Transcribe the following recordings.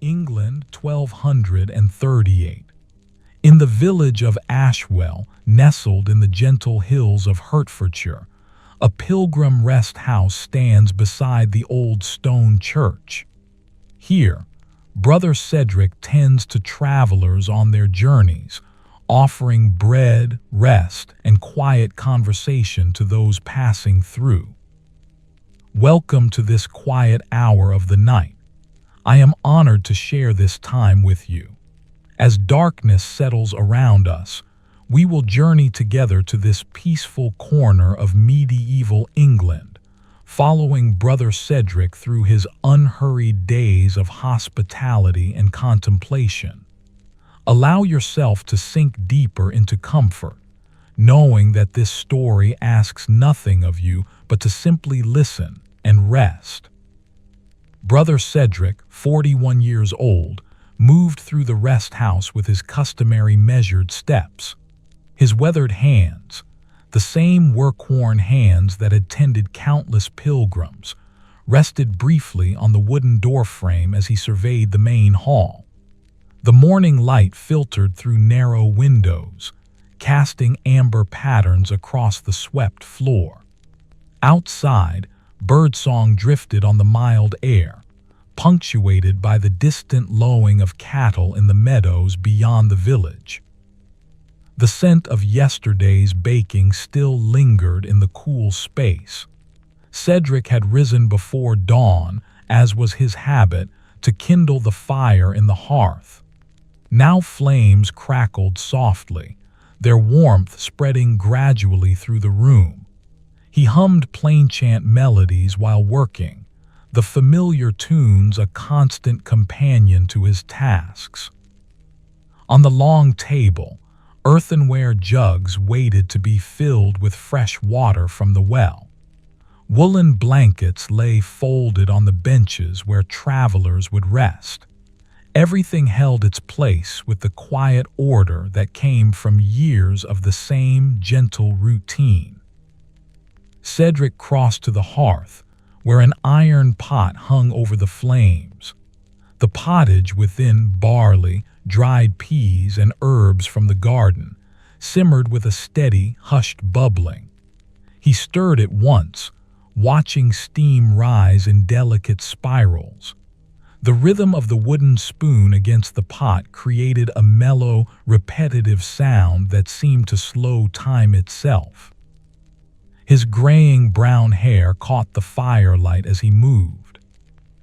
England, 1238. In the village of Ashwell, nestled in the gentle hills of Hertfordshire, a pilgrim rest house stands beside the old stone church. Here, Brother Cedric tends to travelers on their journeys, offering bread, rest, and quiet conversation to those passing through. Welcome to this quiet hour of the night. I am honored to share this time with you. As darkness settles around us, we will journey together to this peaceful corner of medieval England, following Brother Cedric through his unhurried days of hospitality and contemplation. Allow yourself to sink deeper into comfort, knowing that this story asks nothing of you but to simply listen and rest. Brother Cedric, 41 years old, moved through the rest house with his customary measured steps. His weathered hands, the same work-worn hands that had tended countless pilgrims, rested briefly on the wooden doorframe as he surveyed the main hall. The morning light filtered through narrow windows, casting amber patterns across the swept floor. Outside, birdsong drifted on the mild air, punctuated by the distant lowing of cattle in the meadows beyond the village. The scent of yesterday's baking still lingered in the cool space. Cedric had risen before dawn, as was his habit, to kindle the fire in the hearth. Now flames crackled softly, their warmth spreading gradually through the room. He hummed plainchant melodies while working, the familiar tunes a constant companion to his tasks. On the long table, earthenware jugs waited to be filled with fresh water from the well. Woolen blankets lay folded on the benches where travelers would rest. Everything held its place with the quiet order that came from years of the same gentle routine. Cedric crossed to the hearth, where an iron pot hung over the flames. The pottage within, barley, dried peas, and herbs from the garden, simmered with a steady, hushed bubbling. He stirred it once, watching steam rise in delicate spirals. The rhythm of the wooden spoon against the pot created a mellow, repetitive sound that seemed to slow time itself. His graying brown hair caught the firelight as he moved.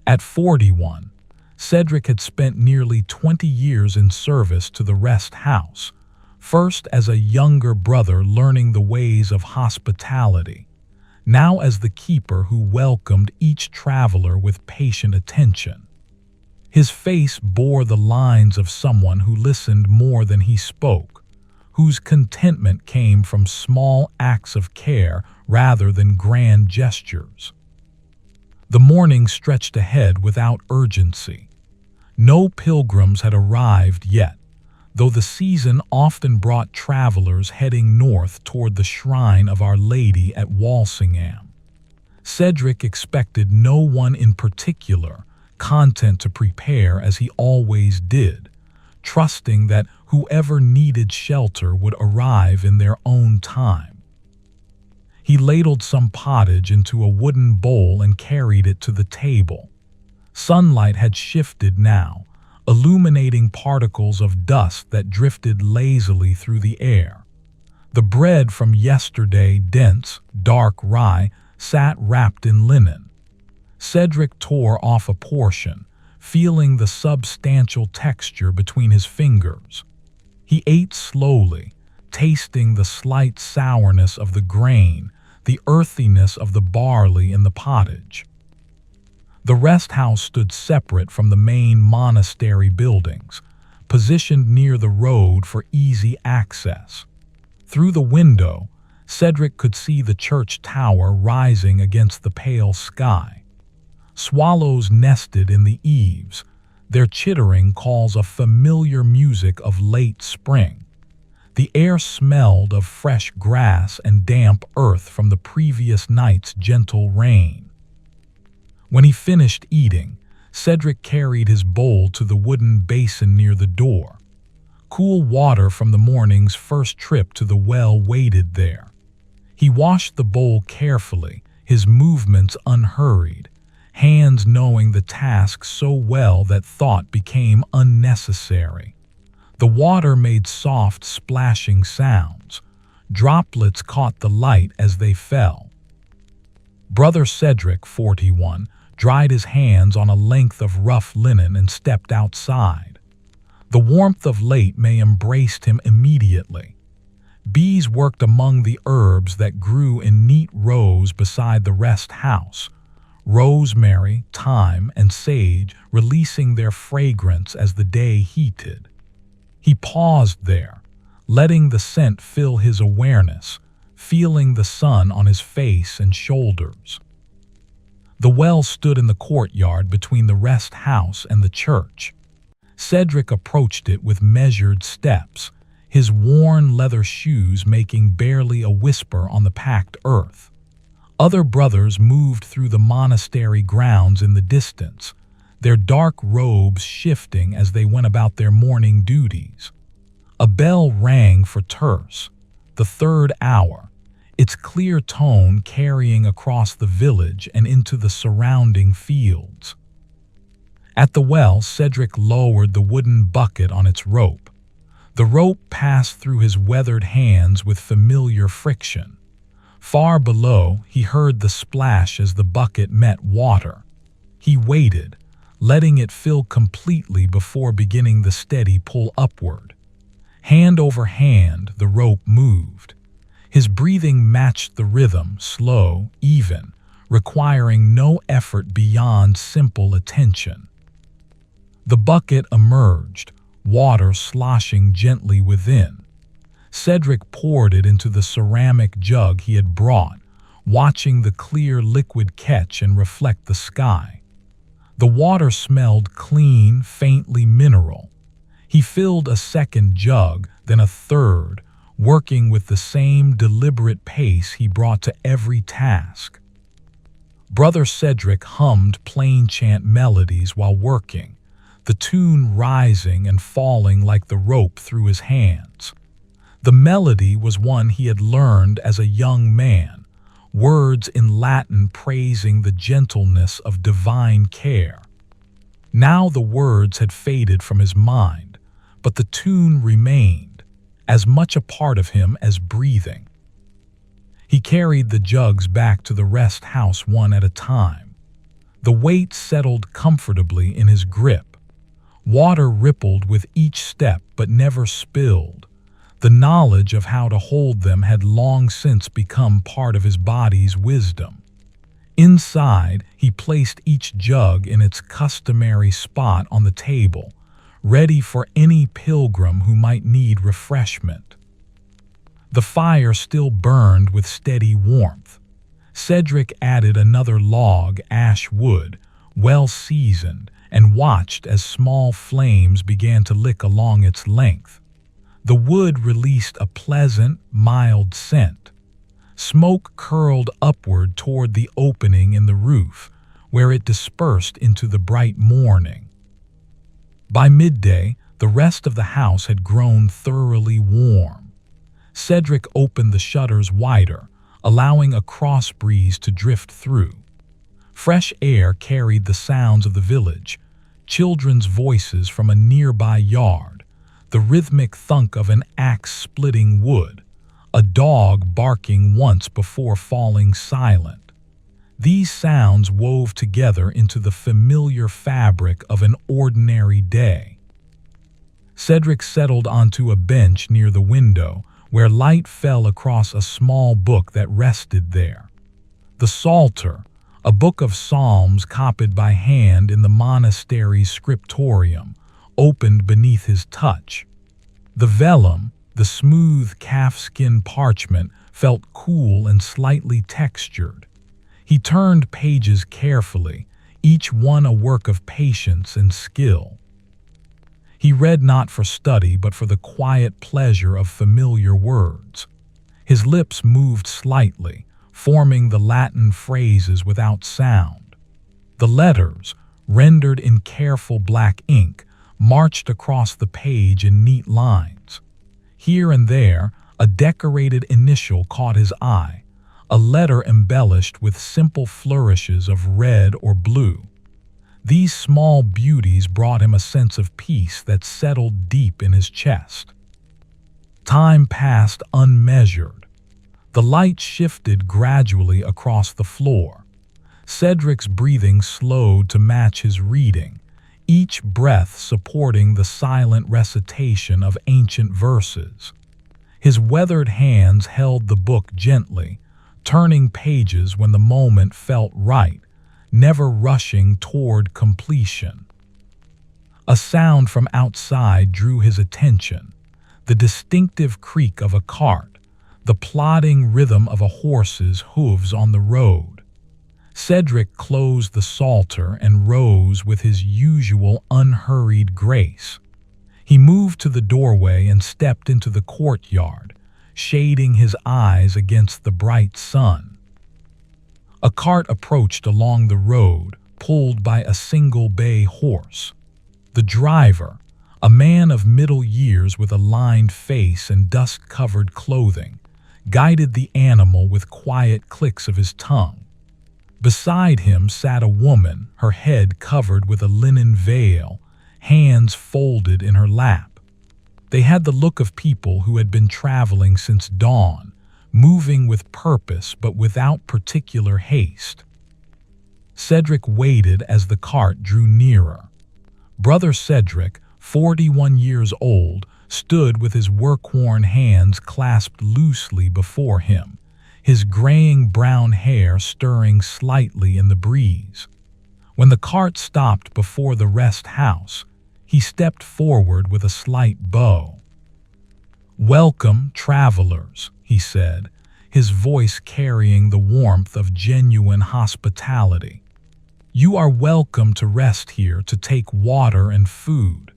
At 41, Cedric had spent nearly 20 years in service to the rest house, first as a younger brother learning the ways of hospitality, now as the keeper who welcomed each traveler with patient attention. His face bore the lines of someone who listened more than he spoke, whose contentment came from small acts of care rather than grand gestures. The morning stretched ahead without urgency. No pilgrims had arrived yet, though the season often brought travelers heading north toward the shrine of Our Lady at Walsingham. Cedric expected no one in particular, content to prepare as he always did, trusting that whoever needed shelter would arrive in their own time. He ladled some pottage into a wooden bowl and carried it to the table. Sunlight had shifted now, illuminating particles of dust that drifted lazily through the air. The bread from yesterday, dense, dark rye, sat wrapped in linen. Cedric tore off a portion, feeling the substantial texture between his fingers. He ate slowly, tasting the slight sourness of the grain, the earthiness of the barley in the pottage. The rest house stood separate from the main monastery buildings, positioned near the road for easy access. Through the window, Cedric could see the church tower rising against the pale sky. Swallows nested in the eaves, their chittering calls a familiar music of late spring. The air smelled of fresh grass and damp earth from the previous night's gentle rain. When he finished eating, Cedric carried his bowl to the wooden basin near the door. Cool water from the morning's first trip to the well waited there. He washed the bowl carefully, his movements unhurried, hands knowing the task so well that thought became unnecessary. The water made soft, splashing sounds. Droplets caught the light as they fell. Brother Cedric, 41, dried his hands on a length of rough linen and stepped outside. The warmth of late May embraced him immediately. Bees worked among the herbs that grew in neat rows beside the rest house, rosemary, thyme, and sage releasing their fragrance as the day heated. He paused there, letting the scent fill his awareness, feeling the sun on his face and shoulders. The well stood in the courtyard between the rest house and the church. Cedric approached it with measured steps, his worn leather shoes making barely a whisper on the packed earth. Other brothers moved through the monastery grounds in the distance, their dark robes shifting as they went about their morning duties. A bell rang for terce, the third hour, its clear tone carrying across the village and into the surrounding fields. At the well, Cedric lowered the wooden bucket on its rope. The rope passed through his weathered hands with familiar friction. Far below, he heard the splash as the bucket met water. He waited, letting it fill completely before beginning the steady pull upward. Hand over hand, the rope moved. His breathing matched the rhythm, slow, even, requiring no effort beyond simple attention. The bucket emerged, water sloshing gently within. Cedric poured it into the ceramic jug he had brought, watching the clear liquid catch and reflect the sky. The water smelled clean, faintly mineral. He filled a second jug, then a third, working with the same deliberate pace he brought to every task. Brother Cedric hummed plain chant melodies while working, the tune rising and falling like the rope through his hands. The melody was one he had learned as a young man, words in Latin praising the gentleness of divine care. Now the words had faded from his mind, but the tune remained, as much a part of him as breathing. He carried the jugs back to the rest house one at a time. The weight settled comfortably in his grip. Water rippled with each step but never spilled. The knowledge of how to hold them had long since become part of his body's wisdom. Inside, he placed each jug in its customary spot on the table, ready for any pilgrim who might need refreshment. The fire still burned with steady warmth. Cedric added another log, ash wood, well seasoned, and watched as small flames began to lick along its length. The wood released a pleasant, mild scent. Smoke curled upward toward the opening in the roof, where it dispersed into the bright morning. By midday, the rest of the house had grown thoroughly warm. Cedric opened the shutters wider, allowing a cross breeze to drift through. Fresh air carried the sounds of the village, children's voices from a nearby yard, the rhythmic thunk of an axe splitting wood, a dog barking once before falling silent. These sounds wove together into the familiar fabric of an ordinary day. Cedric settled onto a bench near the window, where light fell across a small book that rested there. The Psalter, a book of psalms copied by hand in the monastery's scriptorium, opened beneath his touch. The vellum, the smooth calfskin parchment, felt cool and slightly textured. He turned pages carefully, each one a work of patience and skill. He read not for study, but for the quiet pleasure of familiar words. His lips moved slightly, forming the Latin phrases without sound. The letters, rendered in careful black ink, marched across the page in neat lines. Here and there, a decorated initial caught his eye, a letter embellished with simple flourishes of red or blue. These small beauties brought him a sense of peace that settled deep in his chest. Time passed unmeasured. The light shifted gradually across the floor. Cedric's breathing slowed to match his reading, each breath supporting the silent recitation of ancient verses. His weathered hands held the book gently, turning pages when the moment felt right, never rushing toward completion. A sound from outside drew his attention, the distinctive creak of a cart, the plodding rhythm of a horse's hooves on the road. Cedric closed the psalter and rose with his usual unhurried grace. He moved to the doorway and stepped into the courtyard, shading his eyes against the bright sun. A cart approached along the road, pulled by a single bay horse. The driver, a man of middle years with a lined face and dust-covered clothing, guided the animal with quiet clicks of his tongue. Beside him sat a woman, her head covered with a linen veil, hands folded in her lap. They had the look of people who had been traveling since dawn, moving with purpose but without particular haste. Cedric waited as the cart drew nearer. Brother Cedric, 41 years old, stood with his work-worn hands clasped loosely before him, his graying brown hair stirring slightly in the breeze. When the cart stopped before the rest house, he stepped forward with a slight bow. "Welcome, travelers," he said, his voice carrying the warmth of genuine hospitality. "You are welcome to rest here to take water and food.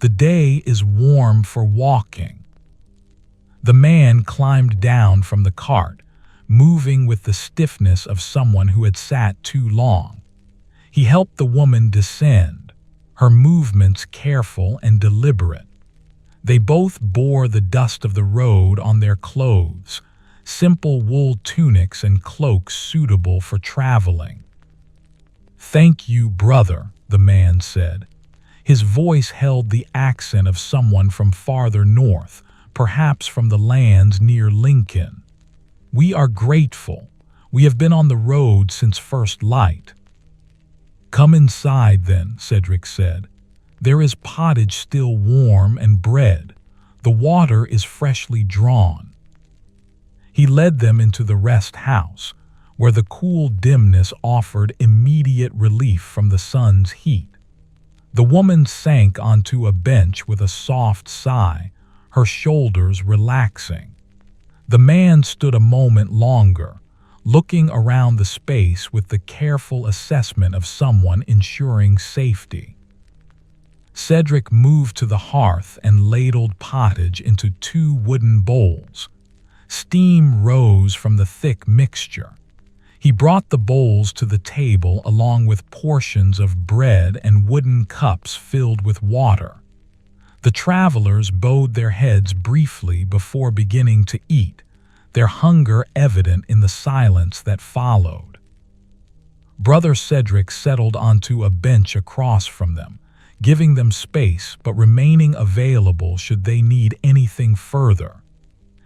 The day is warm for walking." The man climbed down from the cart, moving with the stiffness of someone who had sat too long. He helped the woman descend, her movements careful and deliberate. They both bore the dust of the road on their clothes, simple wool tunics and cloaks suitable for traveling. "Thank you, brother," the man said. His voice held the accent of someone from farther north, perhaps from the lands near Lincoln. "We are grateful. We have been on the road since first light." "Come inside then," Cedric said. "There is pottage still warm and bread. The water is freshly drawn." He led them into the rest house, where the cool dimness offered immediate relief from the sun's heat. The woman sank onto a bench with a soft sigh, her shoulders relaxing. The man stood a moment longer, looking around the space with the careful assessment of someone ensuring safety. Cedric moved to the hearth and ladled pottage into 2 wooden bowls. Steam rose from the thick mixture. He brought the bowls to the table along with portions of bread and wooden cups filled with water. The travelers bowed their heads briefly before beginning to eat, their hunger evident in the silence that followed. Brother Cedric settled onto a bench across from them, giving them space but remaining available should they need anything further.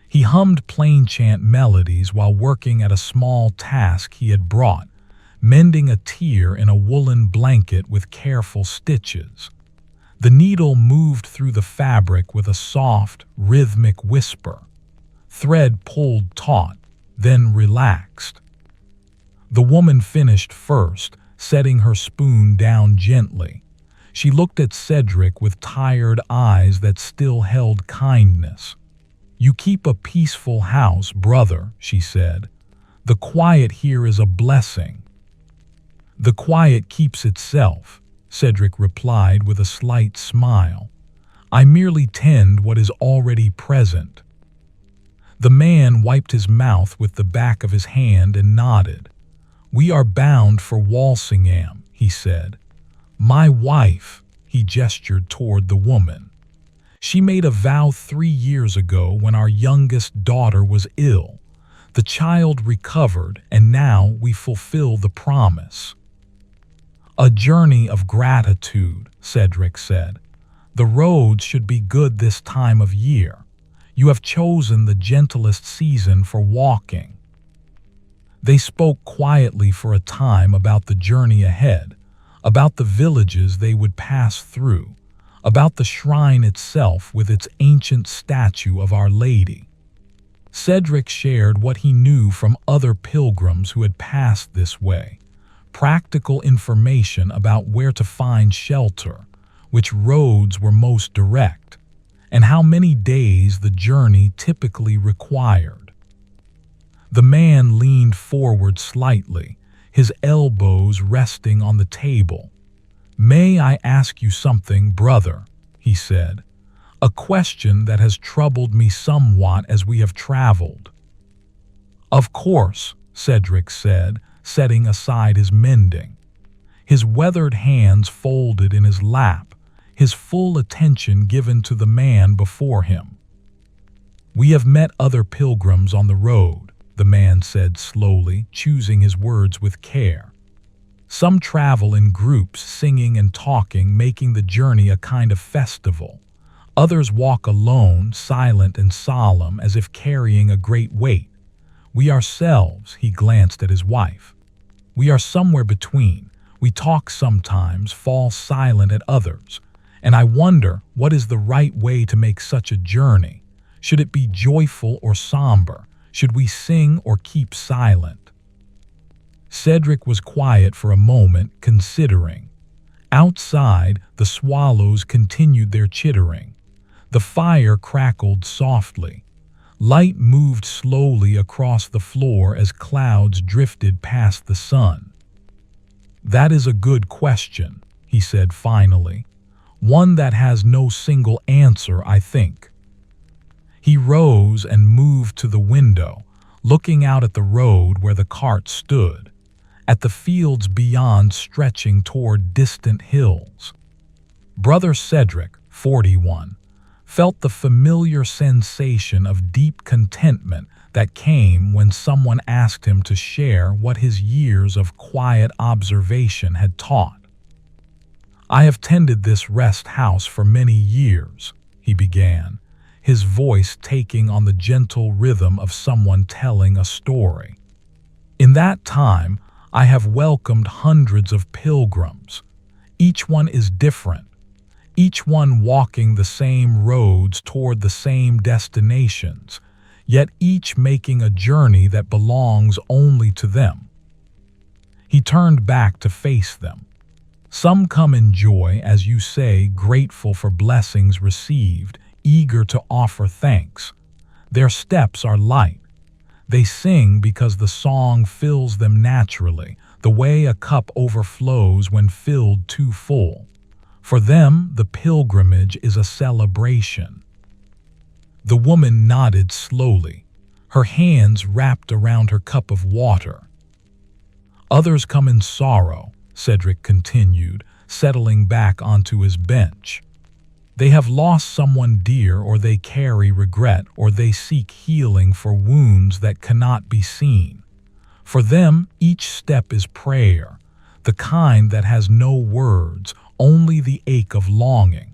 He hummed plain chant melodies while working at a small task he had brought, mending a tear in a woolen blanket with careful stitches. The needle moved through the fabric with a soft, rhythmic whisper. Thread pulled taut, then relaxed. The woman finished first, setting her spoon down gently. She looked at Cedric with tired eyes that still held kindness. "You keep a peaceful house, brother," she said. "The quiet here is a blessing." "The quiet keeps itself," Cedric replied with a slight smile. "I merely tend what is already present." The man wiped his mouth with the back of his hand and nodded. "We are bound for Walsingham," he said. My wife, he gestured toward the woman. She made a vow 3 years ago when our youngest daughter was ill. The child recovered, and now we fulfill the promise. A journey of gratitude, Cedric said. The roads should be good this time of year. You have chosen the gentlest season for walking. They spoke quietly for a time about the journey ahead, about the villages they would pass through, about the shrine itself with its ancient statue of Our Lady. Cedric shared what he knew from other pilgrims who had passed this way, practical information about where to find shelter, which roads were most direct, and how many days the journey typically required. The man leaned forward slightly, his elbows resting on the table. "May I ask you something, brother?" he said. "A question that has troubled me somewhat as we have traveled." "Of course," Cedric said, setting aside his mending. His weathered hands folded in his lap, his full attention given to the man before him. "We have met other pilgrims on the road," the man said slowly, choosing his words with care. "Some travel in groups, singing and talking, making the journey a kind of festival. Others walk alone, silent and solemn, as if carrying a great weight. We ourselves," he glanced at his wife, "we are somewhere between. We talk sometimes, fall silent at others. And I wonder, what is the right way to make such a journey? Should it be joyful or somber? Should we sing or keep silent?" Cedric was quiet for a moment, considering. Outside, the swallows continued their chittering. The fire crackled softly. Light moved slowly across the floor as clouds drifted past the sun. "That is a good question," he said finally. "One that has no single answer, I think." He rose and moved to the window, looking out at the road where the cart stood, at the fields beyond stretching toward distant hills. Brother Cedric, 41, felt the familiar sensation of deep contentment that came when someone asked him to share what his years of quiet observation had taught. "I have tended this rest house for many years," he began, his voice taking on the gentle rhythm of someone telling a story. "In that time, I have welcomed hundreds of pilgrims. Each one is different, each one walking the same roads toward the same destinations, yet each making a journey that belongs only to them." He turned back to face them. "Some come in joy, as you say, grateful for blessings received, eager to offer thanks. Their steps are light. They sing because the song fills them naturally, the way a cup overflows when filled too full. For them, the pilgrimage is a celebration." The woman nodded slowly, her hands wrapped around her cup of water. "Others come in sorrow," Cedric continued, settling back onto his bench. "They have lost someone dear, or they carry regret, or they seek healing for wounds that cannot be seen. For them, each step is prayer, the kind that has no words, only the ache of longing.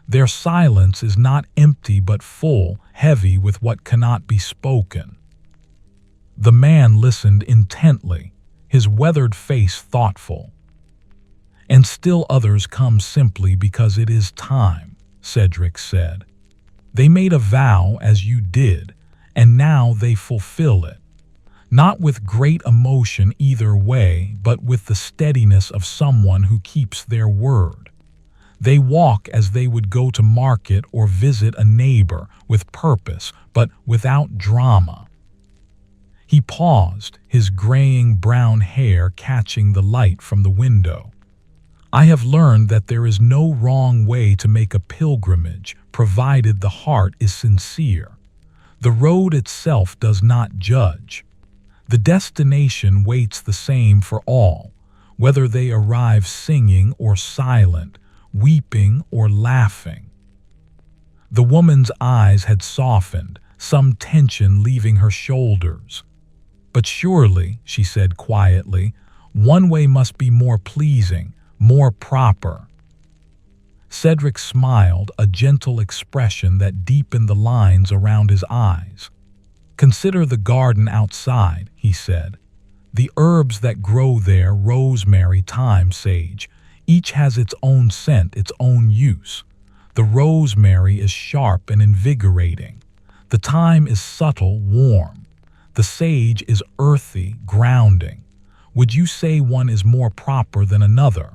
Their silence is not empty but full, heavy with what cannot be spoken." The man listened intently, his weathered face thoughtful. "And still others come simply because it is time," Cedric said. "They made a vow as you did, and now they fulfill it. Not with great emotion either way, but with the steadiness of someone who keeps their word. They walk as they would go to market or visit a neighbor, with purpose, but without drama." He paused, his graying brown hair catching the light from the window. "I have learned that there is no wrong way to make a pilgrimage, provided the heart is sincere. The road itself does not judge. The destination waits the same for all, whether they arrive singing or silent, weeping or laughing. The woman's eyes had softened, some tension leaving her shoulders. "But surely," she said quietly, "one way must be more pleasing, more proper." Cedric smiled, a gentle expression that deepened the lines around his eyes. "Consider the garden outside," he said. "The herbs that grow there, rosemary, thyme, sage, each has its own scent, its own use. The rosemary is sharp and invigorating. The thyme is subtle, warm. The sage is earthy, grounding. Would you say one is more proper than another?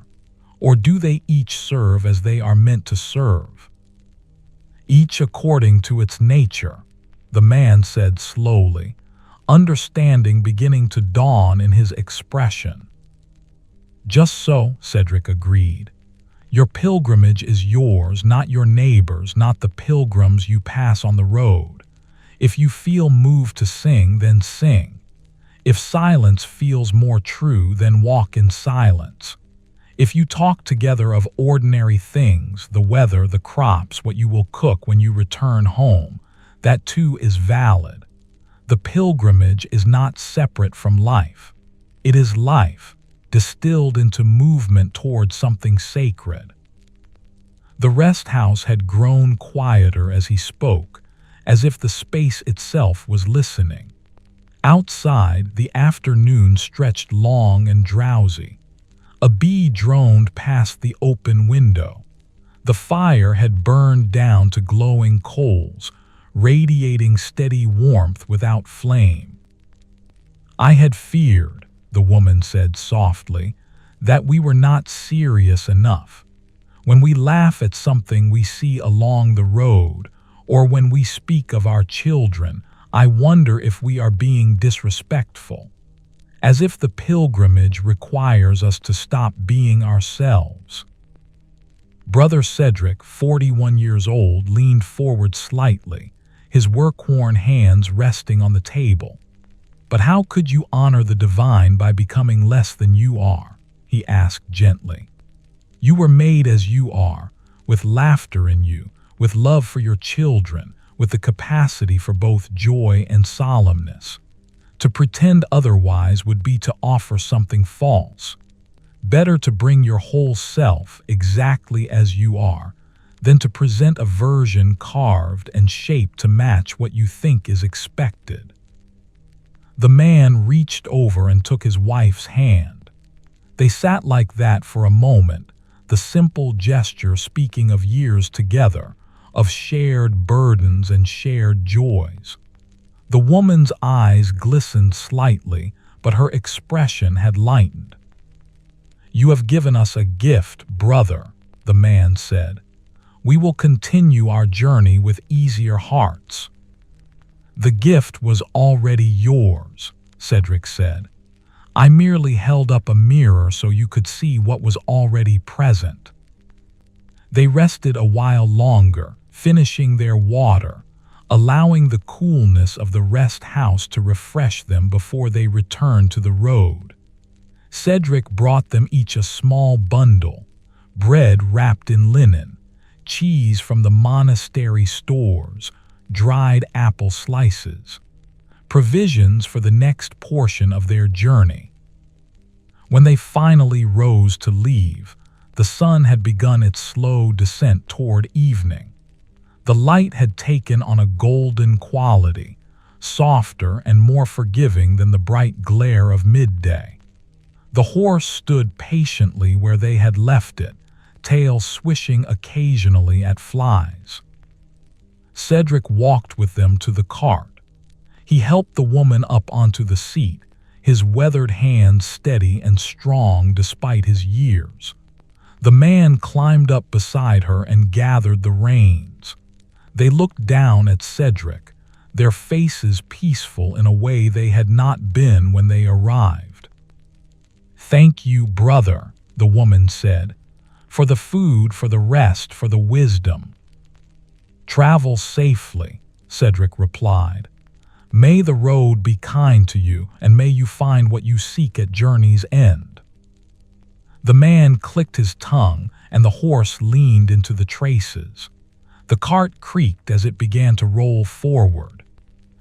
Or do they each serve as they are meant to serve?" "Each according to its nature," the man said slowly, understanding beginning to dawn in his expression. "Just so," Cedric agreed. "Your pilgrimage is yours, not your neighbor's, not the pilgrims you pass on the road. If you feel moved to sing, then sing. If silence feels more true, then walk in silence. If you talk together of ordinary things, the weather, the crops, what you will cook when you return home, that too is valid. The pilgrimage is not separate from life. It is life, distilled into movement towards something sacred." The rest house had grown quieter as he spoke, as if the space itself was listening. Outside, the afternoon stretched long and drowsy. A bee droned past the open window. The fire had burned down to glowing coals, radiating steady warmth without flame. "I had feared," the woman said softly, "that we were not serious enough. When we laugh at something we see along the road, or when we speak of our children, I wonder if we are being disrespectful, as if the pilgrimage requires us to stop being ourselves." Brother Cedric, 41 years old, leaned forward slightly, his work-worn hands resting on the table. "But how could you honor the divine by becoming less than you are?" he asked gently. "You were made as you are, with laughter in you, with love for your children, with the capacity for both joy and solemnness. To pretend otherwise would be to offer something false. Better to bring your whole self exactly as you are, than to present a version carved and shaped to match what you think is expected." The man reached over and took his wife's hand. They sat like that for a moment, the simple gesture speaking of years together, of shared burdens and shared joys. The woman's eyes glistened slightly, but her expression had lightened. "You have given us a gift, brother," the man said. "We will continue our journey with easier hearts." "The gift was already yours," Cedric said. "I merely held up a mirror so you could see what was already present." They rested a while longer, finishing their water, allowing the coolness of the rest house to refresh them before they returned to the road. Cedric brought them each a small bundle, bread wrapped in linen, cheese from the monastery stores, dried apple slices, provisions for the next portion of their journey. When they finally rose to leave, the sun had begun its slow descent toward evening. The light had taken on a golden quality, softer and more forgiving than the bright glare of midday. The horse stood patiently where they had left it, tail swishing occasionally at flies. Cedric walked with them to the cart. He helped the woman up onto the seat, his weathered hands steady and strong despite his years. The man climbed up beside her and gathered the reins. They looked down at Cedric, their faces peaceful in a way they had not been when they arrived. "Thank you, brother," the woman said, "for the food, for the rest, for the wisdom." "Travel safely," Cedric replied. "May the road be kind to you, and may you find what you seek at journey's end." The man clicked his tongue, and the horse leaned into the traces. The cart creaked as it began to roll forward.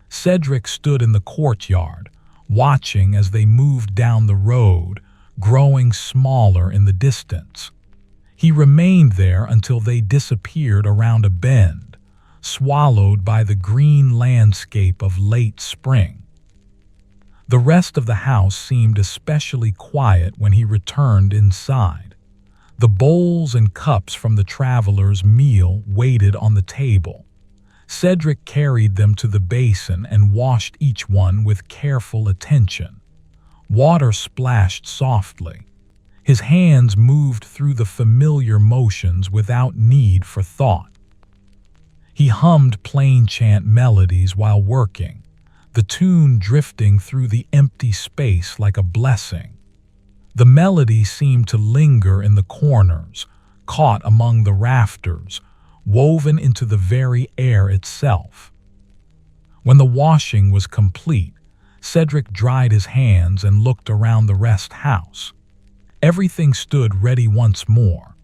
Cedric stood in the courtyard, watching as they moved down the road, growing smaller in the distance. He remained there until they disappeared around a bend, swallowed by the green landscape of late spring. The rest of the house seemed especially quiet when he returned inside. The bowls and cups from the traveler's meal waited on the table. Cedric carried them to the basin and washed each one with careful attention. Water splashed softly. His hands moved through the familiar motions without need for thought. He hummed plain chant melodies while working, the tune drifting through the empty space like a blessing. The melody seemed to linger in the corners, caught among the rafters, woven into the very air itself. When the washing was complete, Cedric dried his hands and looked around the rest house. Everything stood ready once more.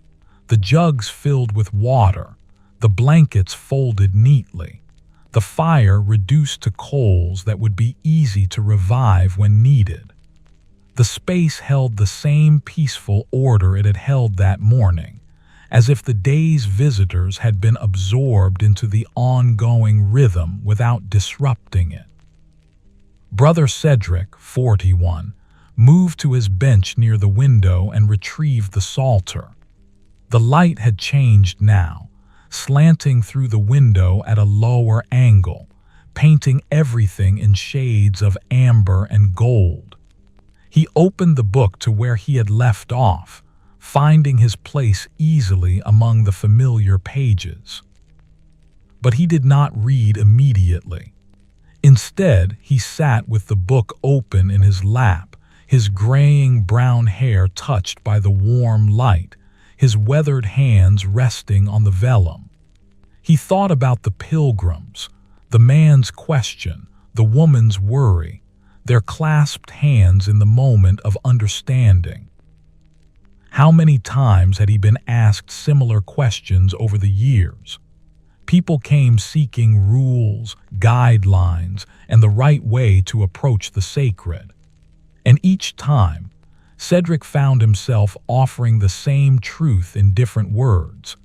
The jugs filled with water, the blankets folded neatly, the fire reduced to coals that would be easy to revive when needed. The space held the same peaceful order it had held that morning, as if the day's visitors had been absorbed into the ongoing rhythm without disrupting it. Brother Cedric, 41, moved to his bench near the window and retrieved the psalter. The light had changed now, slanting through the window at a lower angle, painting everything in shades of amber and gold. He opened the book to where he had left off, finding his place easily among the familiar pages. But he did not read immediately. Instead, he sat with the book open in his lap, his graying brown hair touched by the warm light, his weathered hands resting on the vellum. He thought about the pilgrims, the man's question, the woman's worry, their clasped hands in the moment of understanding. How many times had he been asked similar questions over the years? People came seeking rules, guidelines, and the right way to approach the sacred. And each time, Cedric found himself offering the same truth in different words,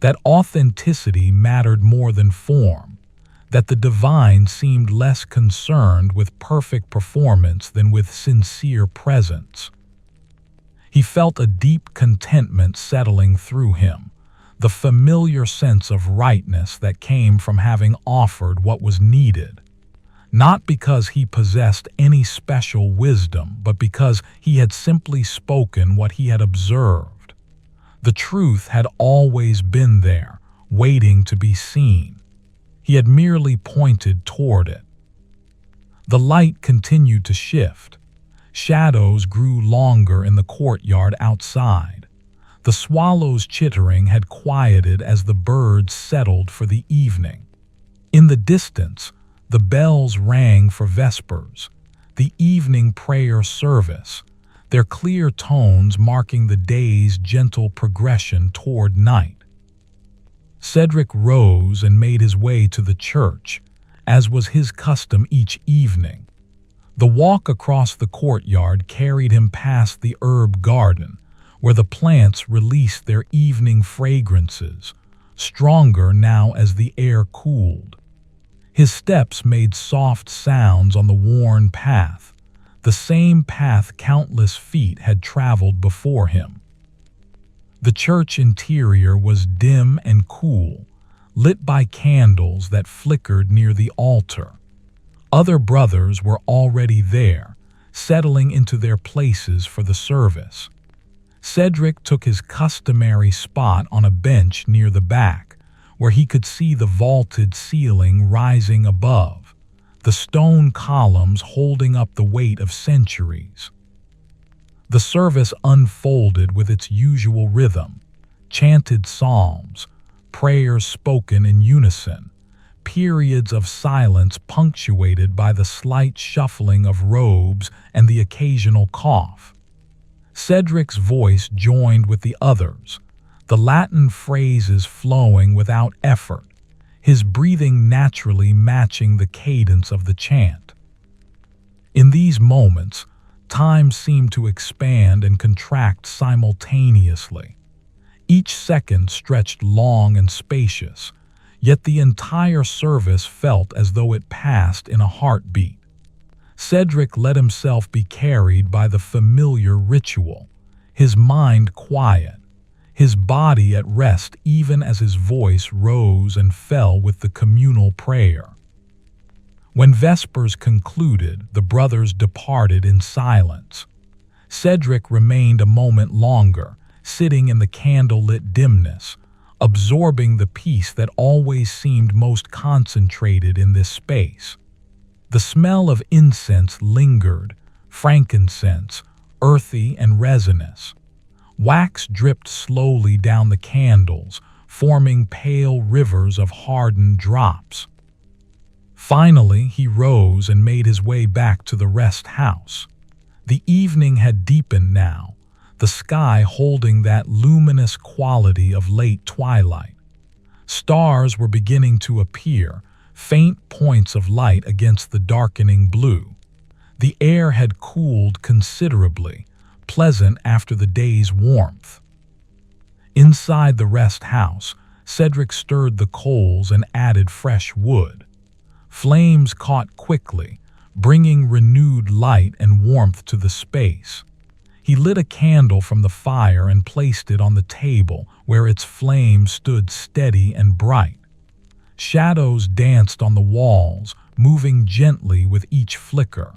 that authenticity mattered more than form, that the divine seemed less concerned with perfect performance than with sincere presence. He felt a deep contentment settling through him, the familiar sense of rightness that came from having offered what was needed, not because he possessed any special wisdom, but because he had simply spoken what he had observed. The truth had always been there, waiting to be seen. He had merely pointed toward it. The light continued to shift. Shadows grew longer in the courtyard outside. The swallows' chittering had quieted as the birds settled for the evening. In the distance, the bells rang for vespers, the evening prayer service, their clear tones marking the day's gentle progression toward night. Cedric rose and made his way to the church, as was his custom each evening. The walk across the courtyard carried him past the herb garden, where the plants released their evening fragrances, stronger now as the air cooled. His steps made soft sounds on the worn path, the same path countless feet had traveled before him. The church interior was dim and cool, lit by candles that flickered near the altar. Other brothers were already there, settling into their places for the service. Cedric took his customary spot on a bench near the back, where he could see the vaulted ceiling rising above, the stone columns holding up the weight of centuries. The service unfolded with its usual rhythm, chanted psalms, prayers spoken in unison, periods of silence punctuated by the slight shuffling of robes and the occasional cough. Cedric's voice joined with the others, the Latin phrases flowing without effort, his breathing naturally matching the cadence of the chant. In these moments, time seemed to expand and contract simultaneously. Each second stretched long and spacious, yet the entire service felt as though it passed in a heartbeat. Cedric let himself be carried by the familiar ritual, his mind quiet, his body at rest even as his voice rose and fell with the communal prayer. When Vespers concluded, the brothers departed in silence. Cedric remained a moment longer, sitting in the candle-lit dimness, absorbing the peace that always seemed most concentrated in this space. The smell of incense lingered, frankincense, earthy and resinous. Wax dripped slowly down the candles, forming pale rivers of hardened drops. Finally, he rose and made his way back to the rest house. The evening had deepened now, the sky holding that luminous quality of late twilight. Stars were beginning to appear, faint points of light against the darkening blue. The air had cooled considerably, pleasant after the day's warmth. Inside the rest house, Cedric stirred the coals and added fresh wood. Flames caught quickly, bringing renewed light and warmth to the space. He lit a candle from the fire and placed it on the table where its flame stood steady and bright. Shadows danced on the walls, moving gently with each flicker.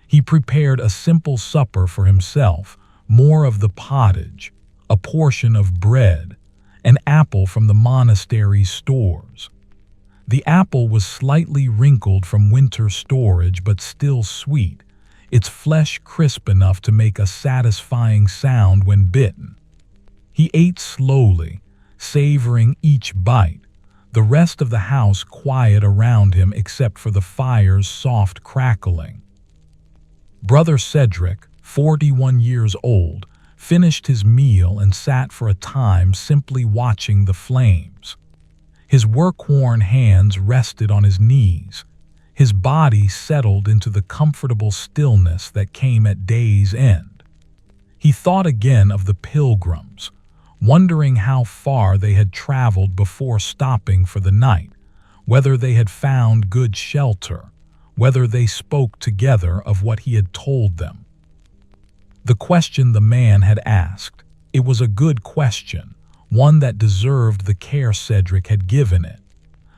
He prepared a simple supper for himself, more of the pottage, a portion of bread, an apple from the monastery's stores. The apple was slightly wrinkled from winter storage but still sweet, its flesh crisp enough to make a satisfying sound when bitten. He ate slowly, savoring each bite, the rest of the house quiet around him except for the fire's soft crackling. Brother Cedric, 41 years old, finished his meal and sat for a time simply watching the flames. His work-worn hands rested on his knees. His body settled into the comfortable stillness that came at day's end. He thought again of the Pilgrims, wondering how far they had traveled before stopping for the night, whether they had found good shelter, whether they spoke together of what he had told them. The question the man had asked, it was a good question, one that deserved the care Cedric had given it.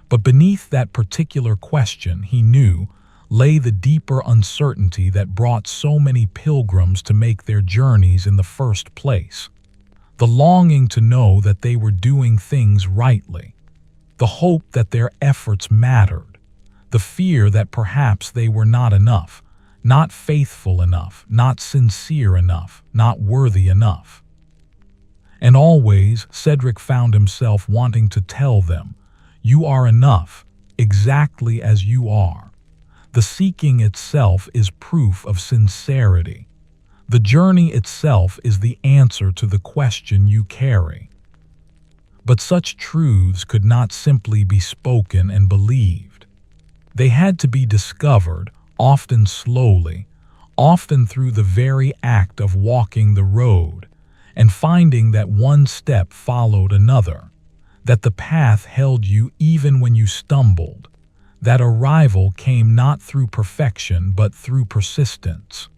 But beneath that particular question, he knew, lay the deeper uncertainty that brought so many pilgrims to make their journeys in the first place. The longing to know that they were doing things rightly, the hope that their efforts mattered, the fear that perhaps they were not enough, not faithful enough, not sincere enough, not worthy enough. And always, Cedric found himself wanting to tell them, "You are enough, exactly as you are." The seeking itself is proof of sincerity. The journey itself is the answer to the question you carry. But such truths could not simply be spoken and believed. They had to be discovered, often slowly, often through the very act of walking the road, and finding that one step followed another, that the path held you even when you stumbled, that arrival came not through perfection but through persistence.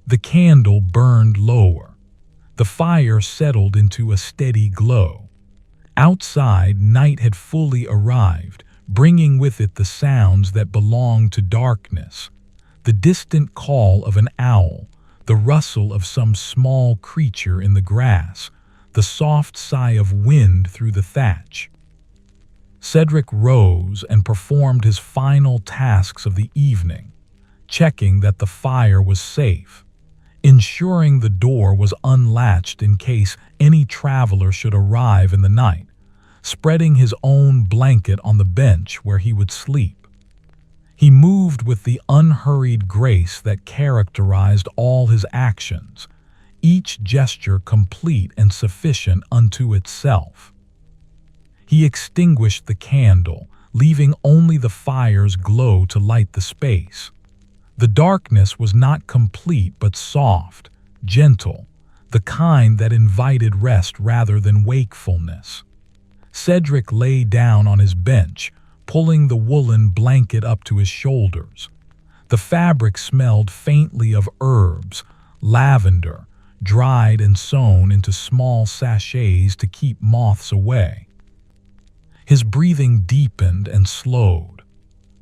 The candle burned lower. The fire settled into a steady glow. Outside, night had fully arrived, bringing with it the sounds that belonged to darkness, the distant call of an owl, the rustle of some small creature in the grass, the soft sigh of wind through the thatch. Cedric rose and performed his final tasks of the evening, checking that the fire was safe, ensuring the door was unlatched in case any traveler should arrive in the night, spreading his own blanket on the bench where he would sleep. He moved with the unhurried grace that characterized all his actions, each gesture complete and sufficient unto itself. He extinguished the candle, leaving only the fire's glow to light the space. The darkness was not complete but soft, gentle, the kind that invited rest rather than wakefulness. Cedric lay down on his bench, pulling the woolen blanket up to his shoulders. The fabric smelled faintly of herbs, lavender, dried and sewn into small sachets to keep moths away. His breathing deepened and slowed.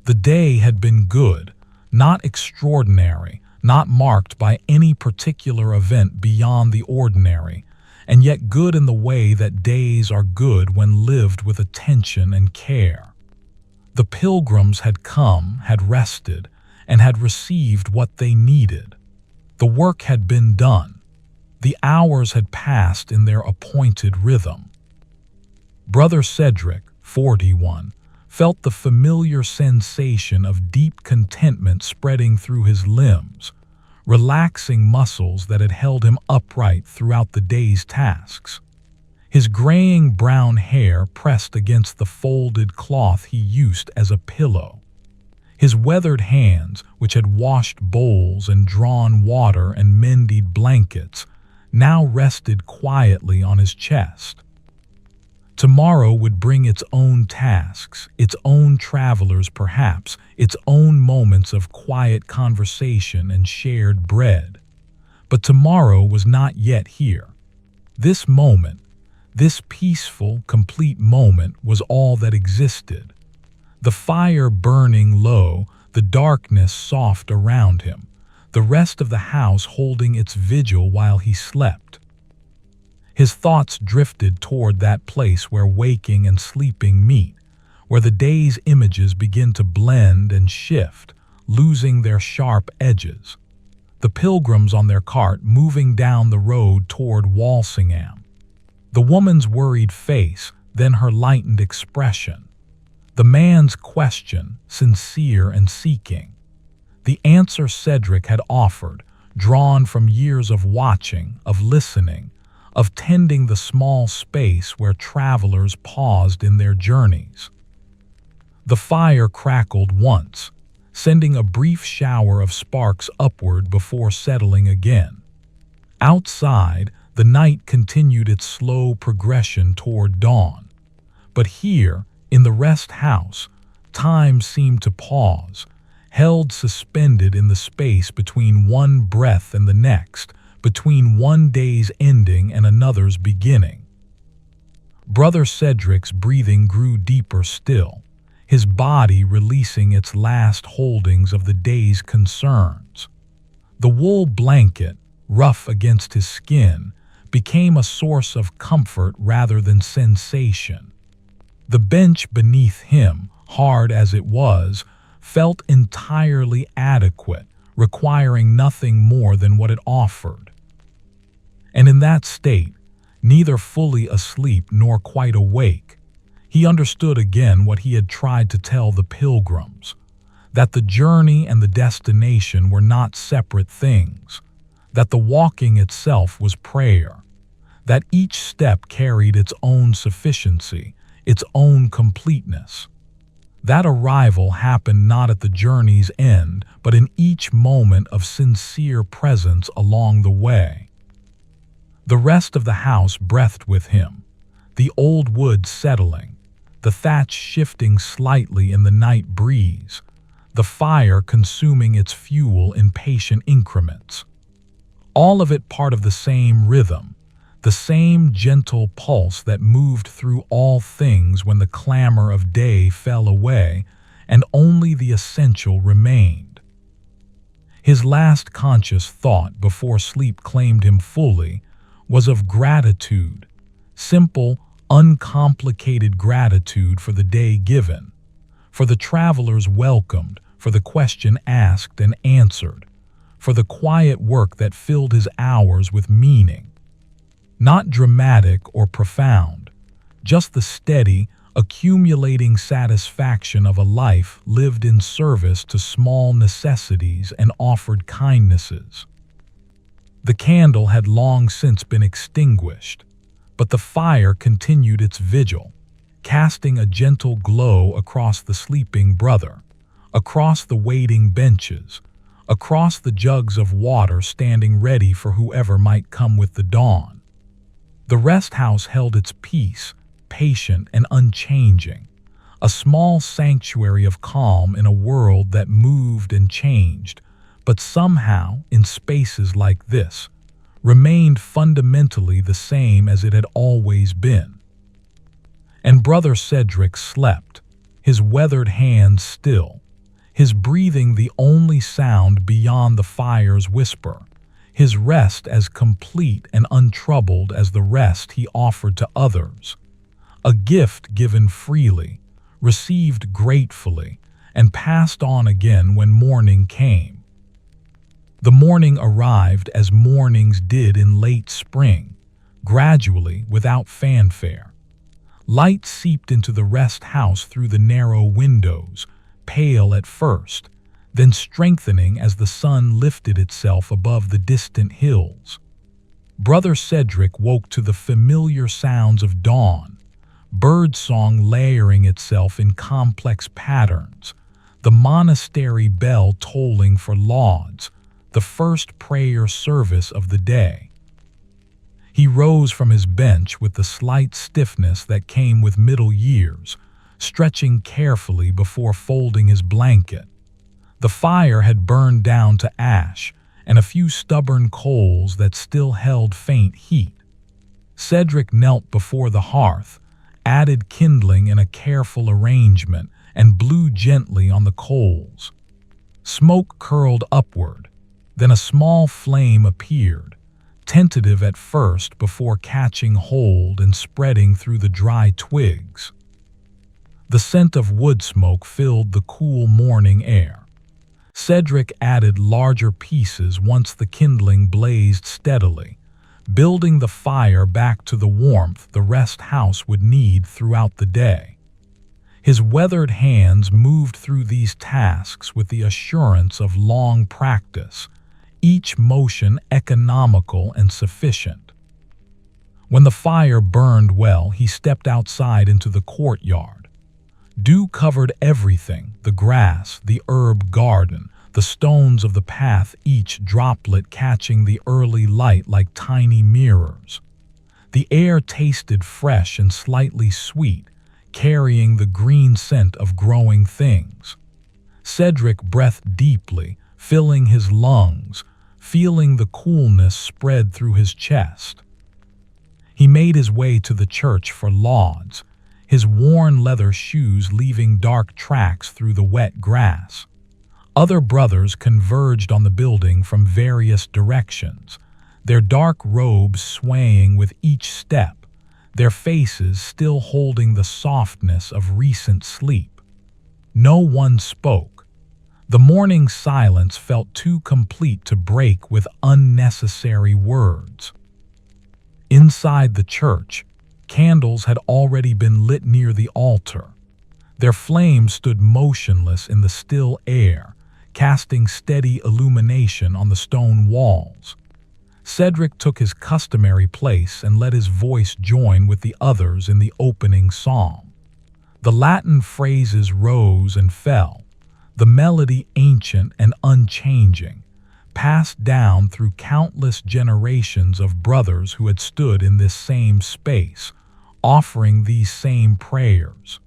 The day had been good, not extraordinary, not marked by any particular event beyond the ordinary, and yet good in the way that days are good when lived with attention and care. The Pilgrims had come, had rested, and had received what they needed. The work had been done. The hours had passed in their appointed rhythm. Brother Cedric, 41, felt the familiar sensation of deep contentment spreading through his limbs, relaxing muscles that had held him upright throughout the day's tasks. His graying brown hair pressed against the folded cloth he used as a pillow. His weathered hands, which had washed bowls and drawn water and mended blankets, now rested quietly on his chest. Tomorrow would bring its own tasks, its own travelers perhaps, its own moments of quiet conversation and shared bread. But tomorrow was not yet here. This moment, this peaceful, complete moment was all that existed. The fire burning low, the darkness soft around him, the rest of the house holding its vigil while he slept. His thoughts drifted toward that place where waking and sleeping meet, where the day's images begin to blend and shift, losing their sharp edges. The Pilgrims on their cart moving down the road toward Walsingham. The woman's worried face, then her lightened expression. The man's question, sincere and seeking. The answer Cedric had offered, drawn from years of watching, of listening, of tending the small space where travelers paused in their journeys. The fire crackled once, sending a brief shower of sparks upward before settling again. Outside, the night continued its slow progression toward dawn. But here, in the rest house, time seemed to pause, held suspended in the space between one breath and the next, between one day's ending and another's beginning. Brother Cedric's breathing grew deeper still, his body releasing its last holdings of the day's concerns. The wool blanket, rough against his skin, became a source of comfort rather than sensation. The bench beneath him, hard as it was, felt entirely adequate, requiring nothing more than what it offered. And in that state, neither fully asleep nor quite awake, he understood again what he had tried to tell the Pilgrims, that the journey and the destination were not separate things, that the walking itself was prayer, that each step carried its own sufficiency, its own completeness. That arrival happened not at the journey's end, but in each moment of sincere presence along the way. The rest of the house breathed with him, the old wood settling, the thatch shifting slightly in the night breeze, the fire consuming its fuel in patient increments. All of it part of the same rhythm, the same gentle pulse that moved through all things when the clamor of day fell away and only the essential remained. His last conscious thought before sleep claimed him fully was of gratitude, simple, uncomplicated gratitude for the day given, for the travelers welcomed, for the question asked and answered, for the quiet work that filled his hours with meaning. Not dramatic or profound, just the steady, accumulating satisfaction of a life lived in service to small necessities and offered kindnesses. The candle had long since been extinguished, but the fire continued its vigil, casting a gentle glow across the sleeping brother, across the waiting benches, across the jugs of water standing ready for whoever might come with the dawn. The rest house held its peace, patient and unchanging, a small sanctuary of calm in a world that moved and changed, but somehow, in spaces like this, remained fundamentally the same as it had always been. And Brother Cedric slept, his weathered hands still, his breathing the only sound beyond the fire's whisper, his rest as complete and untroubled as the rest he offered to others. A gift given freely, received gratefully, and passed on again when morning came. The morning arrived as mornings did in late spring, gradually, without fanfare. Light seeped into the rest house through the narrow windows, pale at first, then strengthening as the sun lifted itself above the distant hills. Brother Cedric woke to the familiar sounds of dawn, birdsong layering itself in complex patterns, the monastery bell tolling for lauds, the first prayer service of the day. He rose from his bench with the slight stiffness that came with middle years, stretching carefully before folding his blanket. The fire had burned down to ash, and a few stubborn coals that still held faint heat. Cedric knelt before the hearth, added kindling in a careful arrangement, and blew gently on the coals. Smoke curled upward. Then a small flame appeared, tentative at first before catching hold and spreading through the dry twigs. The scent of wood smoke filled the cool morning air. Cedric added larger pieces once the kindling blazed steadily, building the fire back to the warmth the rest house would need throughout the day. His weathered hands moved through these tasks with the assurance of long practice, each motion economical and sufficient. When the fire burned well, he stepped outside into the courtyard. Dew covered everything, the grass, the herb garden, the stones of the path, each droplet catching the early light like tiny mirrors. The air tasted fresh and slightly sweet, carrying the green scent of growing things. Cedric breathed deeply, filling his lungs, feeling the coolness spread through his chest. He made his way to the church for lauds, his worn leather shoes leaving dark tracks through the wet grass. Other brothers converged on the building from various directions, their dark robes swaying with each step, their faces still holding the softness of recent sleep. No one spoke. The morning silence felt too complete to break with unnecessary words. Inside the church, candles had already been lit near the altar. Their flames stood motionless in the still air, casting steady illumination on the stone walls. Cedric took his customary place and let his voice join with the others in the opening psalm. The Latin phrases rose and fell, the melody ancient and unchanging, passed down through countless generations of brothers who had stood in this same space, offering these same prayers.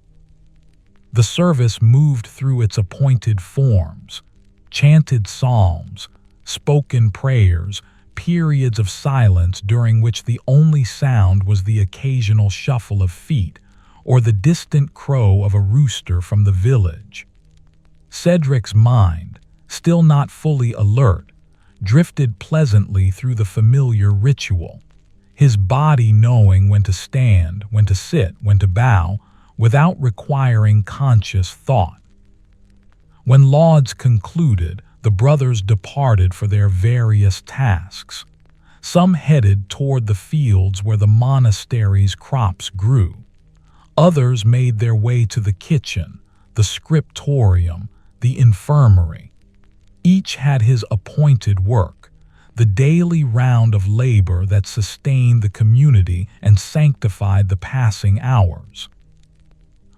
The service moved through its appointed forms, chanted psalms, spoken prayers, periods of silence during which the only sound was the occasional shuffle of feet or the distant crow of a rooster from the village. Cedric's mind, still not fully alert, drifted pleasantly through the familiar ritual, his body knowing when to stand, when to sit, when to bow, without requiring conscious thought. When lauds concluded, the brothers departed for their various tasks. Some headed toward the fields where the monastery's crops grew. Others made their way to the kitchen, the scriptorium, the infirmary. Each had his appointed work, the daily round of labor that sustained the community and sanctified the passing hours.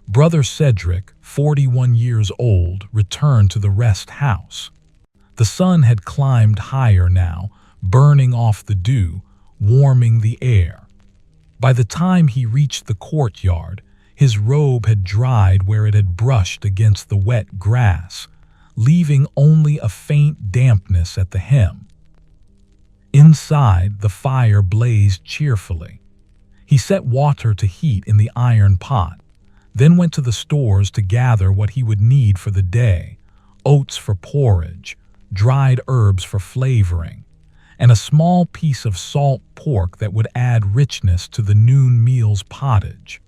Brother Cedric, 41 years old, returned to the rest house. The sun had climbed higher now, burning off the dew, warming the air. By the time he reached the courtyard, his robe had dried where it had brushed against the wet grass, leaving only a faint dampness at the hem. Inside, the fire blazed cheerfully. He set water to heat in the iron pot, then went to the stores to gather what he would need for the day: oats for porridge, dried herbs for flavoring, and a small piece of salt pork that would add richness to the noon meal's pottage.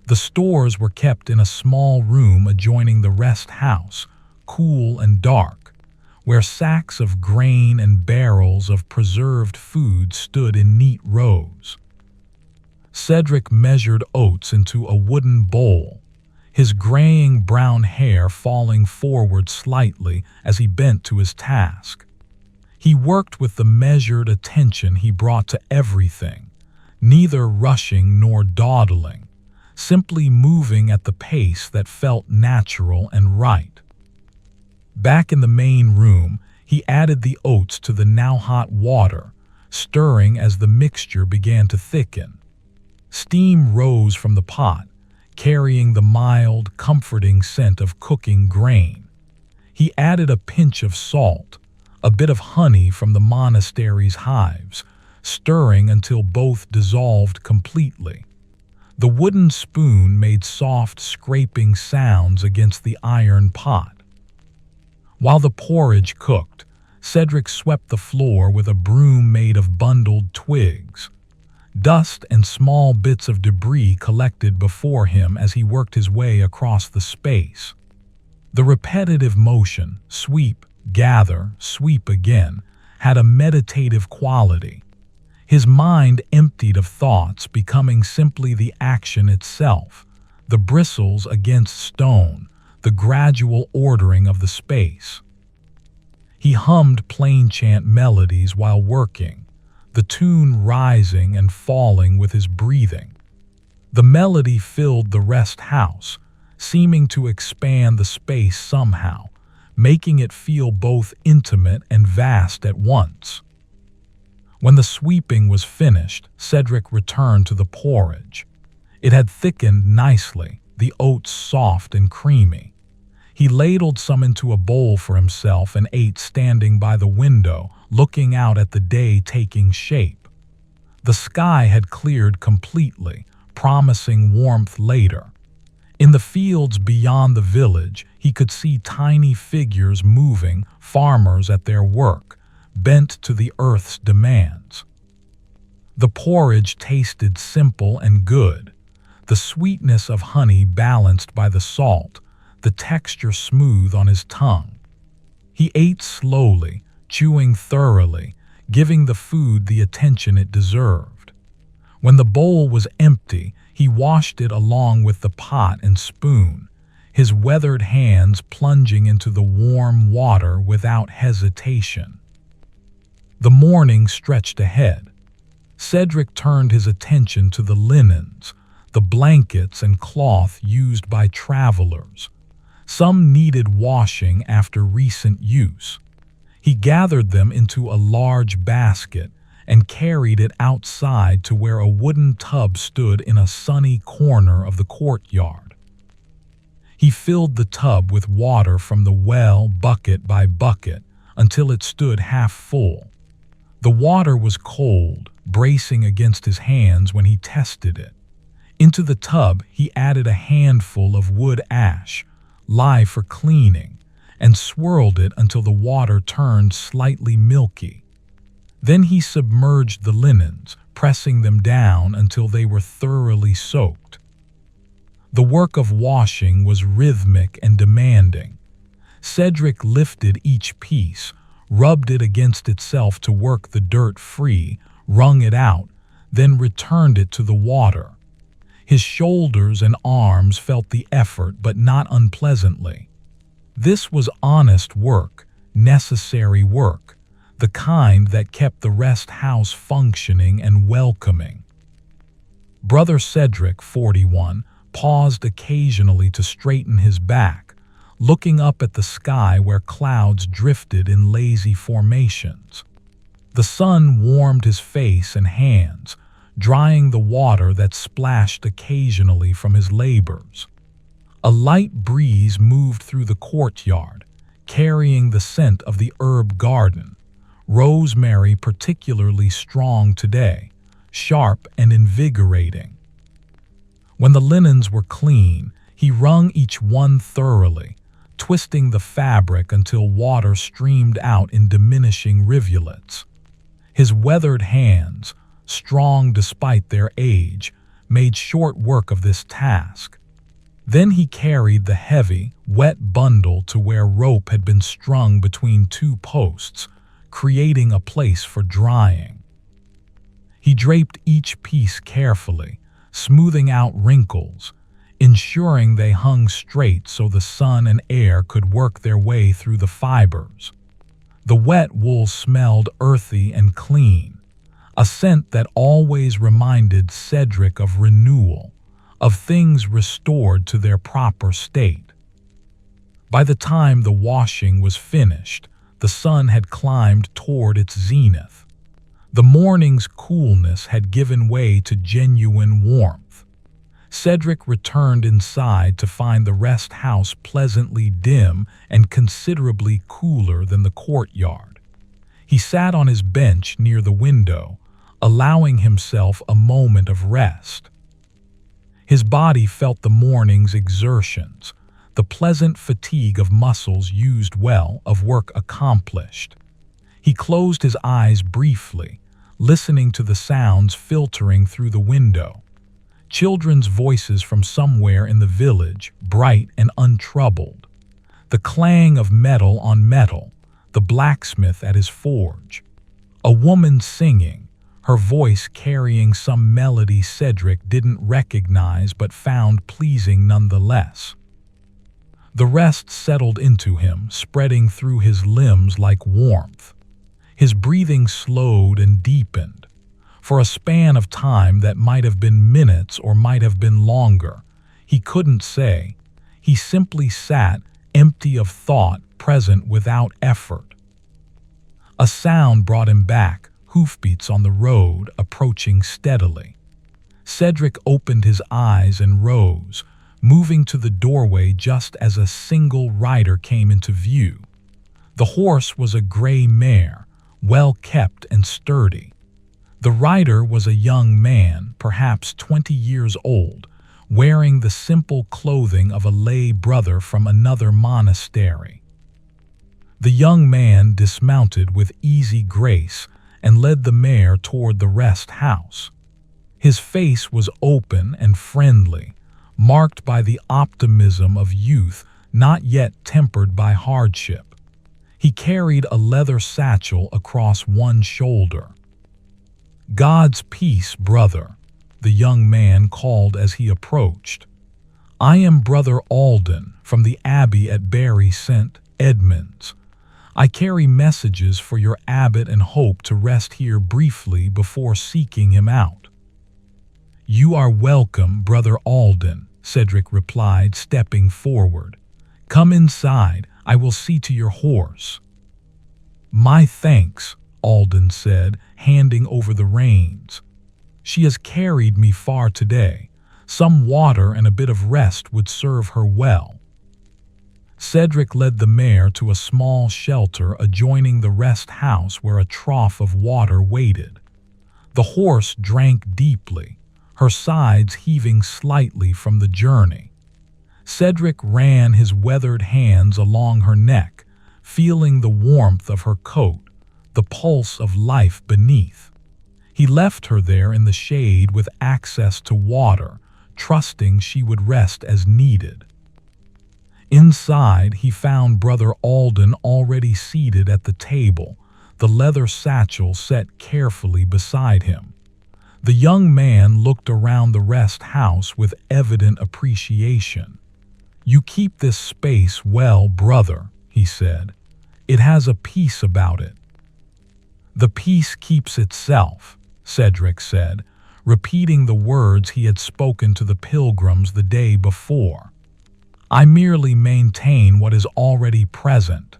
The stores were kept in a small room adjoining the rest house, cool and dark, where sacks of grain and barrels of preserved food stood in neat rows. Cedric measured oats into a wooden bowl, his graying brown hair falling forward slightly as he bent to his task. He worked with the measured attention he brought to everything, neither rushing nor dawdling, simply moving at the pace that felt natural and right. Back in the main room, he added the oats to the now hot water, stirring as the mixture began to thicken. Steam rose from the pot, carrying the mild, comforting scent of cooking grain. He added a pinch of salt, a bit of honey from the monastery's hives, stirring until both dissolved completely. The wooden spoon made soft, scraping sounds against the iron pot. While the porridge cooked, Cedric swept the floor with a broom made of bundled twigs. Dust and small bits of debris collected before him as he worked his way across the space. The repetitive motion, sweep, gather, sweep again, had a meditative quality. His mind emptied of thoughts, becoming simply the action itself, the bristles against stone, the gradual ordering of the space. He hummed plain chant melodies while working, the tune rising and falling with his breathing. The melody filled the rest house, seeming to expand the space somehow, making it feel both intimate and vast at once. When the sweeping was finished, Cedric returned to the porridge. It had thickened nicely, the oats soft and creamy. He ladled some into a bowl for himself and ate standing by the window, looking out at the day taking shape. The sky had cleared completely, promising warmth later. In the fields beyond the village, he could see tiny figures moving, farmers at their work, bent to the earth's demands. The porridge tasted simple and good, the sweetness of honey balanced by the salt, the texture smooth on his tongue. He ate slowly, chewing thoroughly, giving the food the attention it deserved. When the bowl was empty, he washed it along with the pot and spoon, his weathered hands plunging into the warm water without hesitation. The morning stretched ahead. Cedric turned his attention to the linens, the blankets and cloth used by travelers. Some needed washing after recent use. He gathered them into a large basket and carried it outside to where a wooden tub stood in a sunny corner of the courtyard. He filled the tub with water from the well bucket by bucket until it stood half full. The water was cold, bracing against his hands when he tested it. Into the tub he added a handful of wood ash, lye for cleaning, and swirled it until the water turned slightly milky. Then he submerged the linens, pressing them down until they were thoroughly soaked. The work of washing was rhythmic and demanding. Cedric lifted each piece, rubbed it against itself to work the dirt free, wrung it out, then returned it to the water. His shoulders and arms felt the effort, but not unpleasantly. This was honest work, necessary work, the kind that kept the rest house functioning and welcoming. Brother Cedric, 41, paused occasionally to straighten his back, looking up at the sky where clouds drifted in lazy formations. The sun warmed his face and hands, drying the water that splashed occasionally from his labors. A light breeze moved through the courtyard, carrying the scent of the herb garden, rosemary particularly strong today, sharp and invigorating. When the linens were clean, he wrung each one thoroughly, twisting the fabric until water streamed out in diminishing rivulets. His weathered hands, strong despite their age, made short work of this task. Then he carried the heavy, wet bundle to where rope had been strung between two posts, creating a place for drying. He draped each piece carefully, smoothing out wrinkles, ensuring they hung straight so the sun and air could work their way through the fibers. The wet wool smelled earthy and clean, a scent that always reminded Cedric of renewal, of things restored to their proper state. By the time the washing was finished, the sun had climbed toward its zenith. The morning's coolness had given way to genuine warmth. Cedric returned inside to find the rest house pleasantly dim and considerably cooler than the courtyard. He sat on his bench near the window, allowing himself a moment of rest. His body felt the morning's exertions, the pleasant fatigue of muscles used well, of work accomplished. He closed his eyes briefly, listening to the sounds filtering through the window. Children's voices from somewhere in the village, bright and untroubled. The clang of metal on metal, the blacksmith at his forge. A woman singing, her voice carrying some melody Cedric didn't recognize but found pleasing nonetheless. The rest settled into him, spreading through his limbs like warmth. His breathing slowed and deepened. For a span of time that might have been minutes or might have been longer, he couldn't say. He simply sat, empty of thought, present without effort. A sound brought him back, hoofbeats on the road, approaching steadily. Cedric opened his eyes and rose, moving to the doorway just as a single rider came into view. The horse was a gray mare, well kept and sturdy. The rider was a young man, perhaps 20 years old, wearing the simple clothing of a lay brother from another monastery. The young man dismounted with easy grace and led the mare toward the rest house. His face was open and friendly, marked by the optimism of youth not yet tempered by hardship. He carried a leather satchel across one shoulder. "God's peace, brother," the young man called as he approached. "I am Brother Alden from the Abbey at Bury St. Edmunds. I carry messages for your abbot and hope to rest here briefly before seeking him out." "You are welcome, Brother Alden," Cedric replied, stepping forward. "Come inside, I will see to your horse." "My thanks," Alden said, handing over the reins. "She has carried me far today. Some water and a bit of rest would serve her well." Cedric led the mare to a small shelter adjoining the rest house where a trough of water waited. The horse drank deeply, her sides heaving slightly from the journey. Cedric ran his weathered hands along her neck, feeling the warmth of her coat, the pulse of life beneath. He left her there in the shade with access to water, trusting she would rest as needed. Inside, he found Brother Alden already seated at the table, the leather satchel set carefully beside him. The young man looked around the rest house with evident appreciation. "You keep this space well, brother," he said. "It has a peace about it." "The peace keeps itself," Cedric said, repeating the words he had spoken to the Pilgrims the day before. "I merely maintain what is already present."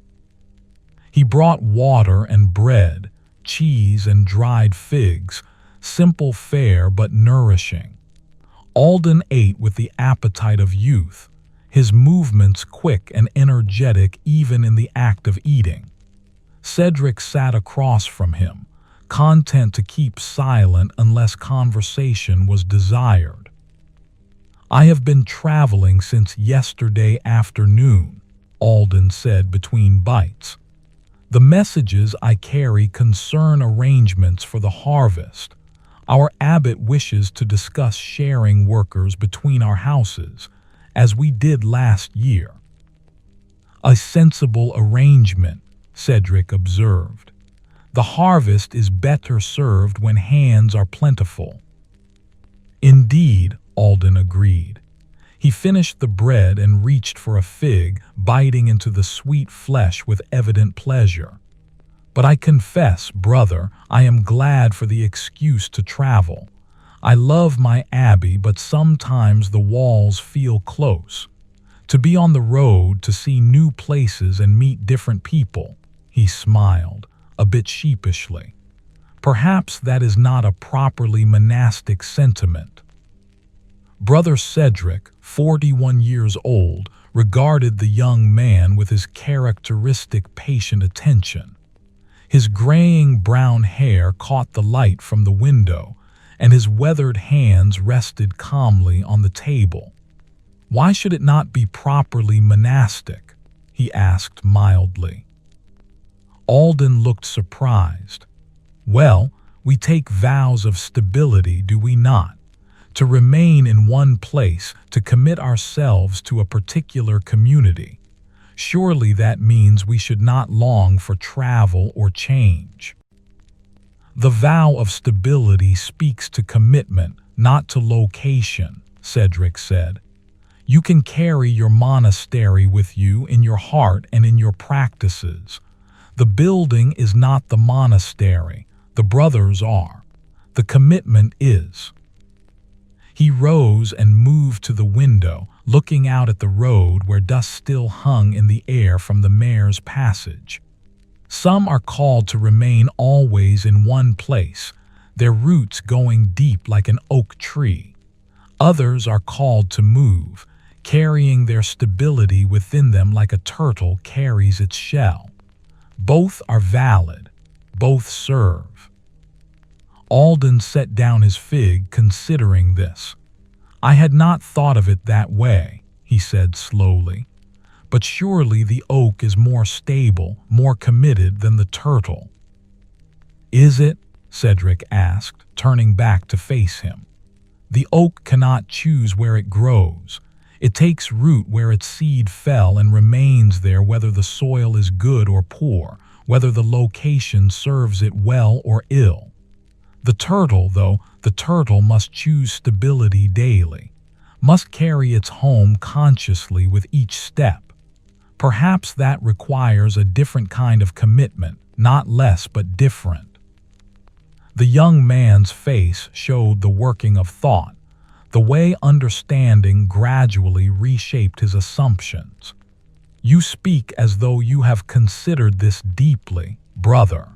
He brought water and bread, cheese and dried figs, simple fare but nourishing. Alden ate with the appetite of youth, his movements quick and energetic even in the act of eating. Cedric sat across from him, content to keep silent unless conversation was desired. "I have been traveling since yesterday afternoon," Alden said between bites. "The messages I carry concern arrangements for the harvest. Our abbot wishes to discuss sharing workers between our houses, as we did last year." "A sensible arrangement," Cedric observed. "The harvest is better served when hands are plentiful." "Indeed," Alden agreed. He finished the bread and reached for a fig, biting into the sweet flesh with evident pleasure. "But I confess, brother, I am glad for the excuse to travel. I love my abbey, but sometimes the walls feel close. To be on the road, to see new places and meet different people," he smiled, a bit sheepishly. "Perhaps that is not a properly monastic sentiment." Brother Cedric, 41 years old, regarded the young man with his characteristic patient attention. His graying brown hair caught the light from the window, and his weathered hands rested calmly on the table. "Why should it not be properly monastic?" he asked mildly. Alden looked surprised. "Well, we take vows of stability, do we not? To remain in one place, to commit ourselves to a particular community. Surely that means we should not long for travel or change." "The vow of stability speaks to commitment, not to location," Cedric said. "You can carry your monastery with you in your heart and in your practices. The building is not the monastery, the brothers are. The commitment is." He rose and moved to the window, looking out at the road where dust still hung in the air from the mayor's passage. "Some are called to remain always in one place, their roots going deep like an oak tree. Others are called to move, carrying their stability within them like a turtle carries its shell. Both are valid, both serve." Alden set down his fig, considering this. "I had not thought of it that way," he said slowly. "But surely the oak is more stable, more committed than the turtle." "Is it?" Cedric asked, turning back to face him. "The oak cannot choose where it grows. It takes root where its seed fell and remains there whether the soil is good or poor, whether the location serves it well or ill. The turtle, though, the turtle must choose stability daily, must carry its home consciously with each step. Perhaps that requires a different kind of commitment, not less but different." The young man's face showed the working of thought, the way understanding gradually reshaped his assumptions. "You speak as though you have considered this deeply, brother."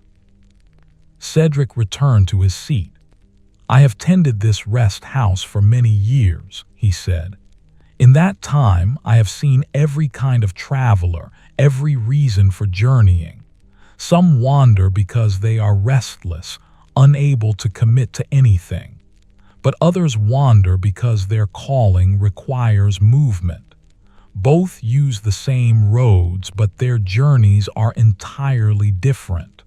Cedric returned to his seat. "I have tended this rest house for many years," he said. "In that time, I have seen every kind of traveler, every reason for journeying. Some wander because they are restless, unable to commit to anything. But others wander because their calling requires movement. Both use the same roads, but their journeys are entirely different."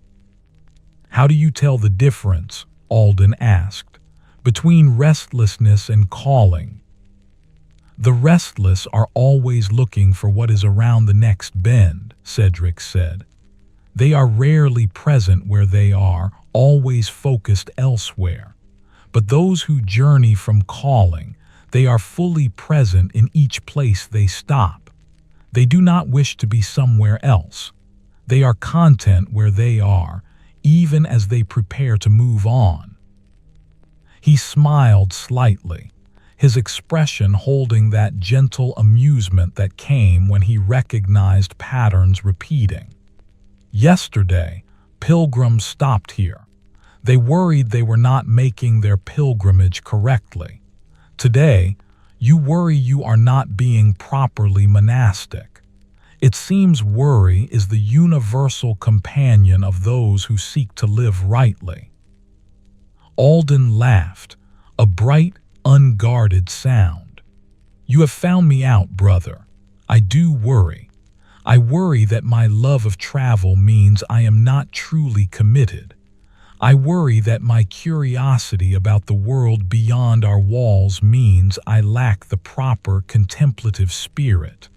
"How do you tell the difference," Alden asked, "between restlessness and calling?" "The restless are always looking for what is around the next bend," Cedric said. "They are rarely present where they are, always focused elsewhere. But those who journey from calling, they are fully present in each place they stop. They do not wish to be somewhere else. They are content where they are, even as they prepare to move on. He smiled slightly, his expression holding that gentle amusement that came when he recognized patterns repeating. Yesterday, pilgrims stopped here. They worried they were not making their pilgrimage correctly. Today, you worry you are not being properly monastic. It seems worry is the universal companion of those who seek to live rightly. Alden laughed, a bright, unguarded sound. You have found me out, brother. I do worry. I worry that my love of travel means I am not truly committed. I worry that my curiosity about the world beyond our walls means I lack the proper contemplative spirit.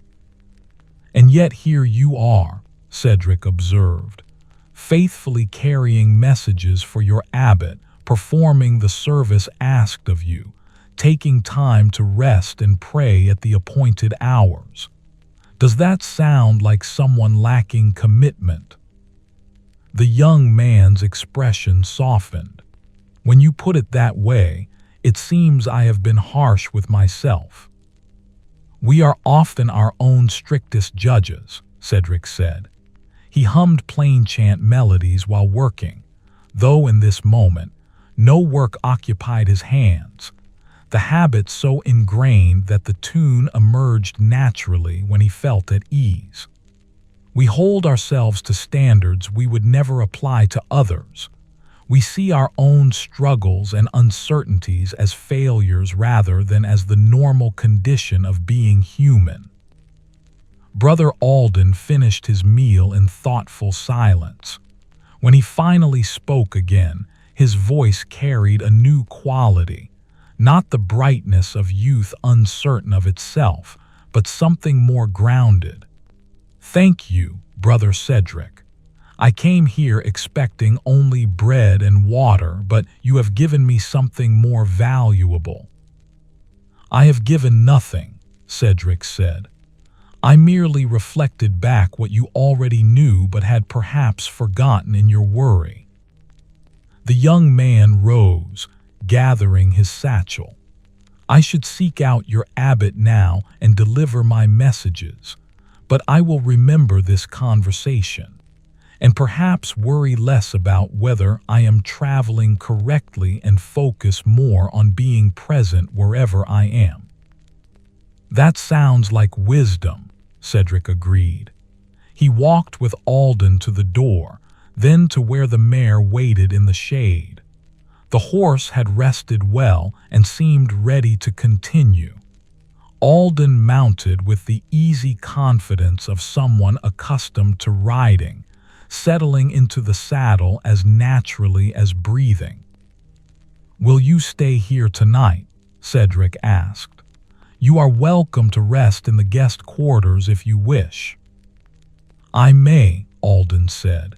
And yet here you are, Cedric observed, faithfully carrying messages for your abbot, performing the service asked of you, taking time to rest and pray at the appointed hours. Does that sound like someone lacking commitment? The young man's expression softened. When you put it that way, it seems I have been harsh with myself. We are often our own strictest judges, Cedric said. He hummed plain chant melodies while working, though in this moment, no work occupied his hands, the habit so ingrained that the tune emerged naturally when he felt at ease. We hold ourselves to standards we would never apply to others. We see our own struggles and uncertainties as failures rather than as the normal condition of being human. Brother Alden finished his meal in thoughtful silence. When he finally spoke again, his voice carried a new quality, not the brightness of youth uncertain of itself, but something more grounded. Thank you, Brother Cedric. I came here expecting only bread and water, but you have given me something more valuable. I have given nothing, Cedric said. I merely reflected back what you already knew but had perhaps forgotten in your worry. The young man rose, gathering his satchel. I should seek out your abbot now and deliver my messages, but I will remember this conversation, and perhaps worry less about whether I am traveling correctly and focus more on being present wherever I am. That sounds like wisdom, Cedric agreed. He walked with Alden to the door, then to where the mare waited in the shade. The horse had rested well and seemed ready to continue. Alden mounted with the easy confidence of someone accustomed to riding, settling into the saddle as naturally as breathing. Will you stay here tonight? Cedric asked. You are welcome to rest in the guest quarters if you wish. I may, Alden said.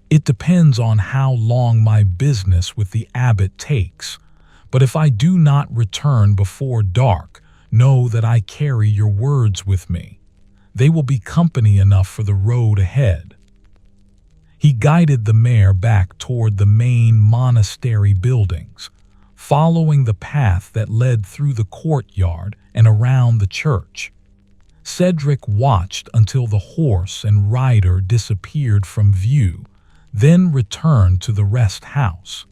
It depends on how long my business with the abbot takes, but if I do not return before dark, know that I carry your words with me. They will be company enough for the road ahead. He guided the mare back toward the main monastery buildings, following the path that led through the courtyard and around the church. Cedric watched until the horse and rider disappeared from view, then returned to the rest house.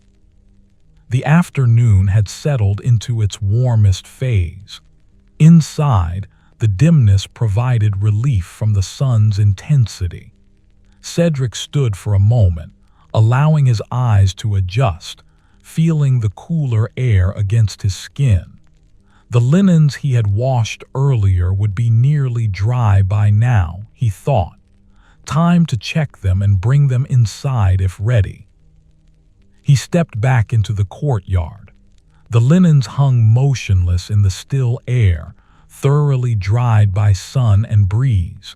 The afternoon had settled into its warmest phase. Inside, the dimness provided relief from the sun's intensity. Cedric stood for a moment, allowing his eyes to adjust, feeling the cooler air against his skin. The linens he had washed earlier would be nearly dry by now, he thought. Time to check them and bring them inside if ready. He stepped back into the courtyard. The linens hung motionless in the still air, thoroughly dried by sun and breeze.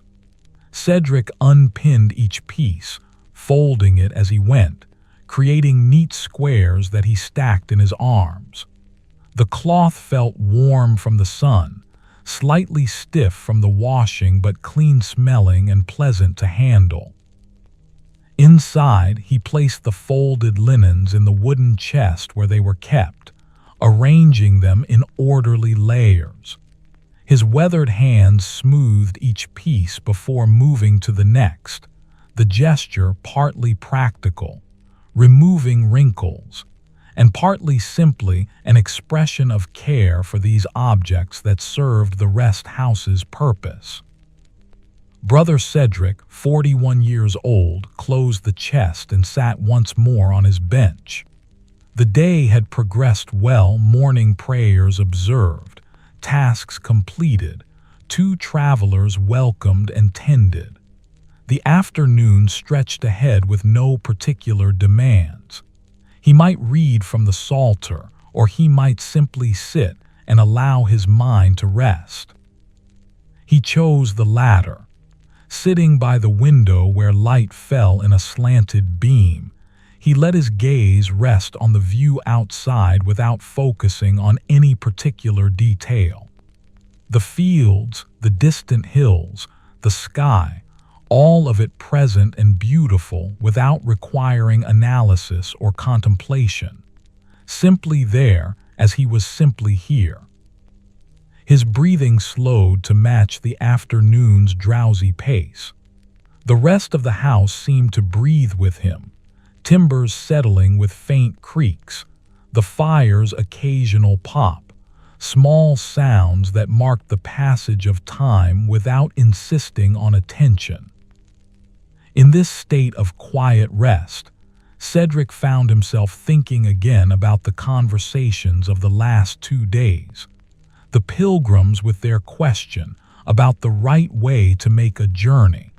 Cedric unpinned each piece, folding it as he went, creating neat squares that he stacked in his arms. The cloth felt warm from the sun, slightly stiff from the washing but clean-smelling and pleasant to handle. Inside, he placed the folded linens in the wooden chest where they were kept, arranging them in orderly layers. His weathered hands smoothed each piece before moving to the next, the gesture partly practical, removing wrinkles, and partly simply an expression of care for these objects that served the rest house's purpose. Brother Cedric, 41 years old, closed the chest and sat once more on his bench. The day had progressed well, morning prayers observed, tasks completed, 2 travelers welcomed and tended. The afternoon stretched ahead with no particular demands. He might read from the Psalter, or he might simply sit and allow his mind to rest. He chose the latter. Sitting by the window where light fell in a slanted beam, he let his gaze rest on the view outside without focusing on any particular detail. The fields, the distant hills, the sky, all of it present and beautiful without requiring analysis or contemplation. Simply there as he was simply here. His breathing slowed to match the afternoon's drowsy pace. The rest of the house seemed to breathe with him, timbers settling with faint creaks, the fire's occasional pop, small sounds that marked the passage of time without insisting on attention. In this state of quiet rest, Cedric found himself thinking again about the conversations of the last 2 days. The Pilgrims with their question about the right way to make a journey.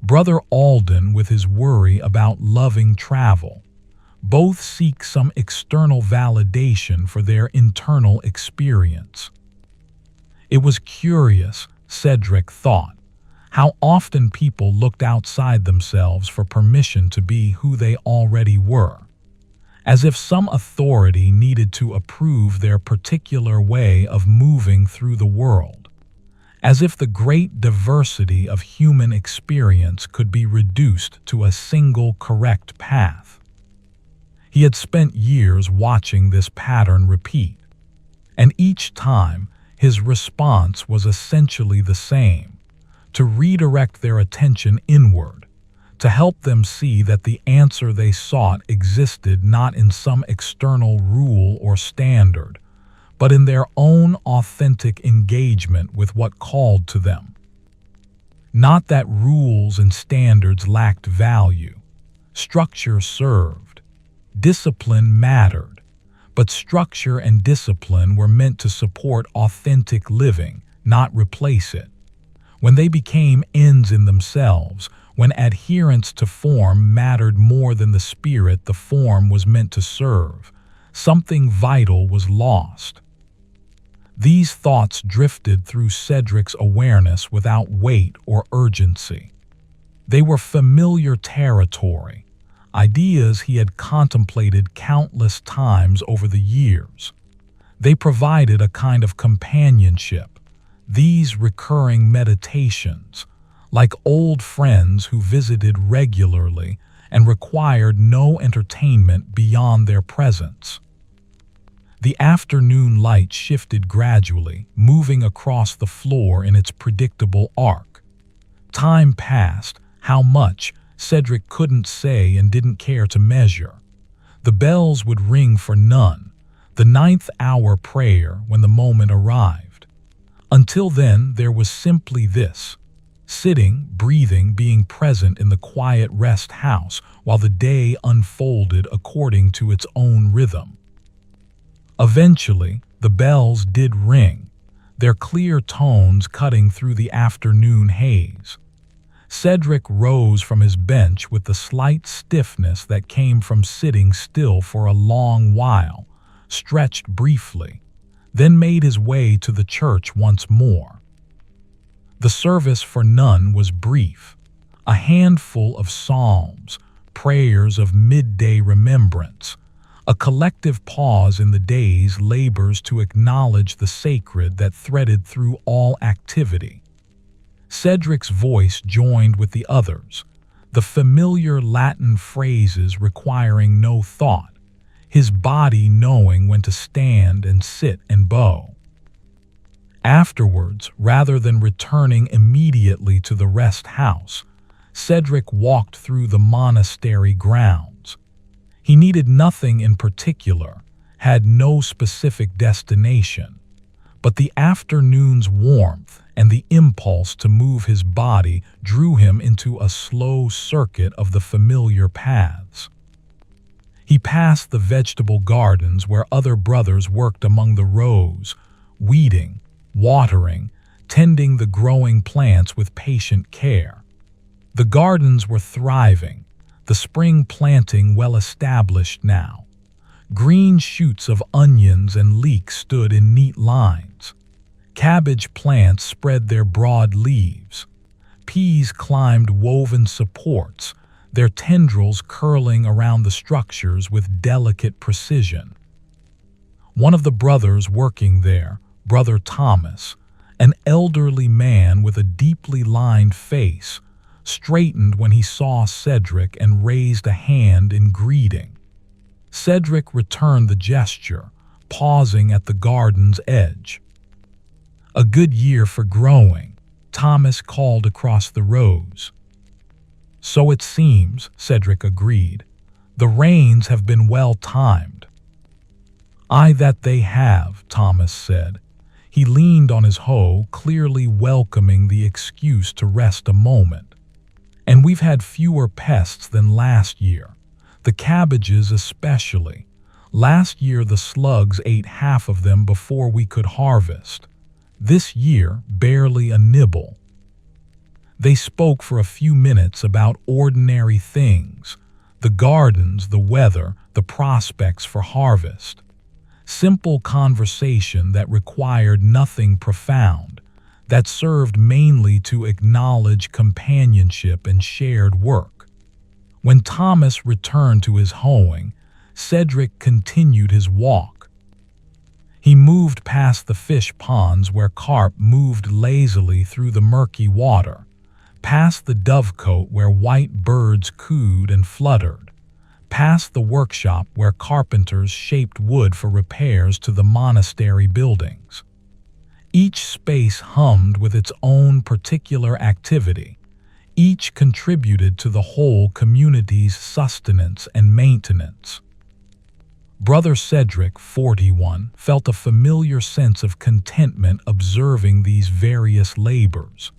Brother Alden with his worry about loving travel. Both seek some external validation for their internal experience. It was curious, Cedric thought, how often people looked outside themselves for permission to be who they already were, as if some authority needed to approve their particular way of moving through the world, as if the great diversity of human experience could be reduced to a single correct path. He had spent years watching this pattern repeat, and each time his response was essentially the same: to redirect their attention inward, to help them see that the answer they sought existed not in some external rule or standard, but in their own authentic engagement with what called to them. Not that rules and standards lacked value. Structure served. Discipline mattered. But structure and discipline were meant to support authentic living, not replace it. When they became ends in themselves, when adherence to form mattered more than the spirit the form was meant to serve, something vital was lost. These thoughts drifted through Cedric's awareness without weight or urgency. They were familiar territory, ideas he had contemplated countless times over the years. They provided a kind of companionship. These recurring meditations, like old friends who visited regularly and required no entertainment beyond their presence. The afternoon light shifted gradually, moving across the floor in its predictable arc. Time passed, how much, Cedric couldn't say and didn't care to measure. The bells would ring for none, the 9th hour prayer when the moment arrived. Until then, there was simply this: sitting, breathing, being present in the quiet rest house while the day unfolded according to its own rhythm. Eventually, the bells did ring, their clear tones cutting through the afternoon haze. Cedric rose from his bench with the slight stiffness that came from sitting still for a long while, stretched briefly, then made his way to the church once more. The service for none was brief, a handful of psalms, prayers of midday remembrance, a collective pause in the day's labors to acknowledge the sacred that threaded through all activity. Cedric's voice joined with the others, the familiar Latin phrases requiring no thought, his body knowing when to stand and sit and bow. Afterwards, rather than returning immediately to the rest house, Cedric walked through the monastery grounds. He needed nothing in particular, had no specific destination, but the afternoon's warmth and the impulse to move his body drew him into a slow circuit of the familiar paths. He passed the vegetable gardens where other brothers worked among the rows, weeding, watering, tending the growing plants with patient care. The gardens were thriving, the spring planting well established now. Green shoots of onions and leeks stood in neat lines. Cabbage plants spread their broad leaves. Peas climbed woven supports, their tendrils curling around the structures with delicate precision. One of the brothers working there, Brother Thomas, an elderly man with a deeply lined face, straightened when he saw Cedric and raised a hand in greeting. Cedric returned the gesture, pausing at the garden's edge. "A good year for growing," Thomas called across the rows. "So it seems," Cedric agreed. "The rains have been well timed." "Aye, that they have," Thomas said. He leaned on his hoe, clearly welcoming the excuse to rest a moment. "And we've had fewer pests than last year. The cabbages especially. Last year the slugs ate half of them before we could harvest. This year, barely a nibble." They spoke for a few minutes about ordinary things, the gardens, the weather, the prospects for harvest. Simple conversation that required nothing profound, that served mainly to acknowledge companionship and shared work. When Thomas returned to his hoeing, Cedric continued his walk. He moved past the fish ponds where carp moved lazily through the murky water, past the dovecote where white birds cooed and fluttered, past the workshop where carpenters shaped wood for repairs to the monastery buildings. Each space hummed with its own particular activity. Each contributed to the whole community's sustenance and maintenance. Brother Cedric, 41, felt a familiar sense of contentment observing these various labors.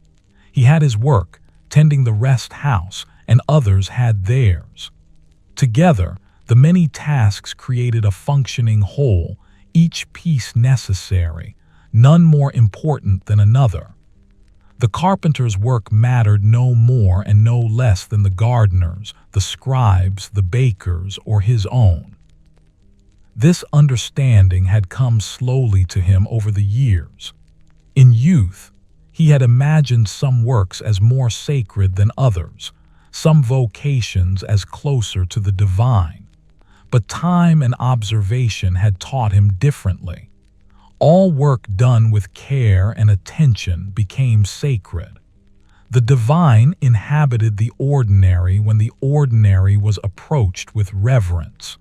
He had his work, tending the rest house, and others had theirs. Together, the many tasks created a functioning whole, each piece necessary, none more important than another. The carpenter's work mattered no more and no less than the gardener's, the scribe's, the baker's, or his own. This understanding had come slowly to him over the years. In youth, he had imagined some works as more sacred than others, some vocations as closer to the divine. But time and observation had taught him differently. All work done with care and attention became sacred. The divine inhabited the ordinary when the ordinary was approached with reverence.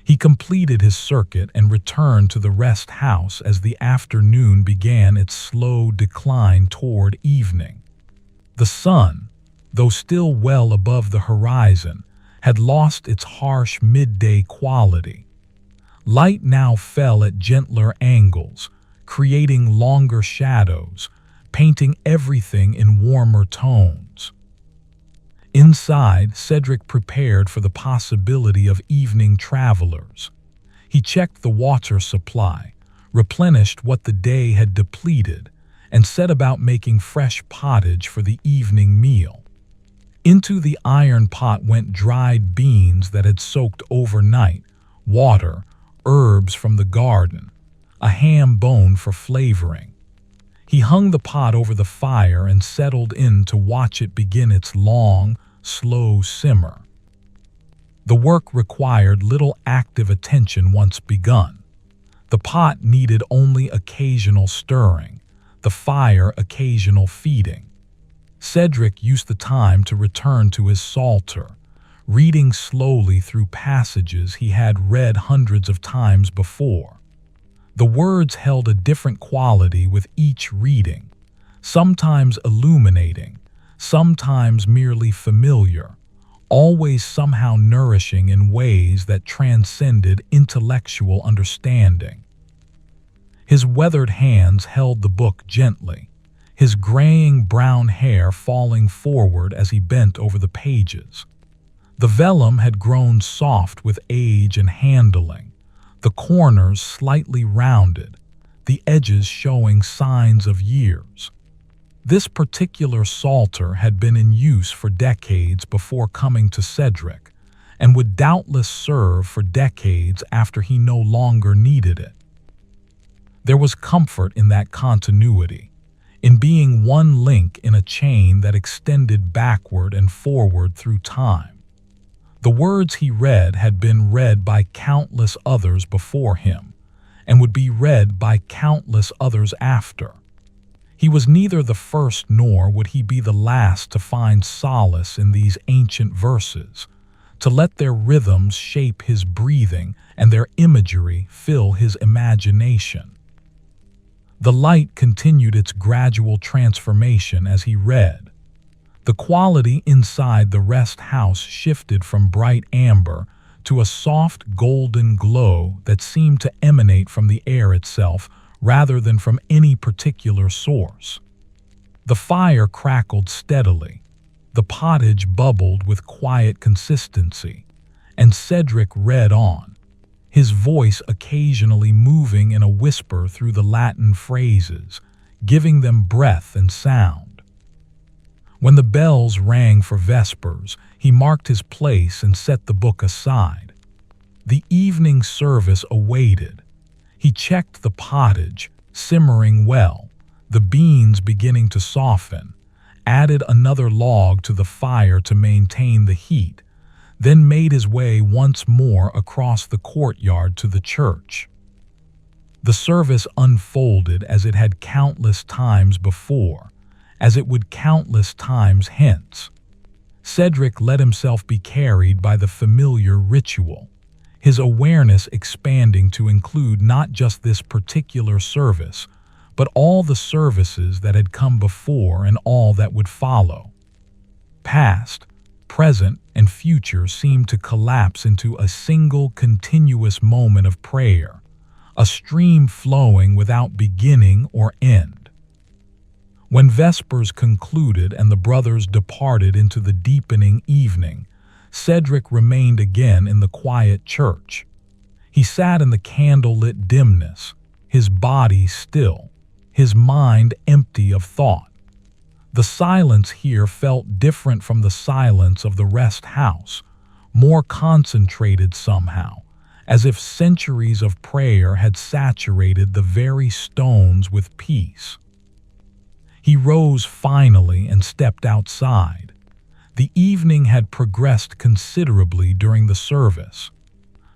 He completed his circuit and returned to the rest house as the afternoon began its slow decline toward evening. The sun, though still well above the horizon, had lost its harsh midday quality. Light now fell at gentler angles, creating longer shadows, painting everything in warmer tones. Inside, Cedric prepared for the possibility of evening travelers. He checked the water supply, replenished what the day had depleted, and set about making fresh pottage for the evening meal. Into the iron pot went dried beans that had soaked overnight, water, herbs from the garden, a ham bone for flavoring. He hung the pot over the fire and settled in to watch it begin its long, slow simmer. The work required little active attention once begun. The pot needed only occasional stirring, the fire occasional feeding. Cedric used the time to return to his psalter, reading slowly through passages he had read hundreds of times before. The words held a different quality with each reading, sometimes illuminating, sometimes merely familiar, always somehow nourishing in ways that transcended intellectual understanding. His weathered hands held the book gently, his graying brown hair falling forward as he bent over the pages. The vellum had grown soft with age and handling, the corners slightly rounded, the edges showing signs of years. This particular psalter had been in use for decades before coming to Cedric, and would doubtless serve for decades after he no longer needed it. There was comfort in that continuity, in being one link in a chain that extended backward and forward through time. The words he read had been read by countless others before him, and would be read by countless others after. He was neither the first nor would he be the last to find solace in these ancient verses, to let their rhythms shape his breathing and their imagery fill his imagination. The light continued its gradual transformation as he read. The quality inside the rest house shifted from bright amber to a soft golden glow that seemed to emanate from the air itself rather than from any particular source. The fire crackled steadily, the pottage bubbled with quiet consistency, and Cedric read on, his voice occasionally moving in a whisper through the Latin phrases, giving them breath and sound. When the bells rang for vespers, he marked his place and set the book aside. The evening service awaited. He checked the pottage, simmering well, the beans beginning to soften, added another log to the fire to maintain the heat, then made his way once more across the courtyard to the church. The service unfolded as it had countless times before, as it would countless times hence. Cedric let himself be carried by the familiar ritual, his awareness expanding to include not just this particular service, but all the services that had come before and all that would follow. Past, present, and future seemed to collapse into a single continuous moment of prayer, a stream flowing without beginning or end. When vespers concluded and the brothers departed into the deepening evening, Cedric remained again in the quiet church. He sat in the candle-lit dimness, his body still, his mind empty of thought. The silence here felt different from the silence of the rest house, more concentrated somehow, as if centuries of prayer had saturated the very stones with peace. He rose finally and stepped outside. The evening had progressed considerably during the service.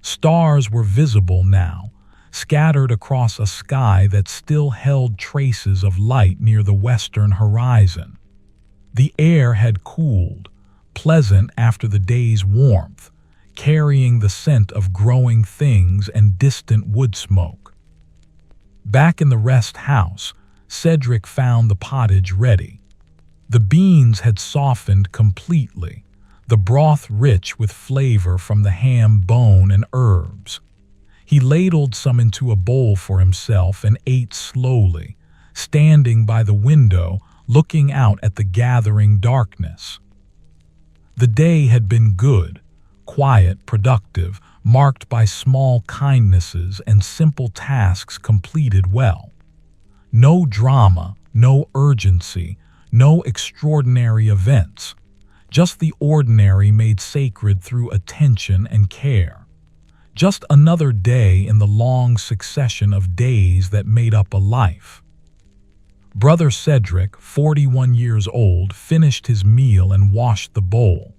Stars were visible now, scattered across a sky that still held traces of light near the western horizon. The air had cooled, pleasant after the day's warmth, carrying the scent of growing things and distant wood smoke. Back in the rest house, Cedric found the pottage ready. The beans had softened completely, the broth rich with flavor from the ham bone and herbs. He ladled some into a bowl for himself and ate slowly, standing by the window, looking out at the gathering darkness. The day had been good, quiet, productive, marked by small kindnesses and simple tasks completed well. No drama, no urgency, no extraordinary events, just the ordinary made sacred through attention and care. Just another day in the long succession of days that made up a life. Brother Cedric, 41 years old, finished his meal and washed the bowl.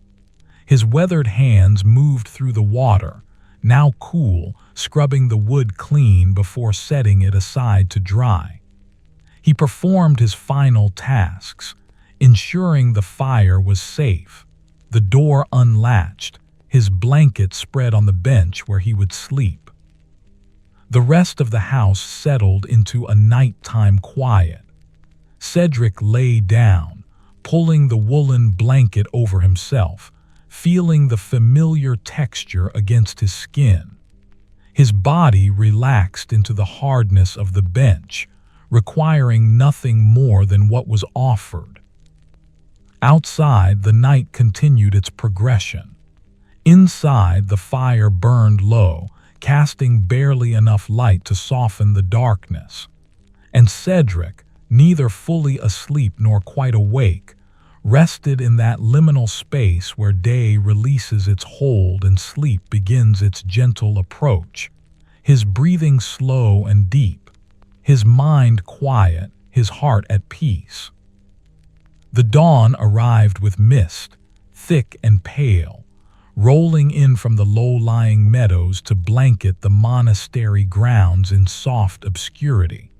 His weathered hands moved through the water, now cool, scrubbing the wood clean before setting it aside to dry. He performed his final tasks, ensuring the fire was safe, the door unlatched, his blanket spread on the bench where he would sleep. The rest of the house settled into a nighttime quiet. Cedric lay down, pulling the woolen blanket over himself, feeling the familiar texture against his skin. His body relaxed into the hardness of the bench, requiring nothing more than what was offered. Outside, the night continued its progression. Inside, the fire burned low, casting barely enough light to soften the darkness. And Cedric, neither fully asleep nor quite awake, rested in that liminal space where day releases its hold and sleep begins its gentle approach, his breathing slow and deep, his mind quiet, his heart at peace. The dawn arrived with mist, thick and pale, rolling in from the low-lying meadows to blanket the monastery grounds in soft obscurity.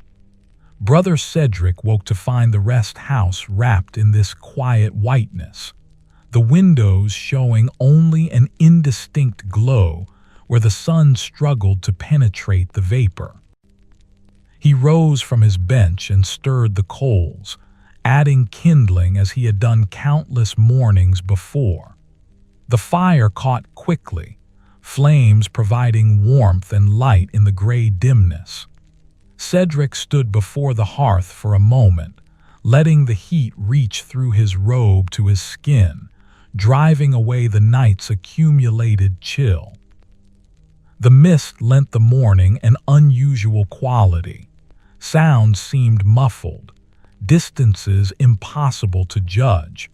Brother Cedric woke to find the rest house wrapped in this quiet whiteness, the windows showing only an indistinct glow where the sun struggled to penetrate the vapor. He rose from his bench and stirred the coals, adding kindling as he had done countless mornings before. The fire caught quickly, flames providing warmth and light in the gray dimness. Cedric stood before the hearth for a moment, letting the heat reach through his robe to his skin, driving away the night's accumulated chill. The mist lent the morning an unusual quality. Sounds seemed muffled, distances impossible to judge.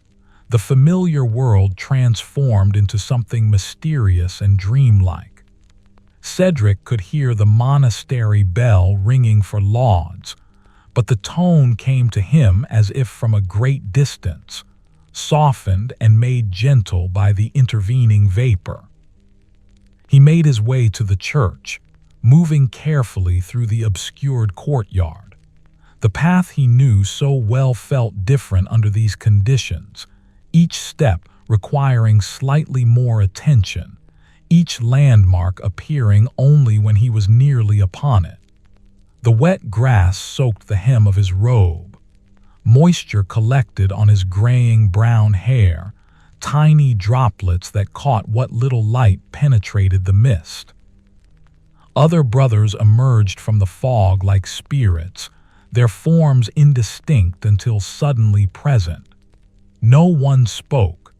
The familiar world transformed into something mysterious and dreamlike. Cedric could hear the monastery bell ringing for lauds, but the tone came to him as if from a great distance, softened and made gentle by the intervening vapor. He made his way to the church, moving carefully through the obscured courtyard. The path he knew so well felt different under these conditions, each step requiring slightly more attention, each landmark appearing only when he was nearly upon it. The wet grass soaked the hem of his robe. Moisture collected on his graying brown hair, tiny droplets that caught what little light penetrated the mist. Other brothers emerged from the fog like spirits, their forms indistinct until suddenly present. No one spoke.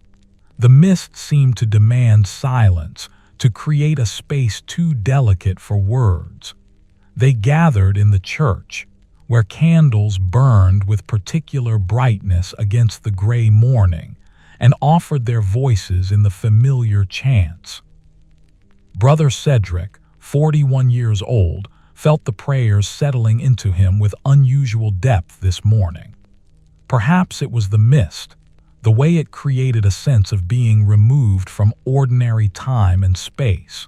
The mist seemed to demand silence, to create a space too delicate for words. They gathered in the church, where candles burned with particular brightness against the gray morning, and offered their voices in the familiar chants. Brother Cedric, 41 years old, felt the prayers settling into him with unusual depth this morning. Perhaps it was the mist, the way it created a sense of being removed from ordinary time and space.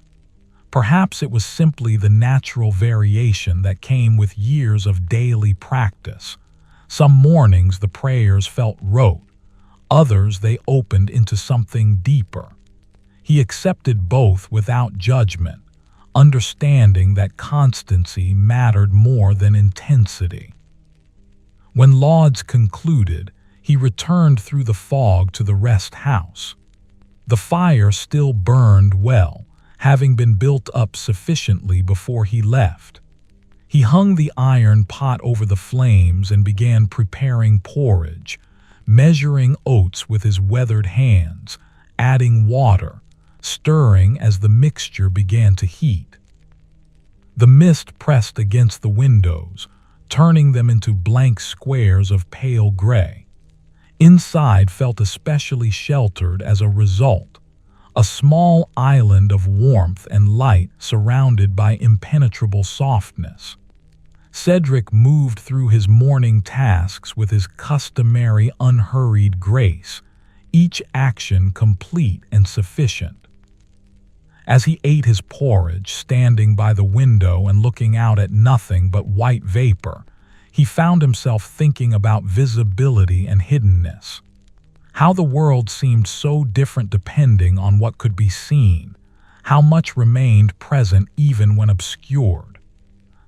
Perhaps it was simply the natural variation that came with years of daily practice. Some mornings the prayers felt rote, others they opened into something deeper. He accepted both without judgment, understanding that constancy mattered more than intensity. When lauds concluded, he returned through the fog to the rest house. The fire still burned well, having been built up sufficiently before he left. He hung the iron pot over the flames and began preparing porridge, measuring oats with his weathered hands, adding water, stirring as the mixture began to heat. The mist pressed against the windows, turning them into blank squares of pale gray. Inside felt especially sheltered as a result, a small island of warmth and light surrounded by impenetrable softness. Cedric moved through his morning tasks with his customary unhurried grace, each action complete and sufficient. As he ate his porridge, standing by the window and looking out at nothing but white vapor, he found himself thinking about visibility and hiddenness. How the world seemed so different depending on what could be seen, how much remained present even when obscured.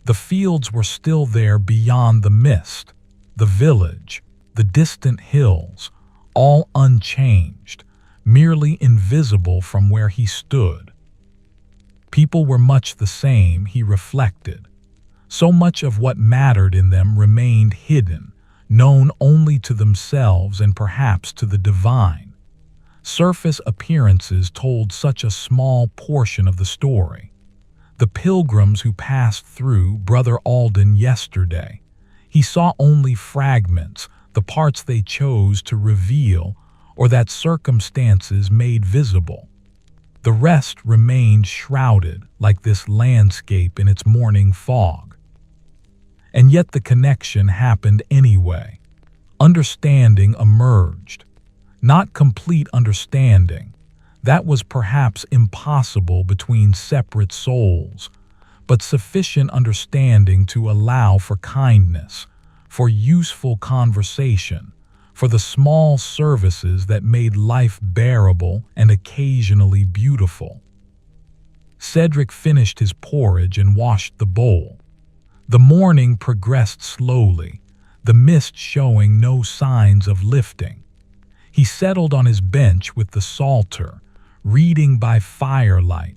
The fields were still there beyond the mist, the village, the distant hills, all unchanged, merely invisible from where he stood. People were much the same, he reflected. So much of what mattered in them remained hidden, known only to themselves and perhaps to the divine. Surface appearances told such a small portion of the story. The pilgrims who passed through Brother Alden yesterday, he saw only fragments, the parts they chose to reveal or that circumstances made visible. The rest remained shrouded like this landscape in its morning fog. And yet the connection happened anyway. Understanding emerged. Not complete understanding. That was perhaps impossible between separate souls, but sufficient understanding to allow for kindness, for useful conversation, for the small services that made life bearable and occasionally beautiful. Cedric finished his porridge and washed the bowl. The morning progressed slowly, the mist showing no signs of lifting. He settled on his bench with the Psalter, reading by firelight,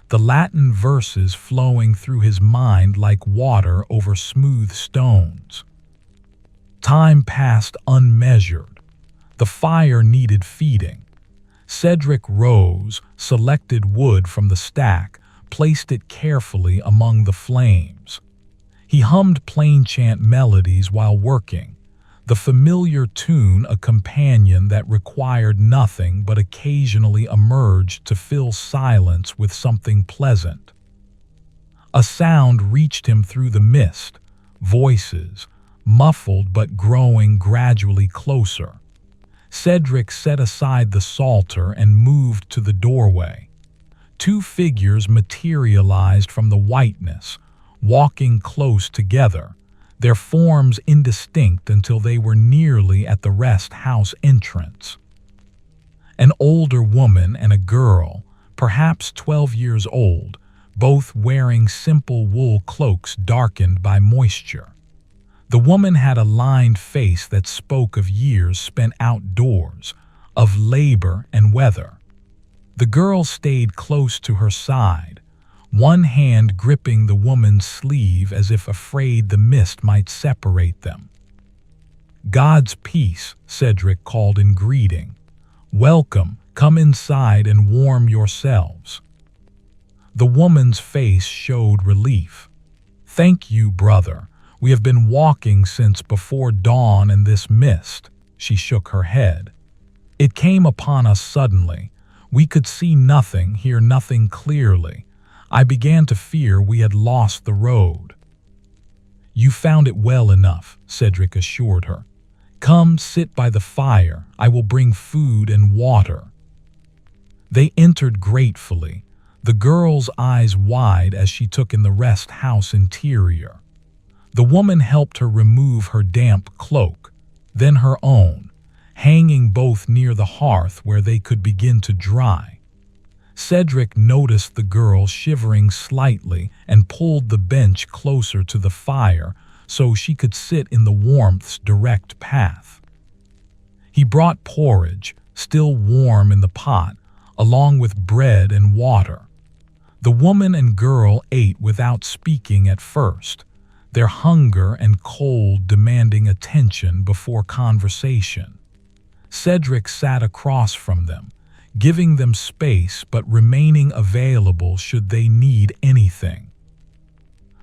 the Latin verses flowing through his mind like water over smooth stones. Time passed unmeasured. The fire needed feeding. Cedric rose, selected wood from the stack, placed it carefully among the flames. He hummed plain chant melodies while working, the familiar tune a companion that required nothing but occasionally emerged to fill silence with something pleasant. A sound reached him through the mist, voices, muffled but growing gradually closer. Cedric set aside the Psalter and moved to the doorway. Two figures materialized from the whiteness, walking close together, their forms indistinct until they were nearly at the rest house entrance. An older woman and a girl, perhaps 12 years old, both wearing simple wool cloaks darkened by moisture. The woman had a lined face that spoke of years spent outdoors, of labor and weather. The girl stayed close to her side, one hand gripping the woman's sleeve as if afraid the mist might separate them. "God's peace," Cedric called in greeting. "Welcome, come inside and warm yourselves." The woman's face showed relief. "Thank you, brother. We have been walking since before dawn in this mist." She shook her head. "It came upon us suddenly. We could see nothing, hear nothing clearly. I began to fear we had lost the road." "You found it well enough," Cedric assured her. "Come, sit by the fire. I will bring food and water." They entered gratefully, the girl's eyes wide as she took in the rest house interior. The woman helped her remove her damp cloak, then her own, hanging both near the hearth where they could begin to dry. Cedric noticed the girl shivering slightly and pulled the bench closer to the fire so she could sit in the warmth's direct path. He brought porridge, still warm in the pot, along with bread and water. The woman and girl ate without speaking at first, their hunger and cold demanding attention before conversation. Cedric sat across from them, giving them space but remaining available should they need anything.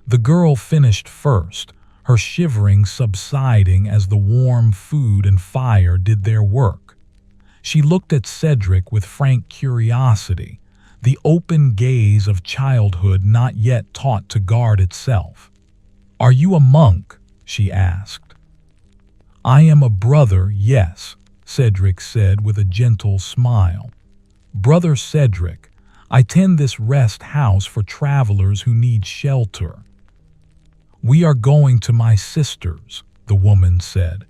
The girl finished first, her shivering subsiding as the warm food and fire did their work. She looked at Cedric with frank curiosity, the open gaze of childhood not yet taught to guard itself. "Are you a monk?" she asked. "I am a brother, yes," Cedric said with a gentle smile. "Brother Cedric, I tend this rest house for travelers who need shelter." "We are going to my sister's," the woman said.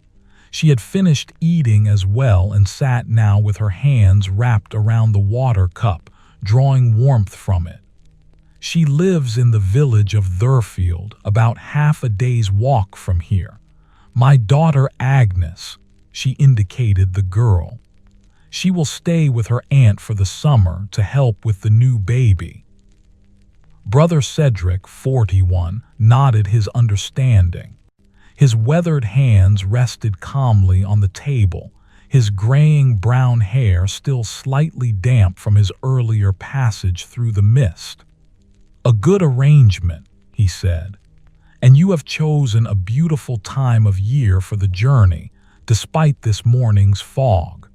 She had finished eating as well and sat now with her hands wrapped around the water cup, drawing warmth from it. "She lives in the village of Thurfield, about half a day's walk from here. My daughter Agnes," she indicated the girl. "She will stay with her aunt for the summer to help with the new baby." Brother Cedric, 41, nodded his understanding. His weathered hands rested calmly on the table, his graying brown hair still slightly damp from his earlier passage through the mist. "A good arrangement," he said. "And you have chosen a beautiful time of year for the journey, despite this morning's fog."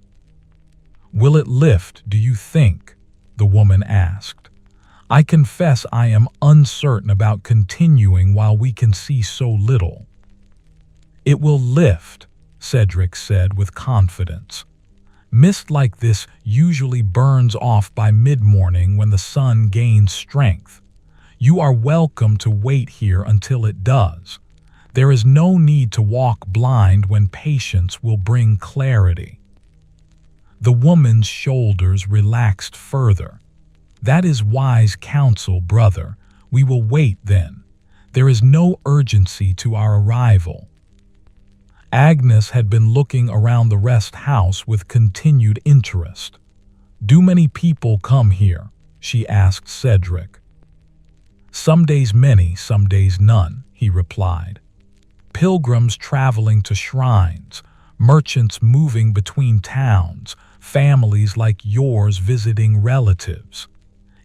"Will it lift, do you think?" the woman asked. "I confess I am uncertain about continuing while we can see so little." "It will lift," Cedric said with confidence. "Mist like this usually burns off by mid-morning when the sun gains strength. You are welcome to wait here until it does. There is no need to walk blind when patience will bring clarity." The woman's shoulders relaxed further. "That is wise counsel, brother. We will wait then. There is no urgency to our arrival." Agnes had been looking around the rest house with continued interest. "Do many people come here?" she asked Cedric. "Some days many, some days none," he replied. "Pilgrims traveling to shrines, merchants moving between towns, families like yours visiting relatives.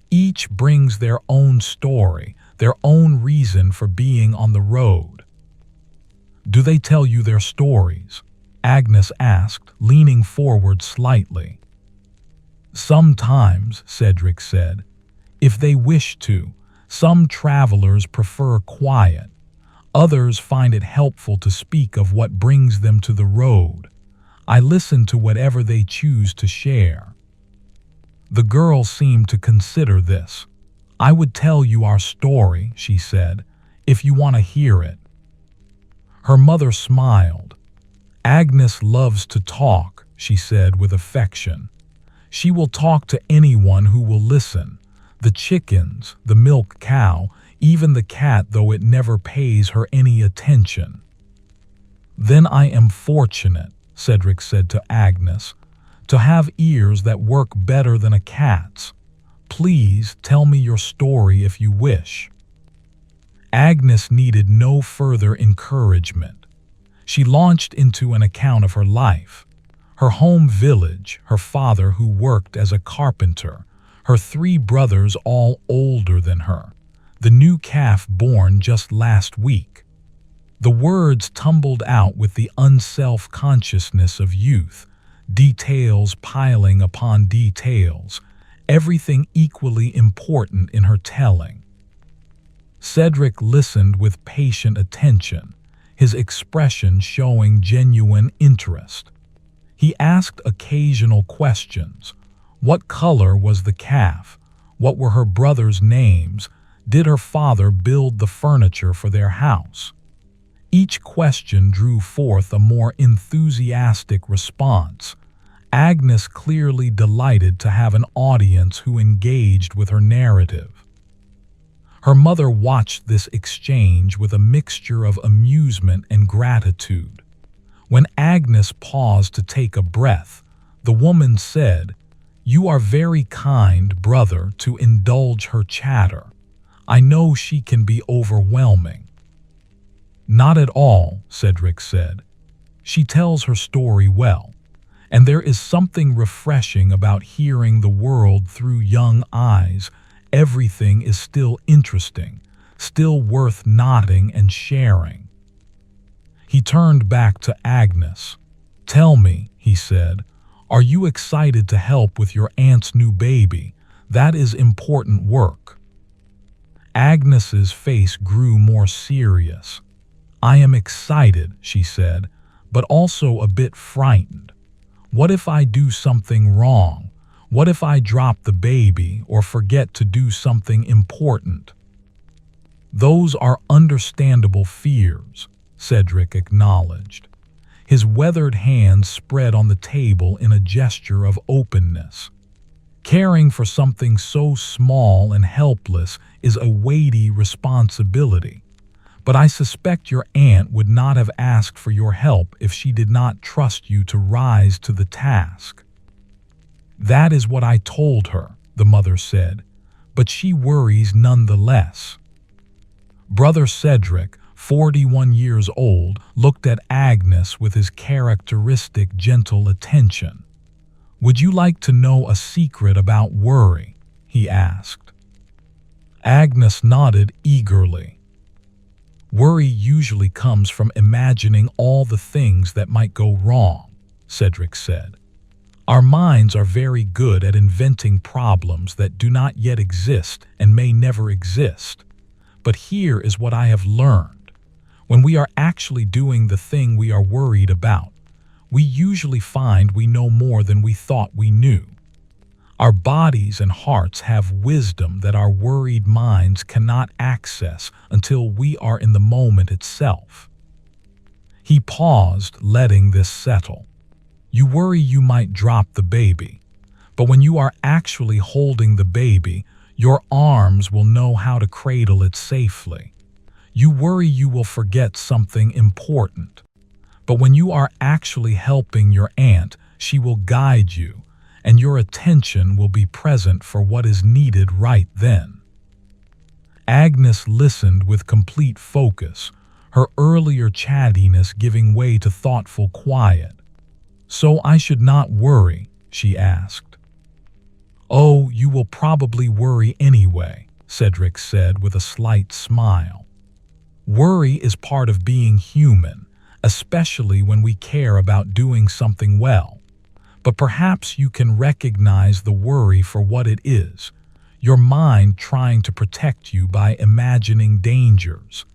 Each brings their own story, their own reason for being on the road." "Do they tell you their stories?" Agnes asked, leaning forward slightly. "Sometimes," Cedric said, "if they wish to. Some travelers prefer quiet. Others find it helpful to speak of what brings them to the road. I listen to whatever they choose to share." The girl seemed to consider this. "I would tell you our story," she said, "if you want to hear it." Her mother smiled. "Agnes loves to talk," she said with affection. "She will talk to anyone who will listen. The chickens, the milk cow, even the cat, though it never pays her any attention." "Then I am fortunate," Cedric said to Agnes, "to have ears that work better than a cat's. Please tell me your story if you wish." Agnes needed no further encouragement. She launched into an account of her life. Her home village, her father who worked as a carpenter, her 3 brothers all older than her, the new calf born just last week. The words tumbled out with the unself-consciousness of youth, details piling upon details, everything equally important in her telling. Cedric listened with patient attention, his expression showing genuine interest. He asked occasional questions. What color was the calf? What were her brothers' names? Did her father build the furniture for their house? Each question drew forth a more enthusiastic response. Agnes clearly delighted to have an audience who engaged with her narrative. Her mother watched this exchange with a mixture of amusement and gratitude. When Agnes paused to take a breath, the woman said, "You are very kind, brother, to indulge her chatter. I know she can be overwhelming." "Not at all," Cedric said. "She tells her story well, and there is something refreshing about hearing the world through young eyes. Everything is still interesting, still worth nodding and sharing." He turned back to Agnes. "Tell me," he said, "are you excited to help with your aunt's new baby? That is important work." Agnes's face grew more serious. "I am excited," she said, "but also a bit frightened. What if I do something wrong? What if I drop the baby or forget to do something important? Those are understandable fears, Cedric acknowledged. His weathered hands spread on the table in a gesture of openness. Caring for something so small and helpless is a weighty responsibility. But I suspect your aunt would not have asked for your help if she did not trust you to rise to the task. That is what I told her, the mother said, but she worries nonetheless. Brother Cedric, 41 years old, looked at Agnes with his characteristic gentle attention. Would you like to know a secret about worry? He asked. Agnes nodded eagerly. Worry usually comes from imagining all the things that might go wrong, Cedric said. Our minds are very good at inventing problems that do not yet exist and may never exist. But here is what I have learned. When we are actually doing the thing we are worried about, we usually find we know more than we thought we knew. Our bodies and hearts have wisdom that our worried minds cannot access until we are in the moment itself. He paused, letting this settle. You worry you might drop the baby, but when you are actually holding the baby, your arms will know how to cradle it safely. You worry you will forget something important. But when you are actually helping your aunt, she will guide you, and your attention will be present for what is needed right then. Agnes listened with complete focus, her earlier chattiness giving way to thoughtful quiet. So I should not worry, she asked. Oh, you will probably worry anyway, Cedric said with a slight smile. Worry is part of being human, especially when we care about doing something well. But perhaps you can recognize the worry for what it is, your mind trying to protect you by imagining dangers,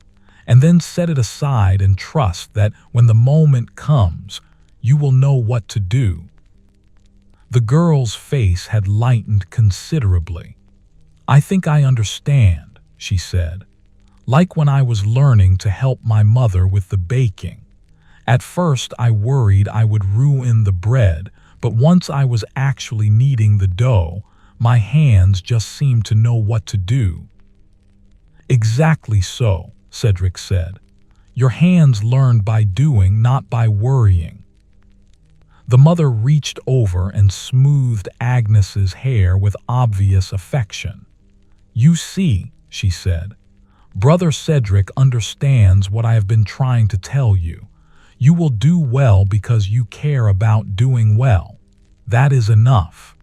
and then set it aside and trust that when the moment comes, you will know what to do. The girl's face had lightened considerably. I think I understand, she said. Like when I was learning to help my mother with the baking. At first I worried I would ruin the bread, but once I was actually kneading the dough, my hands just seemed to know what to do. Exactly so, Cedric said. Your hands learned by doing, not by worrying. The mother reached over and smoothed Agnes's hair with obvious affection. You see, she said, Brother Cedric understands what I have been trying to tell you. You will do well because you care about doing well. That is enough.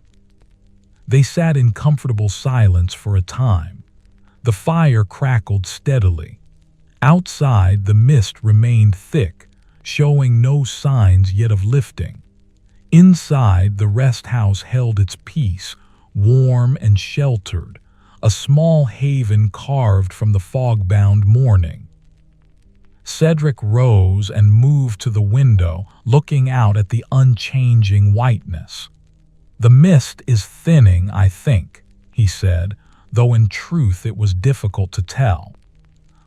They sat in comfortable silence for a time. The fire crackled steadily. Outside, the mist remained thick, showing no signs yet of lifting. Inside, the rest house held its peace, warm and sheltered, a small haven carved from the fog-bound morning. Cedric rose and moved to the window, looking out at the unchanging whiteness. The mist is thinning, I think, he said, though in truth it was difficult to tell.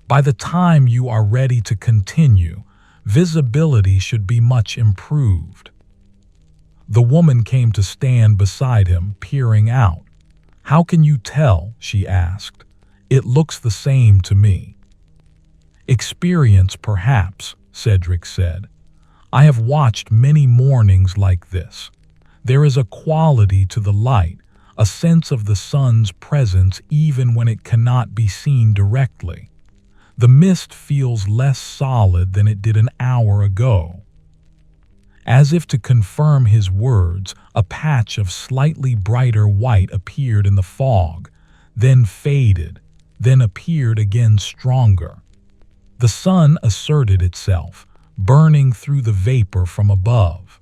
By the time you are ready to continue, visibility should be much improved. The woman came to stand beside him, peering out. How can you tell? She asked. It looks the same to me. Experience, perhaps, Cedric said. I have watched many mornings like this. There is a quality to the light, a sense of the sun's presence even when it cannot be seen directly. The mist feels less solid than it did an hour ago. As if to confirm his words, a patch of slightly brighter white appeared in the fog, then faded, then appeared again stronger. The sun asserted itself, burning through the vapor from above.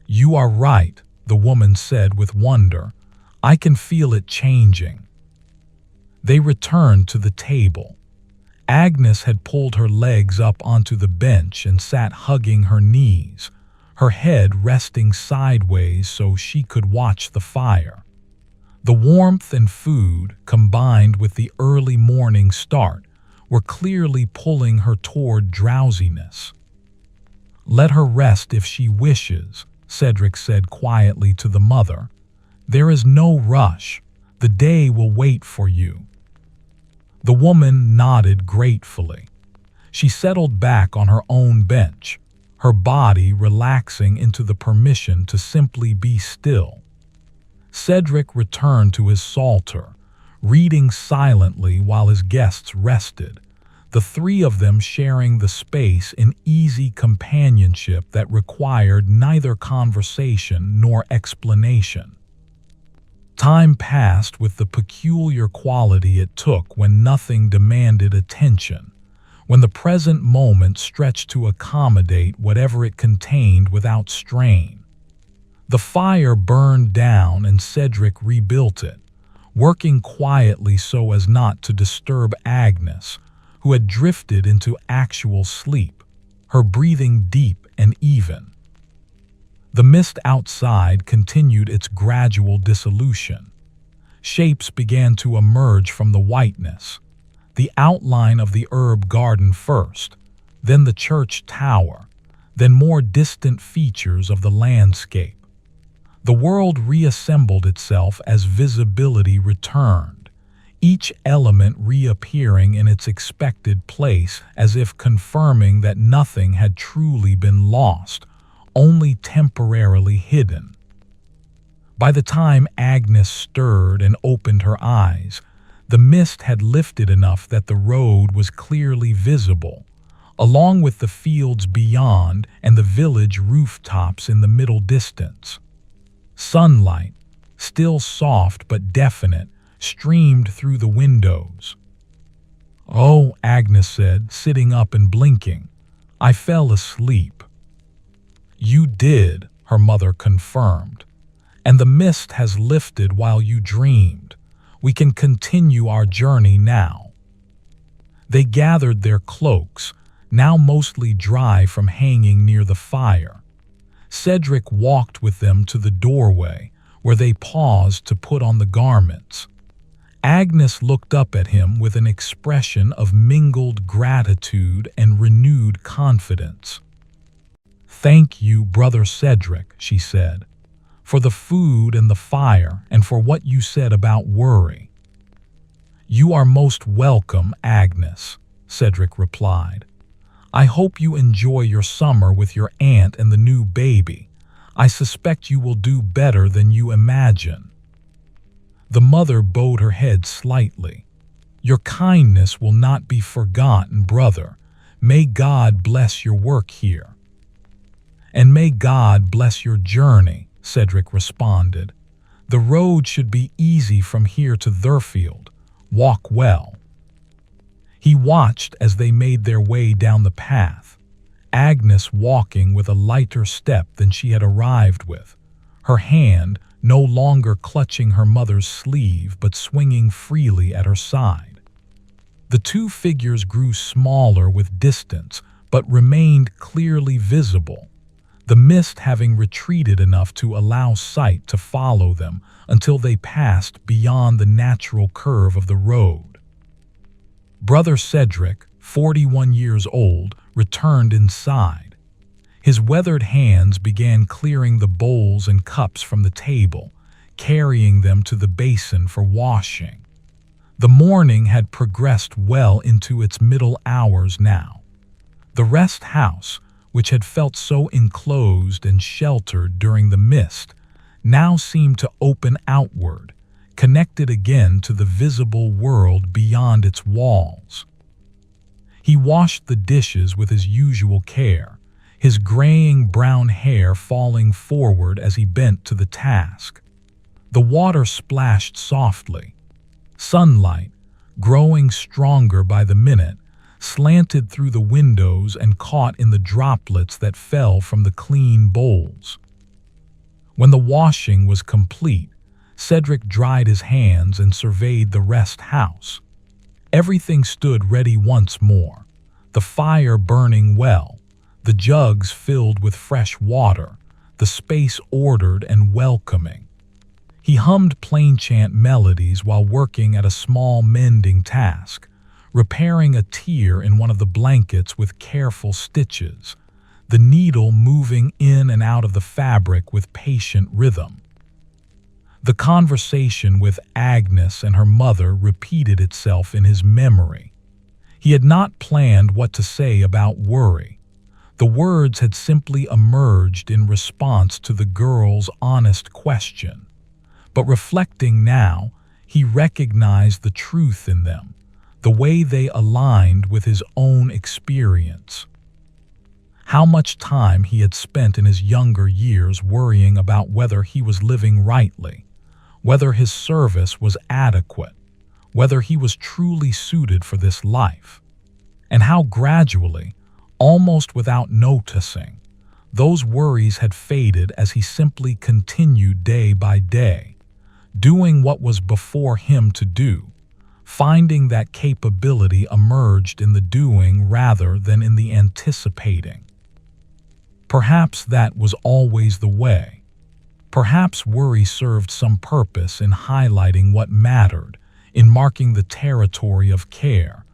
You are right, the woman said with wonder. I can feel it changing. They returned to the table. Agnes had pulled her legs up onto the bench and sat hugging her knees, her head resting sideways so she could watch the fire. The warmth and food, combined with the early morning start, were clearly pulling her toward drowsiness. "Let her rest if she wishes," Cedric said quietly to the mother. "There is no rush. The day will wait for you." The woman nodded gratefully. She settled back on her own bench, her body relaxing into the permission to simply be still. Cedric returned to his psalter, reading silently while his guests rested, the three of them sharing the space in easy companionship that required neither conversation nor explanation. Time passed with the peculiar quality it took when nothing demanded attention, when the present moment stretched to accommodate whatever it contained without strain. The fire burned down and Cedric rebuilt it, working quietly so as not to disturb Agnes, who had drifted into actual sleep, her breathing deep and even. The mist outside continued its gradual dissolution. Shapes began to emerge from the whiteness, the outline of the herb garden first, then the church tower, then more distant features of the landscape. The world reassembled itself as visibility returned, each element reappearing in its expected place as if confirming that nothing had truly been lost, only temporarily hidden. By the time Agnes stirred and opened her eyes, the mist had lifted enough that the road was clearly visible, along with the fields beyond and the village rooftops in the middle distance. Sunlight, still soft but definite, streamed through the windows. "Oh," Agnes said, sitting up and blinking. "I fell asleep." "You did," her mother confirmed. "And the mist has lifted while you dreamed. We can continue our journey now." They gathered their cloaks, now mostly dry from hanging near the fire. Cedric walked with them to the doorway, where they paused to put on the garments. Agnes looked up at him with an expression of mingled gratitude and renewed confidence. "Thank you, Brother Cedric," she said, "for the food and the fire and for what you said about worry." "You are most welcome, Agnes," Cedric replied. "I hope you enjoy your summer with your aunt and the new baby. I suspect you will do better than you imagine." The mother bowed her head slightly. "Your kindness will not be forgotten, brother. May God bless your work here." "And may God bless your journey," Cedric responded. "The road should be easy from here to Thurfield. Walk well." He watched as they made their way down the path, Agnes walking with a lighter step than she had arrived with, her hand no longer clutching her mother's sleeve but swinging freely at her side. The two figures grew smaller with distance but remained clearly visible, the mist having retreated enough to allow sight to follow them until they passed beyond the natural curve of the road. Brother Cedric, 41 years old, returned inside. His weathered hands began clearing the bowls and cups from the table, carrying them to the basin for washing. The morning had progressed well into its middle hours now. The rest house, which had felt so enclosed and sheltered during the mist, now seemed to open outward, connected again to the visible world beyond its walls. He washed the dishes with his usual care, his graying brown hair falling forward as he bent to the task. The water splashed softly. Sunlight, growing stronger by the minute, slanted through the windows and caught in the droplets that fell from the clean bowls. When the washing was complete, Cedric dried his hands and surveyed the rest house. Everything stood ready once more, the fire burning well, the jugs filled with fresh water, the space ordered and welcoming. He hummed plainchant melodies while working at a small mending task, repairing a tear in one of the blankets with careful stitches, the needle moving in and out of the fabric with patient rhythm. The conversation with Agnes and her mother repeated itself in his memory. He had not planned what to say about worry. The words had simply emerged in response to the girl's honest question. But reflecting now, he recognized the truth in them, the way they aligned with his own experience. How much time he had spent in his younger years worrying about whether he was living rightly, whether his service was adequate, whether he was truly suited for this life, and how gradually, almost without noticing, those worries had faded as he simply continued day by day, doing what was before him to do, finding that capability emerged in the doing rather than in the anticipating. Perhaps that was always the way. Perhaps worry served some purpose in highlighting what mattered, in marking the territory of care,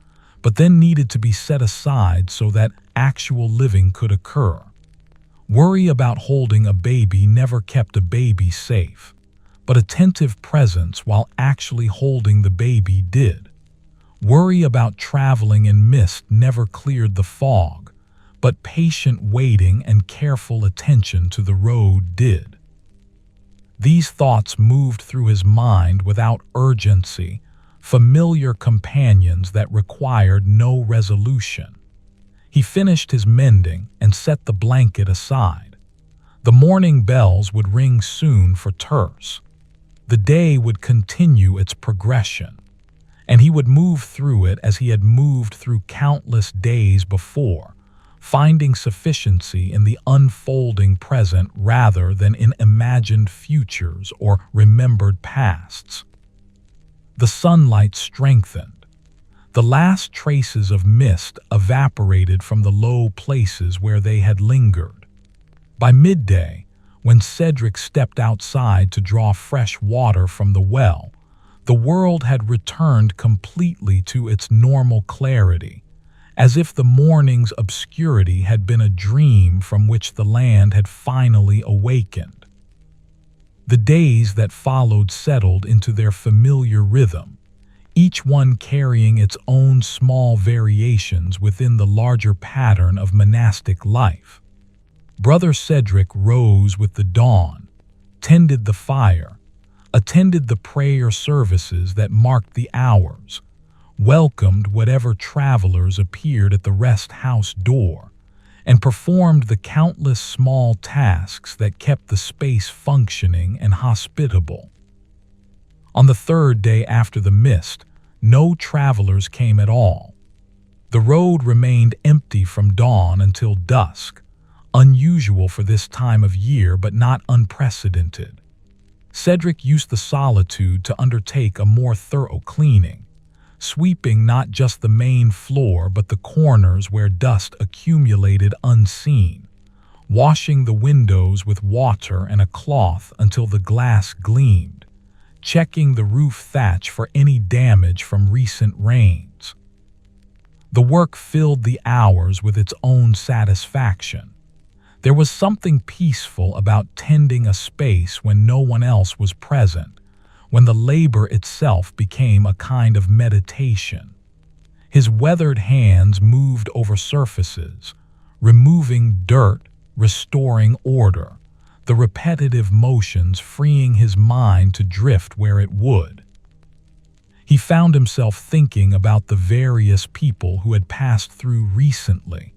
but then needed to be set aside so that actual living could occur. Worry about holding a baby never kept a baby safe, but attentive presence while actually holding the baby did. Worry about traveling in mist never cleared the fog, but patient waiting and careful attention to the road did. These thoughts moved through his mind without urgency, familiar companions that required no resolution. He finished his mending and set the blanket aside. The morning bells would ring soon for terse. The day would continue its progression, and he would move through it as he had moved through countless days before, finding sufficiency in the unfolding present rather than in imagined futures or remembered pasts. The sunlight strengthened. The last traces of mist evaporated from the low places where they had lingered. By midday, when Cedric stepped outside to draw fresh water from the well, the world had returned completely to its normal clarity, as if the morning's obscurity had been a dream from which the land had finally awakened. The days that followed settled into their familiar rhythm, each one carrying its own small variations within the larger pattern of monastic life. Brother Cedric rose with the dawn, tended the fire, attended the prayer services that marked the hours, welcomed whatever travelers appeared at the rest house door, and performed the countless small tasks that kept the space functioning and hospitable. On the third day after the mist, no travelers came at all. The road remained empty from dawn until dusk, unusual for this time of year but not unprecedented. Cedric used the solitude to undertake a more thorough cleaning, sweeping not just the main floor but the corners where dust accumulated unseen, washing the windows with water and a cloth until the glass gleamed, checking the roof thatch for any damage from recent rains. The work filled the hours with its own satisfaction. There was something peaceful about tending a space when no one else was present, when the labor itself became a kind of meditation. His weathered hands moved over surfaces, removing dirt, restoring order, the repetitive motions freeing his mind to drift where it would. He found himself thinking about the various people who had passed through recently,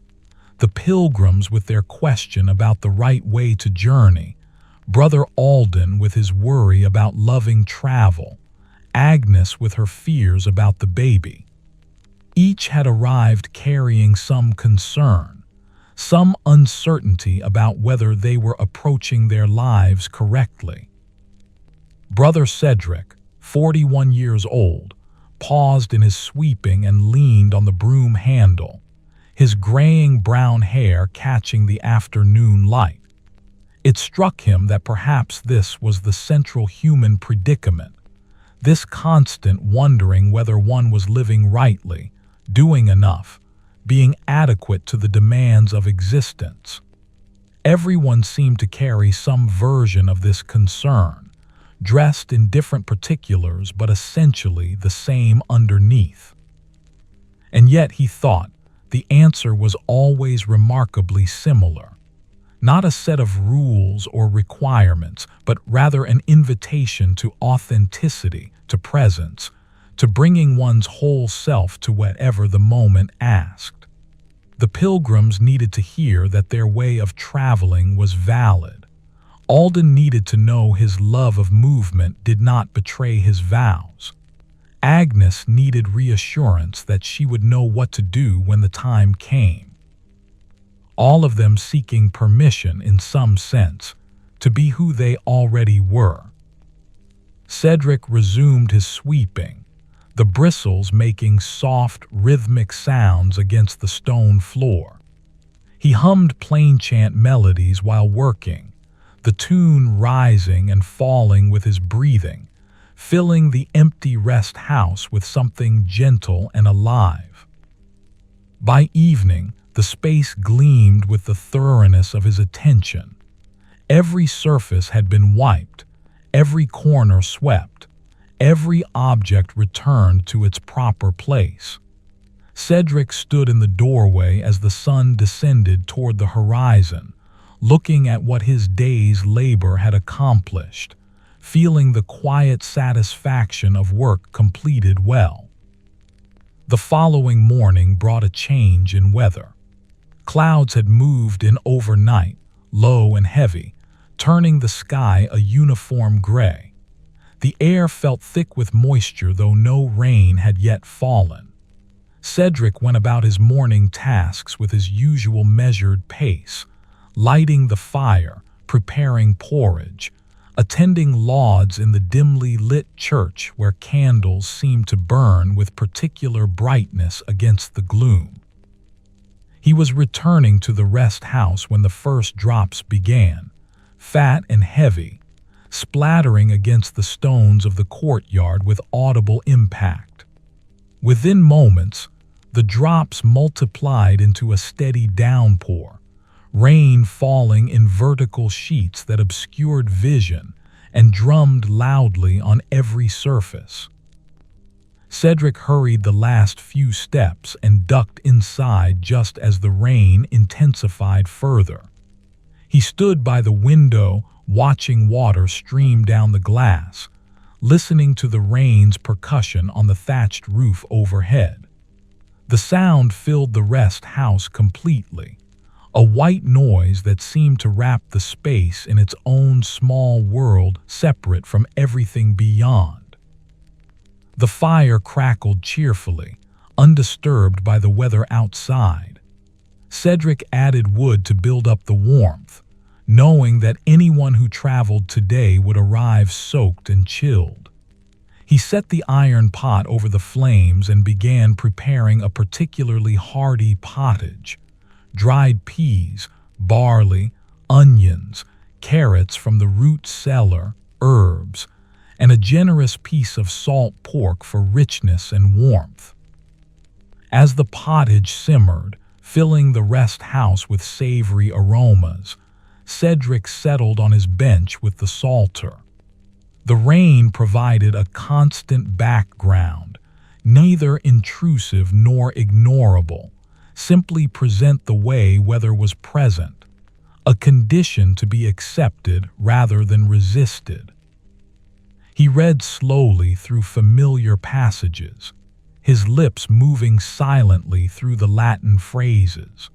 the pilgrims with their question about the right way to journey, Brother Alden with his worry about loving travel, Agnes with her fears about the baby. Each had arrived carrying some concern, some uncertainty about whether they were approaching their lives correctly. Brother Cedric, 41 years old, paused in his sweeping and leaned on the broom handle, his graying brown hair catching the afternoon light. It struck him that perhaps this was the central human predicament, this constant wondering whether one was living rightly, doing enough, being adequate to the demands of existence. Everyone seemed to carry some version of this concern, dressed in different particulars but essentially the same underneath. And yet, he thought, the answer was always remarkably similar. Not a set of rules or requirements, but rather an invitation to authenticity, to presence, to bringing one's whole self to whatever the moment asked. The Pilgrims needed to hear that their way of traveling was valid. Alden needed to know his love of movement did not betray his vows. Agnes needed reassurance that she would know what to do when the time came. All of them seeking permission, in some sense, to be who they already were. Cedric resumed his sweeping, the bristles making soft, rhythmic sounds against the stone floor. He hummed plain chant melodies while working, the tune rising and falling with his breathing, filling the empty rest house with something gentle and alive. By evening, the space gleamed with the thoroughness of his attention. Every surface had been wiped, every corner swept, every object returned to its proper place. Cedric stood in the doorway as the sun descended toward the horizon, looking at what his day's labor had accomplished, feeling the quiet satisfaction of work completed well. The following morning brought a change in weather. Clouds had moved in overnight, low and heavy, turning the sky a uniform gray. The air felt thick with moisture, though no rain had yet fallen. Cedric went about his morning tasks with his usual measured pace, lighting the fire, preparing porridge, attending lauds in the dimly lit church where candles seemed to burn with particular brightness against the gloom. He was returning to the rest house when the first drops began, fat and heavy, splattering against the stones of the courtyard with audible impact. Within moments, the drops multiplied into a steady downpour, rain falling in vertical sheets that obscured vision and drummed loudly on every surface. Cedric hurried the last few steps and ducked inside just as the rain intensified further. He stood by the window, watching water stream down the glass, listening to the rain's percussion on the thatched roof overhead. The sound filled the rest house completely, a white noise that seemed to wrap the space in its own small world, separate from everything beyond. The fire crackled cheerfully, undisturbed by the weather outside. Cedric added wood to build up the warmth, knowing that anyone who traveled today would arrive soaked and chilled. He set the iron pot over the flames and began preparing a particularly hearty pottage. Dried peas, barley, onions, carrots from the root cellar, herbs, and a generous piece of salt pork for richness and warmth. As the pottage simmered, filling the rest house with savory aromas, Cedric settled on his bench with the psalter. The rain provided a constant background, neither intrusive nor ignorable, simply present the way weather was present, a condition to be accepted rather than resisted. He read slowly through familiar passages, his lips moving silently through the Latin phrases.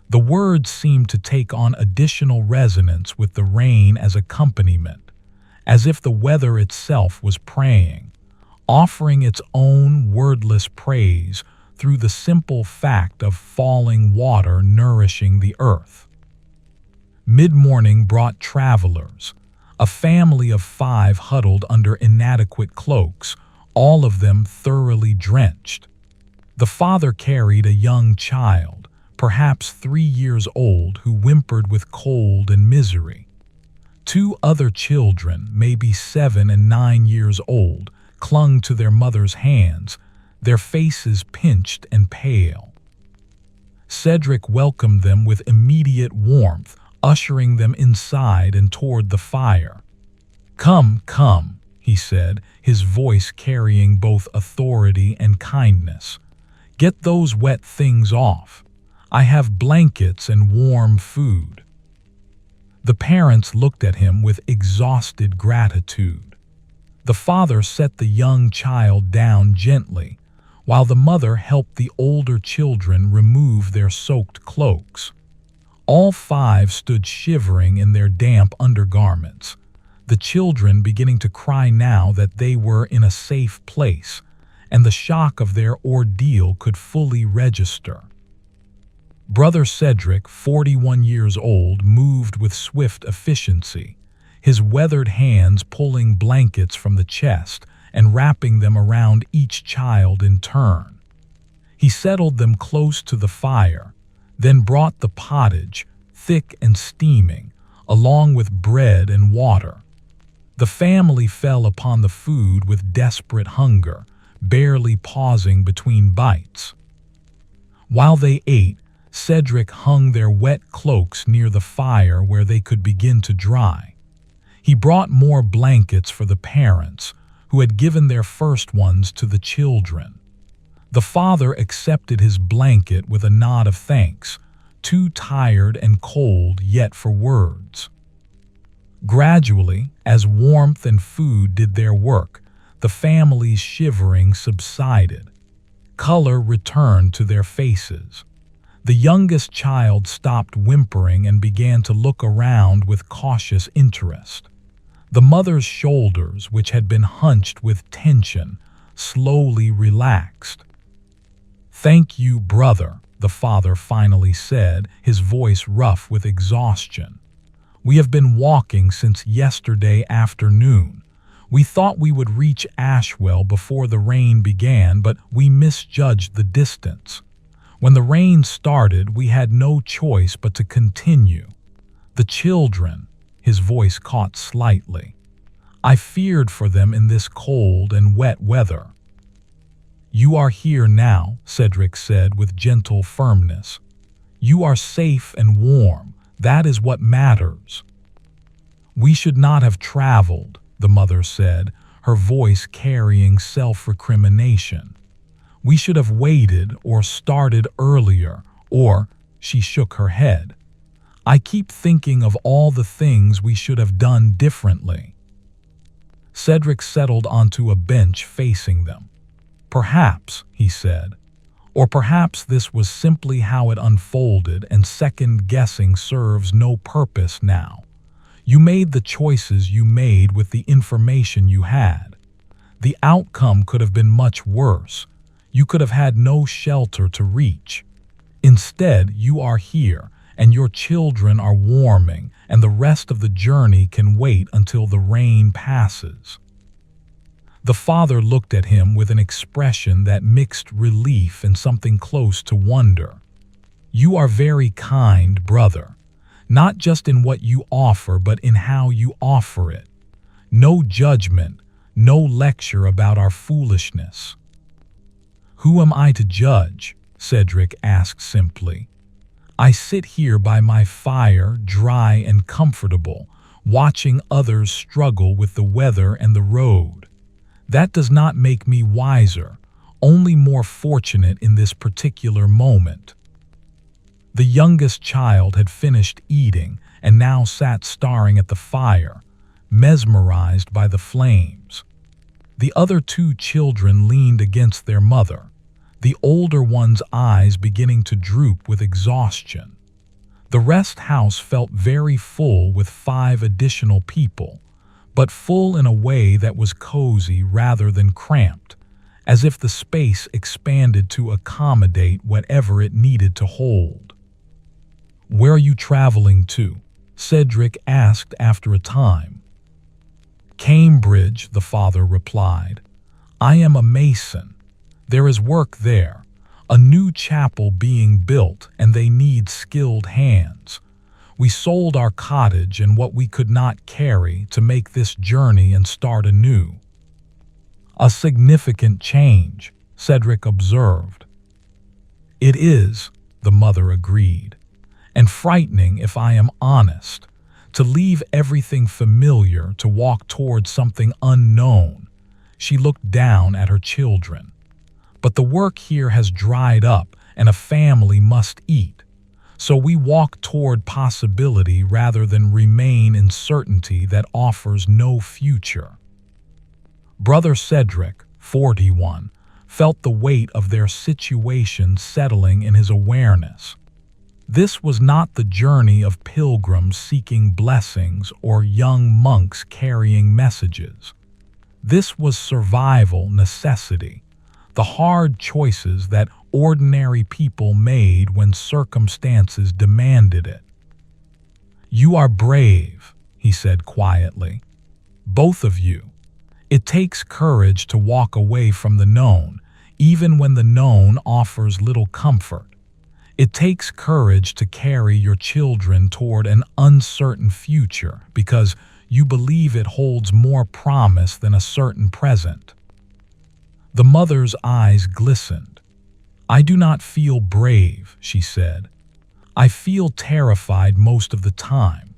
The words seemed to take on additional resonance with the rain as accompaniment, as if the weather itself was praying, offering its own wordless praise through the simple fact of falling water nourishing the earth. Mid-morning brought travelers, a family of 5 huddled under inadequate cloaks, all of them thoroughly drenched. The father carried a young child, perhaps 3 years old, who whimpered with cold and misery. 2 other children, maybe 7 and 9 years old, clung to their mother's hands, their faces pinched and pale. Cedric welcomed them with immediate warmth, ushering them inside and toward the fire. "Come, come," he said, his voice carrying both authority and kindness. "Get those wet things off. I have blankets and warm food." The parents looked at him with exhausted gratitude. The father set the young child down gently, while the mother helped the older children remove their soaked cloaks. All 5 stood shivering in their damp undergarments, the children beginning to cry now that they were in a safe place, and the shock of their ordeal could fully register. Brother Cedric, 41 years old, moved with swift efficiency, his weathered hands pulling blankets from the chest and wrapping them around each child in turn. He settled them close to the fire, then brought the pottage, thick and steaming, along with bread and water. The family fell upon the food with desperate hunger, barely pausing between bites. While they ate, Cedric hung their wet cloaks near the fire where they could begin to dry. He brought more blankets for the parents, who had given their first ones to the children. The father accepted his blanket with a nod of thanks, too tired and cold yet for words. Gradually, as warmth and food did their work, the family's shivering subsided. Color returned to their faces. The youngest child stopped whimpering and began to look around with cautious interest. The mother's shoulders, which had been hunched with tension, slowly relaxed. "Thank you, brother," the father finally said, his voice rough with exhaustion. "We have been walking since yesterday afternoon. We thought we would reach Ashwell before the rain began, but we misjudged the distance. When the rain started, we had no choice but to continue. The children," his voice caught slightly, "I feared for them in this cold and wet weather." "You are here now," Cedric said with gentle firmness. "You are safe and warm. That is what matters." "We should not have traveled," the mother said, her voice carrying self-recrimination. "We should have waited or started earlier, or—" she shook her head. "I keep thinking of all the things we should have done differently." Cedric settled onto a bench facing them. "Perhaps," he said, "or perhaps this was simply how it unfolded and second-guessing serves no purpose now. You made the choices you made with the information you had. The outcome could have been much worse. You could have had no shelter to reach. Instead, you are here, and your children are warming, and the rest of the journey can wait until the rain passes." The father looked at him with an expression that mixed relief and something close to wonder. "You are very kind, brother, not just in what you offer, but in how you offer it. No judgment, no lecture about our foolishness." "Who am I to judge?" Cedric asked simply. "I sit here by my fire, dry and comfortable, watching others struggle with the weather and the road. That does not make me wiser, only more fortunate in this particular moment." The youngest child had finished eating and now sat staring at the fire, mesmerized by the flames. The other 2 children leaned against their mother, the older one's eyes beginning to droop with exhaustion. The rest house felt very full with 5 additional people, but full in a way that was cozy rather than cramped, as if the space expanded to accommodate whatever it needed to hold. "Where are you traveling to?" Cedric asked after a time. "Cambridge," the father replied. "I am a mason. There is work there. A new chapel being built, and they need skilled hands. We sold our cottage and what we could not carry to make this journey and start anew. A significant change, Cedric observed. It is, the mother agreed, and frightening if I am honest, to leave everything familiar to walk towards something unknown. She looked down at her children. But the work here has dried up and a family must eat. So we walk toward possibility rather than remain in certainty that offers no future. Brother Cedric, 41, felt the weight of their situation settling in his awareness. This was not the journey of pilgrims seeking blessings or young monks carrying messages. This was survival necessity, the hard choices that ordinary people made when circumstances demanded it. "You are brave," he said quietly. "Both of you. It takes courage to walk away from the known, even when the known offers little comfort. It takes courage to carry your children toward an uncertain future because you believe it holds more promise than a certain present." The mother's eyes glistened. "I do not feel brave," she said. "I feel terrified most of the time.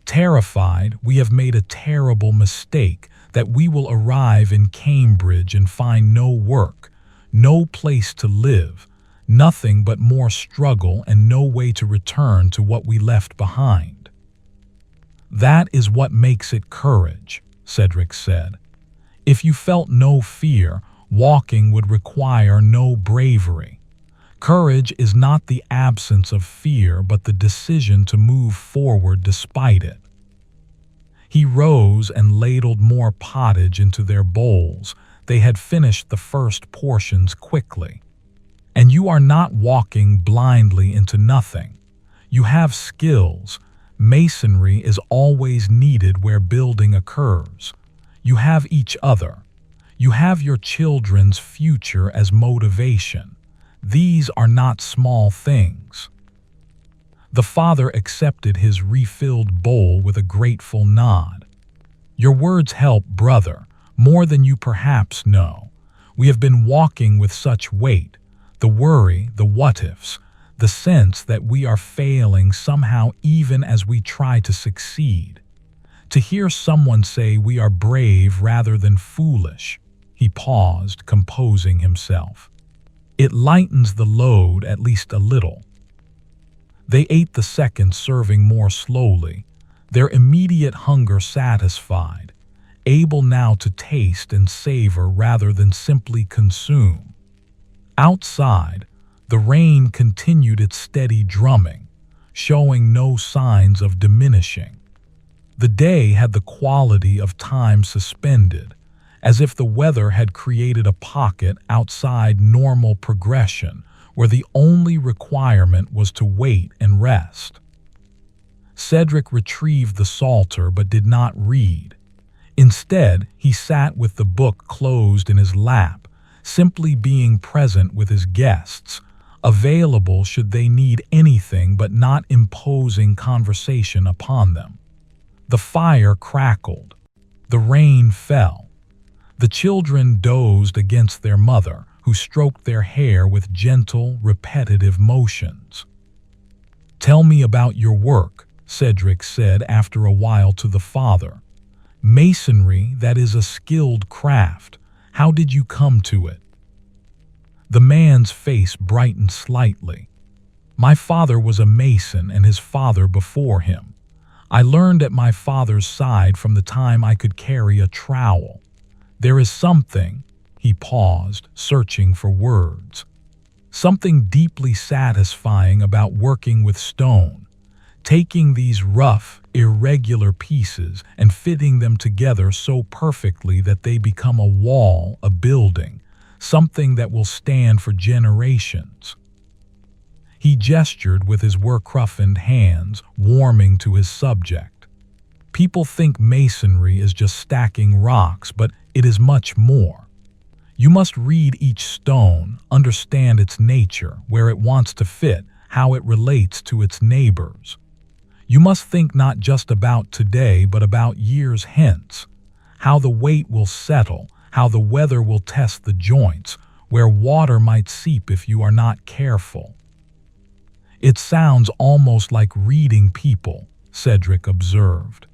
Terrified we have made a terrible mistake, that we will arrive in Cambridge and find no work, no place to live, nothing but more struggle and no way to return to what we left behind." "That is what makes it courage," Cedric said. "If you felt no fear, walking would require no bravery. Courage is not the absence of fear, but the decision to move forward despite it." He rose and ladled more pottage into their bowls. They had finished the first portions quickly. "And you are not walking blindly into nothing. You have skills. Masonry is always needed where building occurs. You have each other. You have your children's future as motivation. These are not small things." The father accepted his refilled bowl with a grateful nod. "Your words help, brother, more than you perhaps know. We have been walking with such weight, the worry, the what-ifs, the sense that we are failing somehow even as we try to succeed. To hear someone say we are brave rather than foolish," he paused, composing himself. "It lightens the load at least a little." They ate the second serving more slowly, their immediate hunger satisfied, able now to taste and savor rather than simply consume. Outside, the rain continued its steady drumming, showing no signs of diminishing. The day had the quality of time suspended, as if the weather had created a pocket outside normal progression where the only requirement was to wait and rest. Cedric retrieved the psalter but did not read. Instead, he sat with the book closed in his lap, simply being present with his guests, available should they need anything but not imposing conversation upon them. The fire crackled. The rain fell. The children dozed against their mother, who stroked their hair with gentle, repetitive motions. "Tell me about your work," Cedric said after a while to the father. "Masonry, that is a skilled craft. How did you come to it?" The man's face brightened slightly. "My father was a mason and his father before him. I learned at my father's side from the time I could carry a trowel. There is something," he paused, searching for words, "something deeply satisfying about working with stone, taking these rough, irregular pieces and fitting them together so perfectly that they become a wall, a building, something that will stand for generations." He gestured with his work-roughened hands, warming to his subject. "People think masonry is just stacking rocks, but it is much more. You must read each stone, understand its nature, where it wants to fit, how it relates to its neighbors. You must think not just about today, but about years hence, how the weight will settle, how the weather will test the joints, where water might seep if you are not careful. It sounds almost like reading people, Cedric observed.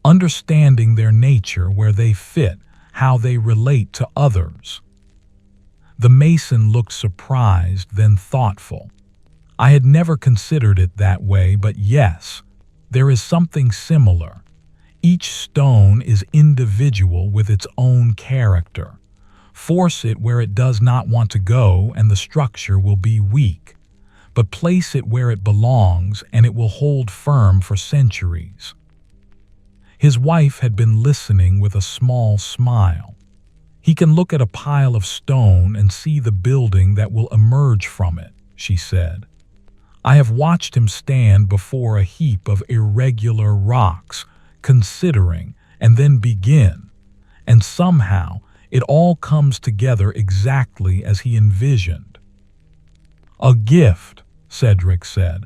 Understanding their nature, where they fit, how they relate to others. The mason looked surprised, then thoughtful. I had never considered it that way, but yes, there is something similar. Each stone is individual with its own character. Force it where it does not want to go and the structure will be weak. But place it where it belongs and it will hold firm for centuries. His wife had been listening with a small smile. He can look at a pile of stone and see the building that will emerge from it, she said. I have watched him stand before a heap of irregular rocks, considering, and then begin, and somehow it all comes together exactly as he envisioned. A gift, Cedric said,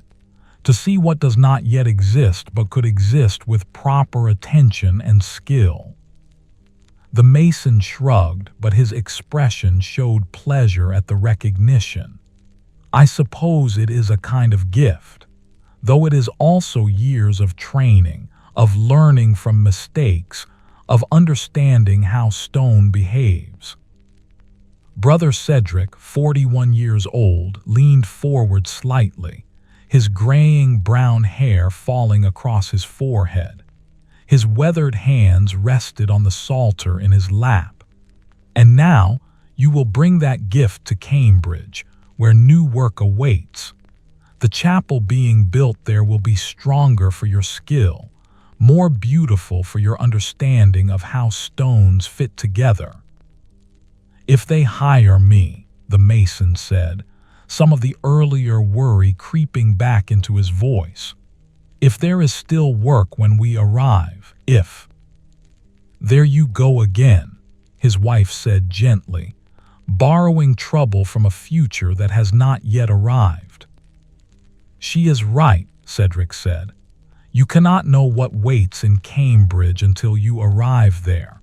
to see what does not yet exist but could exist with proper attention and skill. The mason shrugged, but his expression showed pleasure at the recognition. I suppose it is a kind of gift, though it is also years of training, of learning from mistakes, of understanding how stone behaves. Brother Cedric, 41 years old, leaned forward slightly, his graying brown hair falling across his forehead. His weathered hands rested on the psalter in his lap. And now you will bring that gift to Cambridge, where new work awaits. The chapel being built there will be stronger for your skill, more beautiful for your understanding of how stones fit together. If they hire me, the mason said, some of the earlier worry creeping back into his voice. If there is still work when we arrive, if. There you go again, his wife said gently, borrowing trouble from a future that has not yet arrived. She is right, Cedric said. You cannot know what waits in Cambridge until you arrive there.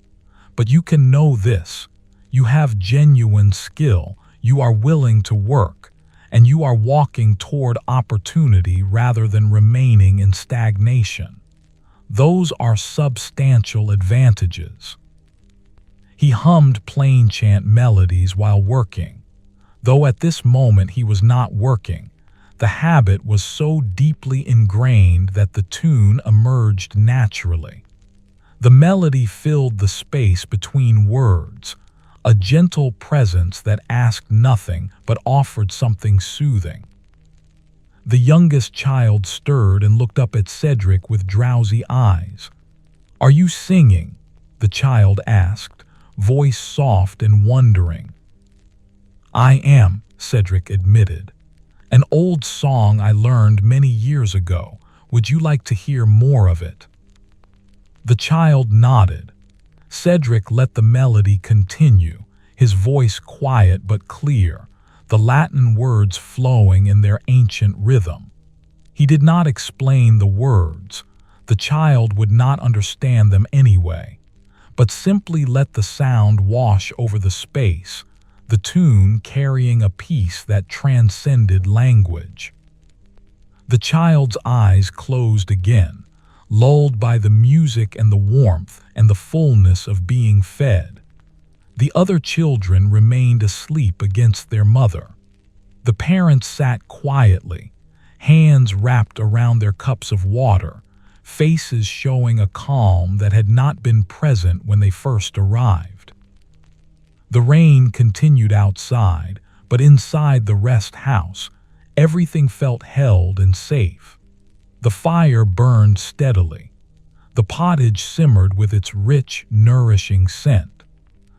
But you can know this. You have genuine skill, you are willing to work, and you are walking toward opportunity rather than remaining in stagnation. Those are substantial advantages. He hummed plain chant melodies while working. Though at this moment he was not working, the habit was so deeply ingrained that the tune emerged naturally. The melody filled the space between words, a gentle presence that asked nothing but offered something soothing. The youngest child stirred and looked up at Cedric with drowsy eyes. "Are you singing?" the child asked, voice soft and wondering. "I am," Cedric admitted. "An old song I learned many years ago. Would you like to hear more of it?" The child nodded. Cedric let the melody continue, his voice quiet but clear, the Latin words flowing in their ancient rhythm. He did not explain the words. The child would not understand them anyway, but simply let the sound wash over the space, the tune carrying a peace that transcended language. The child's eyes closed again, lulled by the music and the warmth and the fullness of being fed. The other children remained asleep against their mother. The parents sat quietly, hands wrapped around their cups of water, faces showing a calm that had not been present when they first arrived. The rain continued outside, but inside the rest house, everything felt held and safe. The fire burned steadily. The pottage simmered with its rich, nourishing scent.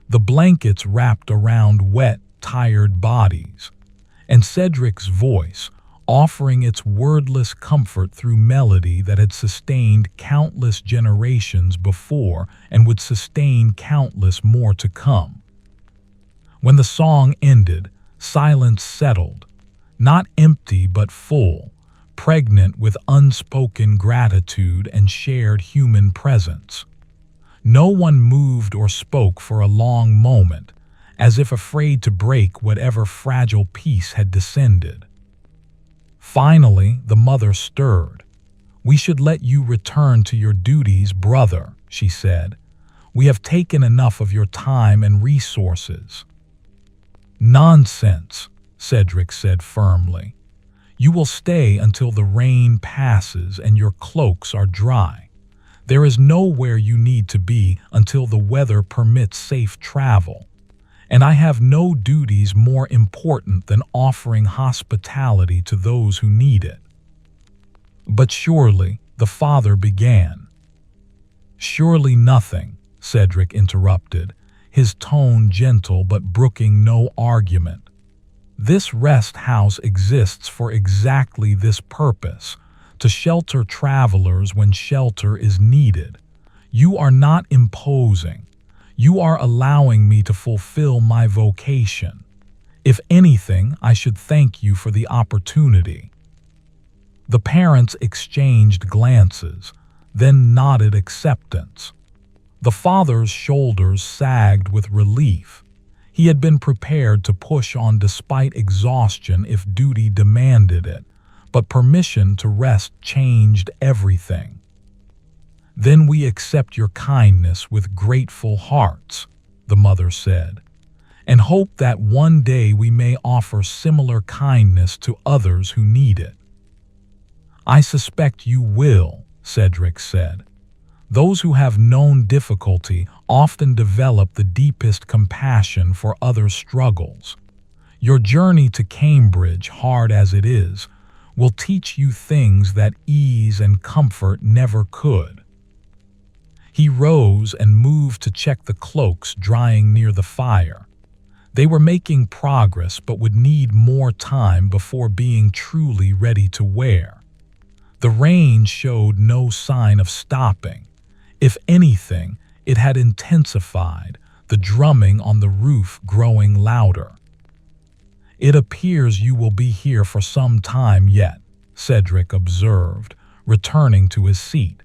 The blankets wrapped around wet, tired bodies. And Cedric's voice, offering its wordless comfort through melody that had sustained countless generations before and would sustain countless more to come. When the song ended, silence settled, not empty but full, pregnant with unspoken gratitude and shared human presence. No one moved or spoke for a long moment, as if afraid to break whatever fragile peace had descended. Finally, the mother stirred. "We should let you return to your duties, brother," she said. "We have taken enough of your time and resources." "Nonsense," Cedric said firmly. "You will stay until the rain passes and your cloaks are dry. There is nowhere you need to be until the weather permits safe travel. And I have no duties more important than offering hospitality to those who need it." "But surely," the father began. "Surely nothing," Cedric interrupted, his tone gentle but brooking no argument. "This rest house exists for exactly this purpose, to shelter travelers when shelter is needed. You are not imposing. You are allowing me to fulfill my vocation. If anything, I should thank you for the opportunity." The parents exchanged glances, then nodded acceptance. The father's shoulders sagged with relief. He had been prepared to push on despite exhaustion if duty demanded it, but permission to rest changed everything. "Then we accept your kindness with grateful hearts," the mother said, "and hope that one day we may offer similar kindness to others who need it." "I suspect you will," Cedric said. "Those who have known difficulty often develop the deepest compassion for others' struggles. Your journey to Cambridge, hard as it is, will teach you things that ease and comfort never could." He rose and moved to check the cloaks drying near the fire. They were making progress but would need more time before being truly ready to wear. The rain showed no sign of stopping. If anything, it had intensified, the drumming on the roof growing louder. "It appears you will be here for some time yet," Cedric observed, returning to his seat.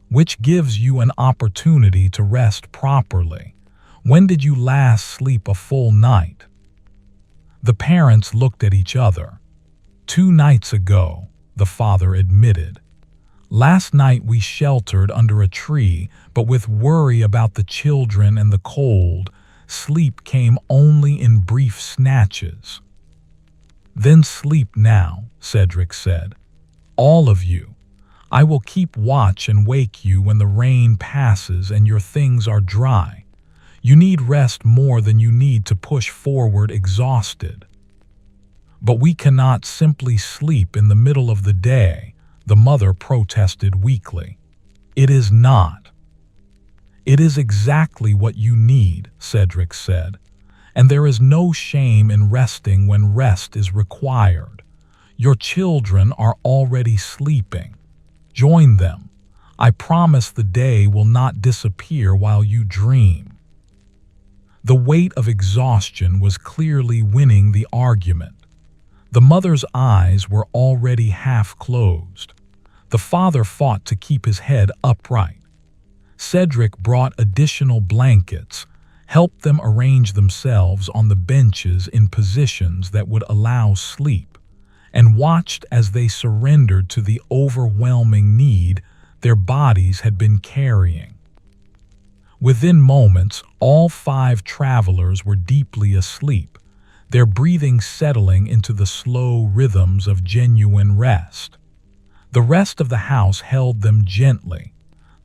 "Which gives you an opportunity to rest properly. When did you last sleep a full night?" The parents looked at each other. "2 nights ago," the father admitted. "Last night we sheltered under a tree, but with worry about the children and the cold, sleep came only in brief snatches." "Then sleep now," Cedric said. "All of you. I will keep watch and wake you when the rain passes and your things are dry. You need rest more than you need to push forward exhausted." "But we cannot simply sleep in the middle of the day," the mother protested weakly. "It is not." "It is exactly what you need," Cedric said, "and there is no shame in resting when rest is required. Your children are already sleeping. Join them. I promise the day will not disappear while you dream." The weight of exhaustion was clearly winning the argument. The mother's eyes were already half closed. The father fought to keep his head upright. Cedric brought additional blankets, helped them arrange themselves on the benches in positions that would allow sleep, and watched as they surrendered to the overwhelming need their bodies had been carrying. Within moments, all 5 travelers were deeply asleep, their breathing settling into the slow rhythms of genuine rest. The rest of the house held them gently,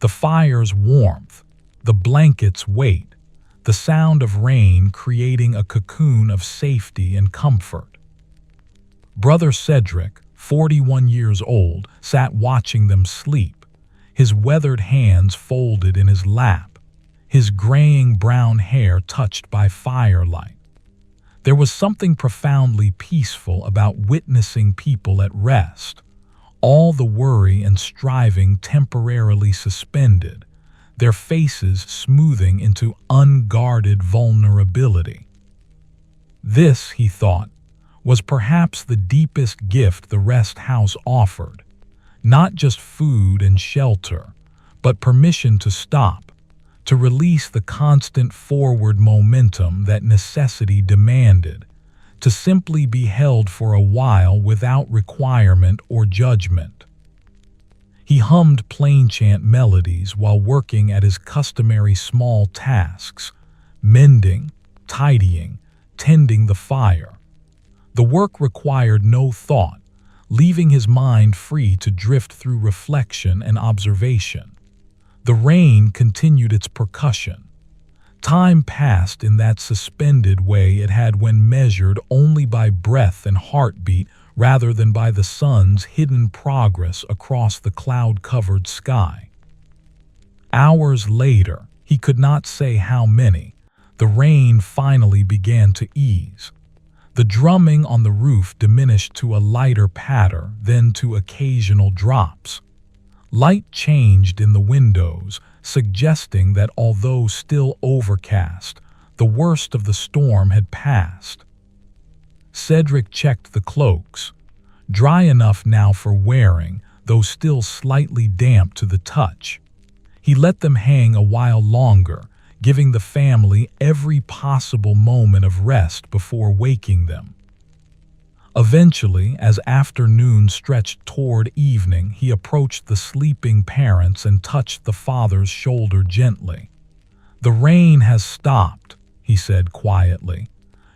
the fire's warmth, the blanket's weight, the sound of rain creating a cocoon of safety and comfort. Brother Cedric, 41 years old, sat watching them sleep, his weathered hands folded in his lap, his graying brown hair touched by firelight. There was something profoundly peaceful about witnessing people at rest, all the worry and striving temporarily suspended, their faces smoothing into unguarded vulnerability. This, he thought, was perhaps the deepest gift the rest house offered, not just food and shelter, but permission to stop, to release the constant forward momentum that necessity demanded, to simply be held for a while without requirement or judgment. He hummed plain chant melodies while working at his customary small tasks, mending, tidying, tending the fire. The work required no thought, leaving his mind free to drift through reflection and observation. The rain continued its percussion. Time passed in that suspended way it had when measured only by breath and heartbeat rather than by the sun's hidden progress across the cloud-covered sky. Hours later, he could not say how many, the rain finally began to ease. The drumming on the roof diminished to a lighter patter, then to occasional drops. Light changed in the windows, suggesting that although still overcast, the worst of the storm had passed. Cedric checked the cloaks, dry enough now for wearing, though still slightly damp to the touch. He let them hang a while longer, giving the family every possible moment of rest before waking them. Eventually, as afternoon stretched toward evening, he approached the sleeping parents and touched the father's shoulder gently. "The rain has stopped," he said quietly.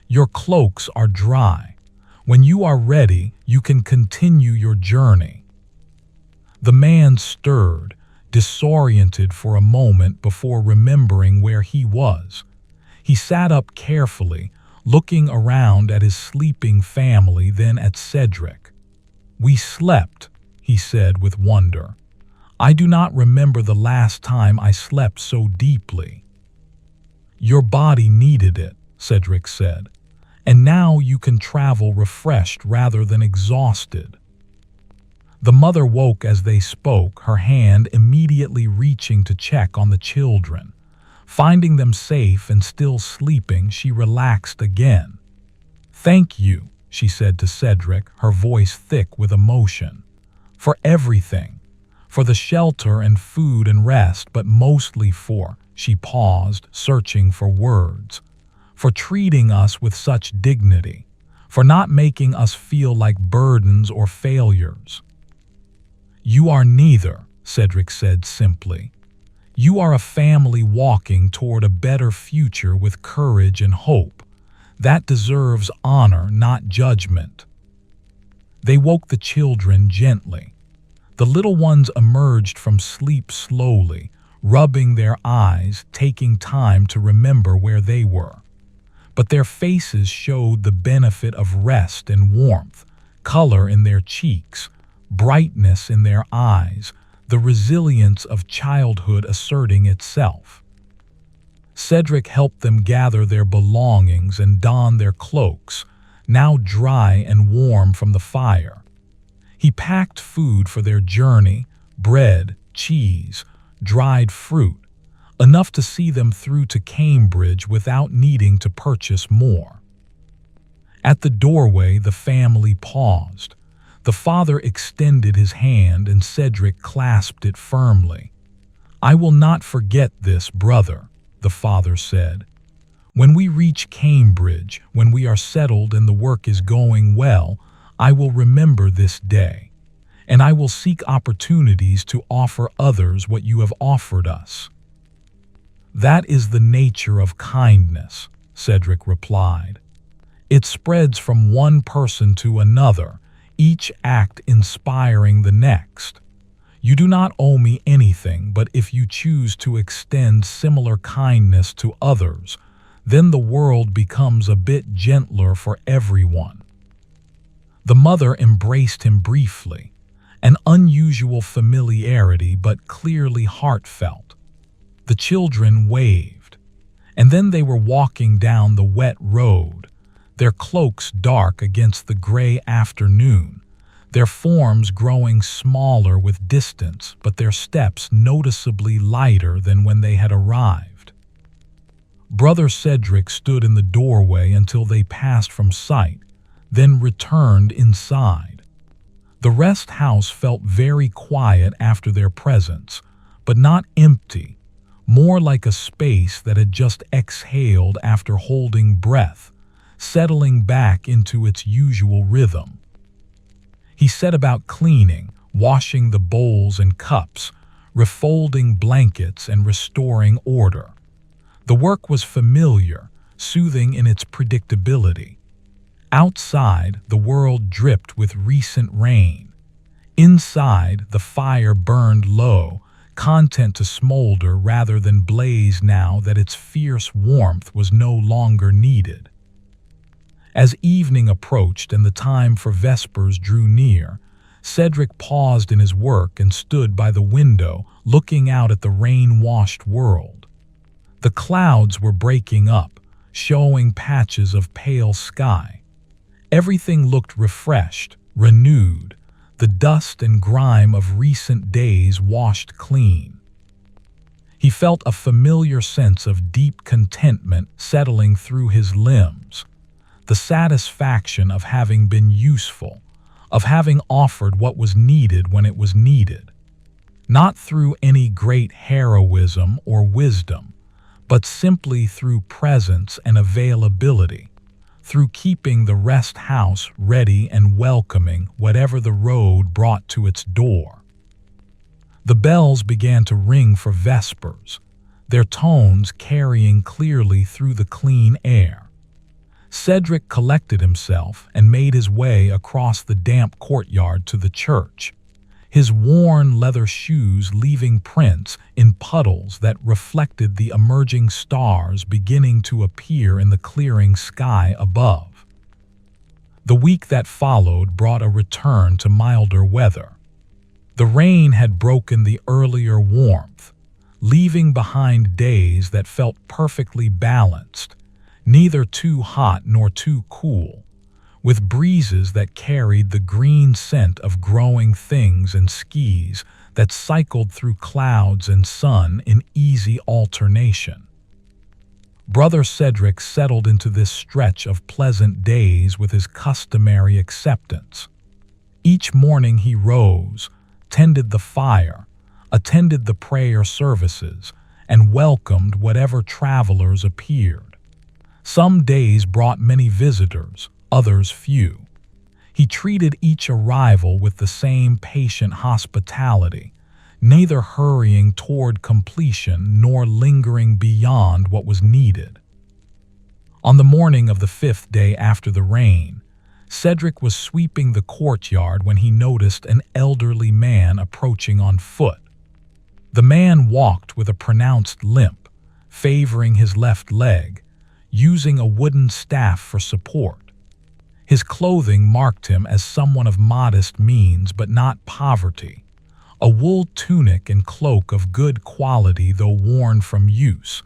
"Your cloaks are dry. When you are ready, you can continue your journey." The man stirred, disoriented for a moment before remembering where he was. He sat up carefully, looking around at his sleeping family, then at Cedric. "We slept," he said with wonder. "I do not remember the last time I slept so deeply." "Your body needed it," Cedric said, "and now you can travel refreshed rather than exhausted." The mother woke as they spoke, her hand immediately reaching to check on the children. Finding them safe and still sleeping, she relaxed again. "Thank you," she said to Cedric, her voice thick with emotion. "For everything. For the shelter and food and rest, but mostly for," she paused, searching for words, "for treating us with such dignity, for not making us feel like burdens or failures." "You are neither," Cedric said simply. "You are a family walking toward a better future with courage and hope. That deserves honor, not judgment." They woke the children gently. The little ones emerged from sleep slowly, rubbing their eyes, taking time to remember where they were. But their faces showed the benefit of rest and warmth, color in their cheeks, brightness in their eyes, the resilience of childhood asserting itself. Cedric helped them gather their belongings and don their cloaks, now dry and warm from the fire. He packed food for their journey, bread, cheese, dried fruit, enough to see them through to Cambridge without needing to purchase more. At the doorway, the family paused. The father extended his hand and Cedric clasped it firmly. "I will not forget this, brother," the father said. "When we reach Cambridge, when we are settled and the work is going well, I will remember this day, and I will seek opportunities to offer others what you have offered us." "That is the nature of kindness," Cedric replied. "It spreads from one person to another, each act inspiring the next. You do not owe me anything, but if you choose to extend similar kindness to others, then the world becomes a bit gentler for everyone." The mother embraced him briefly, an unusual familiarity but clearly heartfelt. The children waved, and then they were walking down the wet road, their cloaks dark against the gray afternoon, their forms growing smaller with distance, but their steps noticeably lighter than when they had arrived. Brother Cedric stood in the doorway until they passed from sight, then returned inside. The rest house felt very quiet after their presence, but not empty, more like a space that had just exhaled after holding breath, settling back into its usual rhythm. He set about cleaning, washing the bowls and cups, refolding blankets and restoring order. The work was familiar, soothing in its predictability. Outside, the world dripped with recent rain. Inside, the fire burned low, content to smolder rather than blaze now that its fierce warmth was no longer needed. As evening approached and the time for vespers drew near, Cedric paused in his work and stood by the window, looking out at the rain-washed world. The clouds were breaking up, showing patches of pale sky. Everything looked refreshed, renewed, the dust and grime of recent days washed clean. He felt a familiar sense of deep contentment settling through his limbs, the satisfaction of having been useful, of having offered what was needed when it was needed. Not through any great heroism or wisdom, but simply through presence and availability, through keeping the rest house ready and welcoming whatever the road brought to its door. The bells began to ring for vespers, their tones carrying clearly through the clean air. Cedric collected himself and made his way across the damp courtyard to the church, his worn leather shoes leaving prints in puddles that reflected the emerging stars beginning to appear in the clearing sky above. The week that followed brought a return to milder weather. The rain had broken the earlier warmth, leaving behind days that felt perfectly balanced, neither too hot nor too cool, with breezes that carried the green scent of growing things and skis that cycled through clouds and sun in easy alternation. Brother Cedric settled into this stretch of pleasant days with his customary acceptance. Each morning he rose, tended the fire, attended the prayer services, and welcomed whatever travelers appeared. Some days brought many visitors, others few. He treated each arrival with the same patient hospitality, neither hurrying toward completion nor lingering beyond what was needed. On the morning of the 5th day after the rain, Cedric was sweeping the courtyard when he noticed an elderly man approaching on foot. The man walked with a pronounced limp, favoring his left leg, using a wooden staff for support. His clothing marked him as someone of modest means but not poverty, a wool tunic and cloak of good quality though worn from use,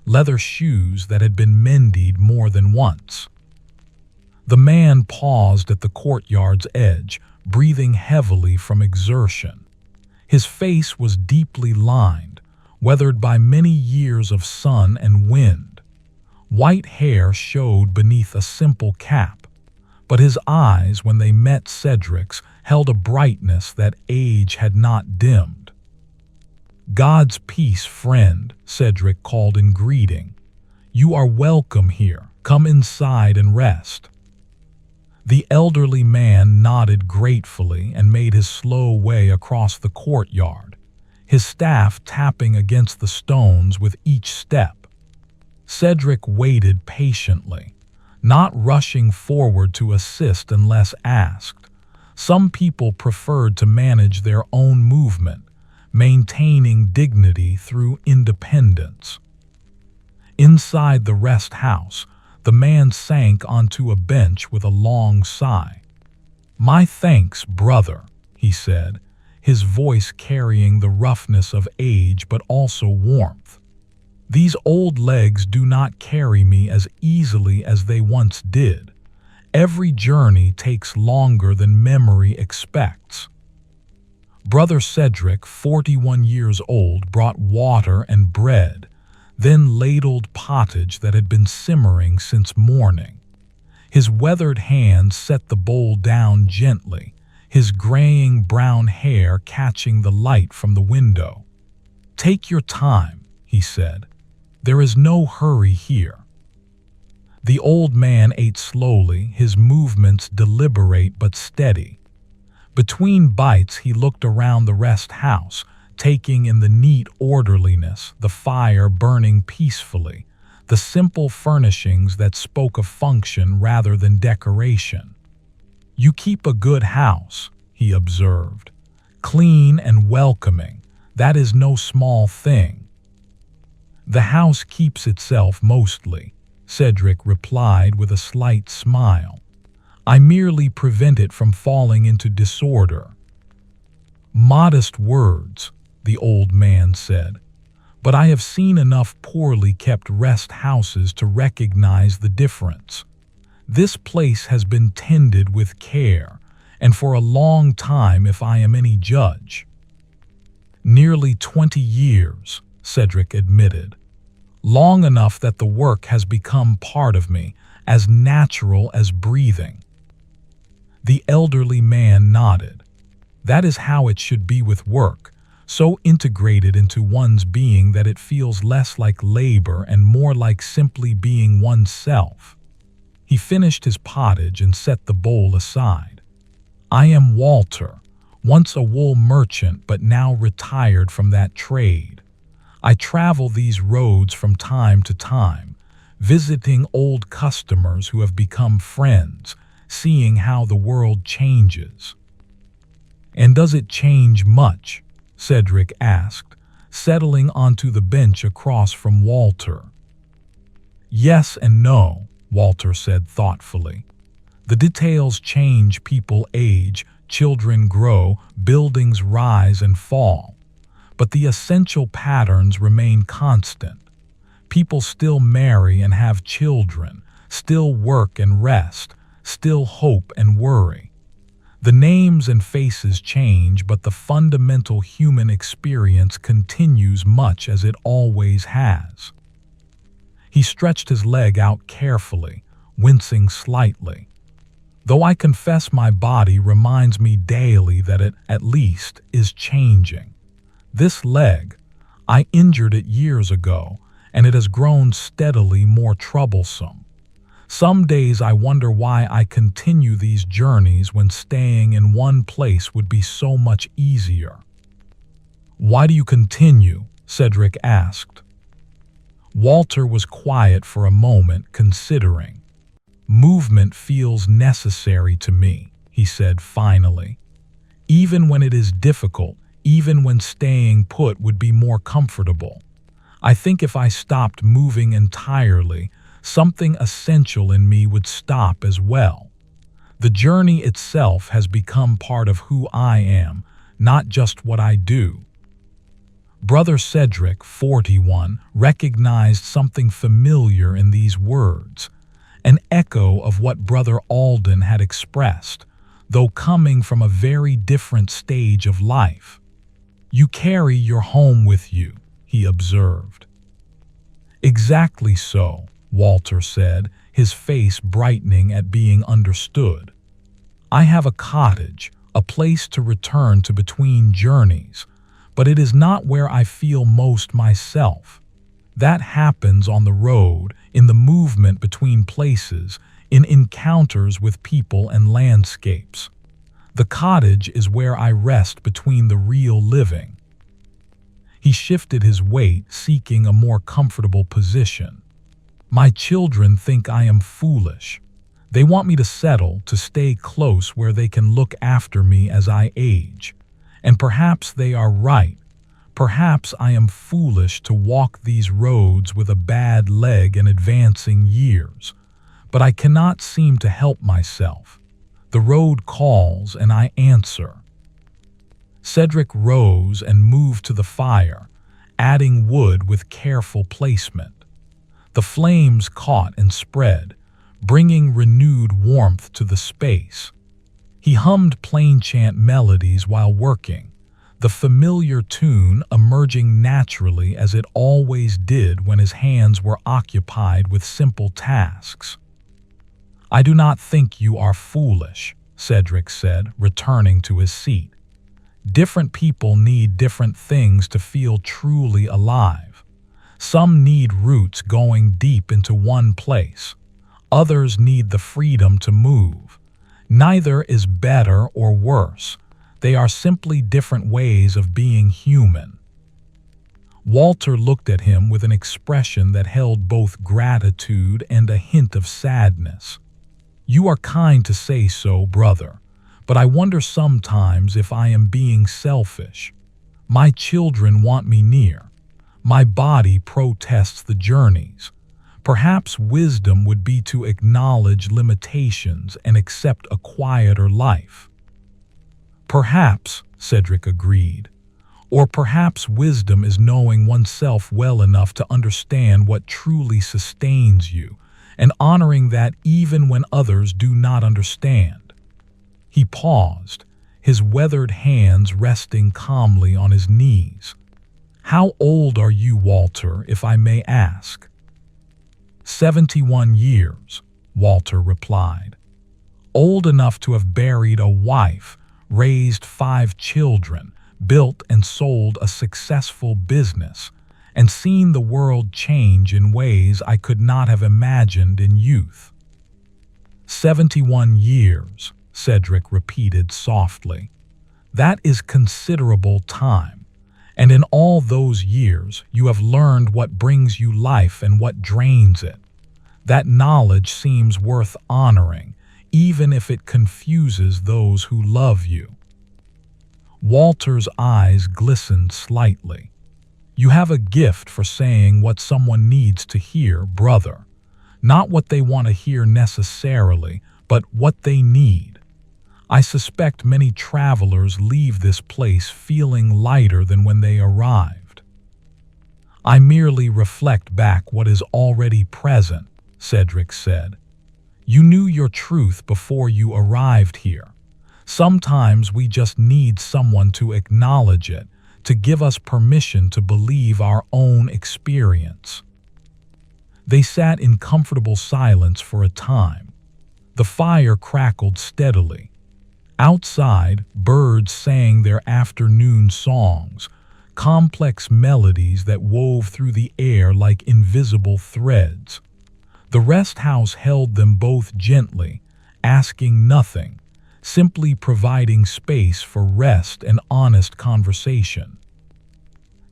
leather shoes that had been mended more than once. The man paused at the courtyard's edge, breathing heavily from exertion. His face was deeply lined, weathered by many years of sun and wind. White hair showed beneath a simple cap, but his eyes, when they met Cedric's, held a brightness that age had not dimmed. "God's peace, friend," Cedric called in greeting. "You are welcome here. Come inside and rest." The elderly man nodded gratefully and made his slow way across the courtyard, his staff tapping against the stones with each step. Cedric waited patiently, not rushing forward to assist unless asked. Some people preferred to manage their own movement, maintaining dignity through independence. Inside the rest house, the man sank onto a bench with a long sigh. "My thanks, brother," he said, his voice carrying the roughness of age but also warmth. "These old legs do not carry me as easily as they once did. Every journey takes longer than memory expects." Brother Cedric, 41 years old, brought water and bread, then ladled pottage that had been simmering since morning. His weathered hands set the bowl down gently, his graying brown hair catching the light from the window. "Take your time," he said. "There is no hurry here." The old man ate slowly, his movements deliberate but steady. Between bites he looked around the rest house, taking in the neat orderliness, the fire burning peacefully, the simple furnishings that spoke of function rather than decoration. "You keep a good house," he observed. "Clean and welcoming. That is no small thing." "The house keeps itself mostly," Cedric replied with a slight smile. "I merely prevent it from falling into disorder." "Modest words," the old man said, "but I have seen enough poorly kept rest houses to recognize the difference. This place has been tended with care, and for a long time if I am any judge." "Nearly 20 years," Cedric admitted. "Long enough that the work has become part of me, as natural as breathing." The elderly man nodded. "That is how it should be with work, so integrated into one's being that it feels less like labor and more like simply being oneself." He finished his pottage and set the bowl aside. "I am Walter, once a wool merchant but now retired from that trade. I travel these roads from time to time, visiting old customers who have become friends, seeing how the world changes." "And does it change much?" Cedric asked, settling onto the bench across from Walter. "Yes and no," Walter said thoughtfully. "The details change, people age, children grow, buildings rise and fall. But the essential patterns remain constant. People still marry and have children, still work and rest, still hope and worry. The names and faces change, but the fundamental human experience continues much as it always has." He stretched his leg out carefully, wincing slightly. "Though I confess my body reminds me daily that it, at least, is changing. This leg, I injured it years ago, and it has grown steadily more troublesome. Some days I wonder why I continue these journeys when staying in one place would be so much easier." "Why do you continue?" Cedric asked. Walter was quiet for a moment, considering. "Movement feels necessary to me," he said finally. "Even when it is difficult, even when staying put would be more comfortable. I think if I stopped moving entirely, something essential in me would stop as well. The journey itself has become part of who I am, not just what I do." Brother Cedric, 41, recognized something familiar in these words, an echo of what Brother Alden had expressed, though coming from a very different stage of life. "You carry your home with you," he observed. "Exactly so," Walter said, his face brightening at being understood. "I have a cottage, a place to return to between journeys, but it is not where I feel most myself. That happens on the road, in the movement between places, in encounters with people and landscapes. The cottage is where I rest between the real living." He shifted his weight, seeking a more comfortable position. "My children think I am foolish. They want me to settle, to stay close where they can look after me as I age. And perhaps they are right. Perhaps I am foolish to walk these roads with a bad leg and advancing years. But I cannot seem to help myself. The road calls and I answer." Cedric rose and moved to the fire, adding wood with careful placement. The flames caught and spread, bringing renewed warmth to the space. He hummed plain chant melodies while working, the familiar tune emerging naturally as it always did when his hands were occupied with simple tasks. "I do not think you are foolish," Cedric said, returning to his seat. "Different people need different things to feel truly alive. Some need roots going deep into one place. Others need the freedom to move. Neither is better or worse. They are simply different ways of being human." Walter looked at him with an expression that held both gratitude and a hint of sadness. "You are kind to say so, brother, but I wonder sometimes if I am being selfish. My children want me near. My body protests the journeys. Perhaps wisdom would be to acknowledge limitations and accept a quieter life." "Perhaps," Cedric agreed. "Or perhaps wisdom is knowing oneself well enough to understand what truly sustains you, and honoring that even when others do not understand." He paused, his weathered hands resting calmly on his knees. "How old are you, Walter, if I may ask?" 71 years, Walter replied. "Old enough to have buried a wife, raised 5 children, built and sold a successful business, and seen the world change in ways I could not have imagined in youth." 71 years, Cedric repeated softly. "That is considerable time, and in all those years you have learned what brings you life and what drains it. That knowledge seems worth honoring, even if it confuses those who love you." Walter's eyes glistened slightly. "You have a gift for saying what someone needs to hear, brother. Not what they want to hear necessarily, but what they need. I suspect many travelers leave this place feeling lighter than when they arrived." "I merely reflect back what is already present," Cedric said. "You knew your truth before you arrived here. Sometimes we just need someone to acknowledge it, to give us permission to believe our own experience." They sat in comfortable silence for a time. The fire crackled steadily. Outside, birds sang their afternoon songs, complex melodies that wove through the air like invisible threads. The rest house held them both gently, asking nothing, simply providing space for rest and honest conversation.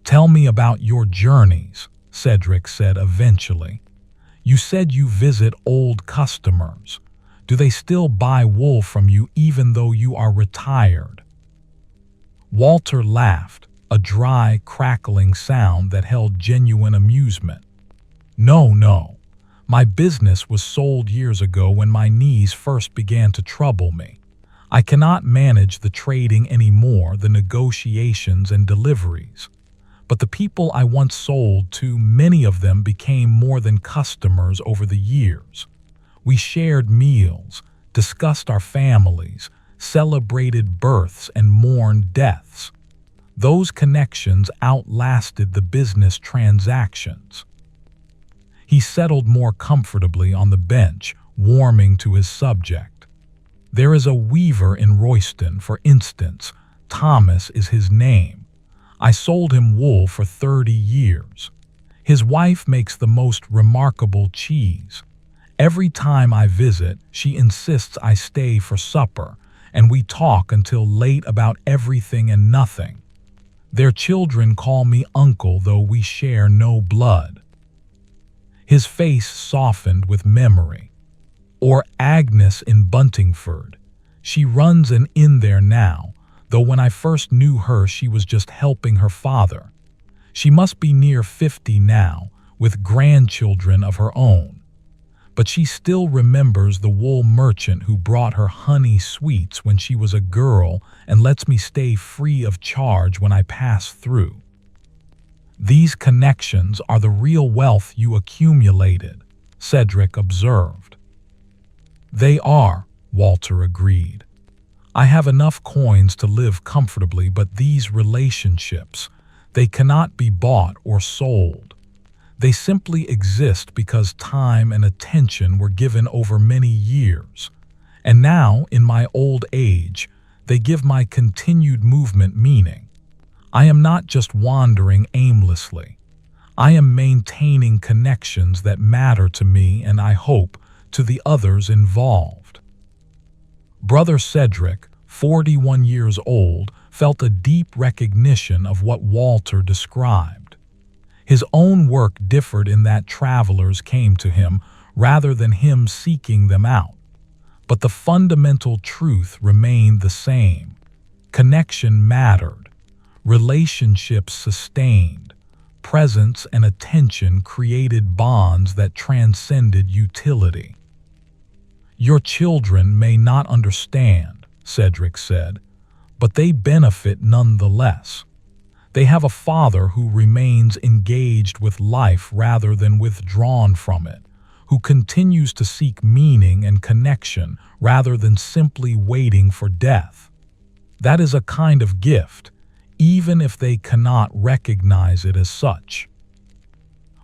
"Tell me about your journeys," Cedric said eventually. "You said you visit old customers. Do they still buy wool from you even though you are retired?" Walter laughed, a dry, crackling sound that held genuine amusement. No. My business was sold years ago when my knees first began to trouble me. I cannot manage the trading anymore, the negotiations and deliveries. But the people I once sold to, many of them became more than customers over the years. We shared meals, discussed our families, celebrated births and mourned deaths. Those connections outlasted the business transactions." He settled more comfortably on the bench, warming to his subject. "There is a weaver in Royston, for instance. Thomas is his name. I sold him wool for 30 years. His wife makes the most remarkable cheese. Every time I visit, she insists I stay for supper, and we talk until late about everything and nothing. Their children call me uncle, though we share no blood." His face softened with memory. "Or Agnes in Buntingford. She runs an inn there now, though when I first knew her she was just helping her father. She must be near 50 now, with grandchildren of her own. But she still remembers the wool merchant who brought her honey sweets when she was a girl and lets me stay free of charge when I pass through. These connections are the real wealth you accumulated," Cedric observed. "They are," Walter agreed. I have enough coins to live comfortably, but these relationships, they cannot be bought or sold. They simply exist because time and attention were given over many years. And now, in my old age, they give my continued movement meaning. I am not just wandering aimlessly. I am maintaining connections that matter to me and, I hope, to the others involved. Brother Cedric, 41 years old, felt a deep recognition of what Walter described. His own work differed in that travelers came to him rather than him seeking them out. But the fundamental truth remained the same. Connection mattered. Relationships sustained. Presence and attention created bonds that transcended utility. Your children may not understand, Cedric said, but they benefit nonetheless. They have a father who remains engaged with life rather than withdrawn from it, who continues to seek meaning and connection rather than simply waiting for death. That is a kind of gift, even if they cannot recognize it as such.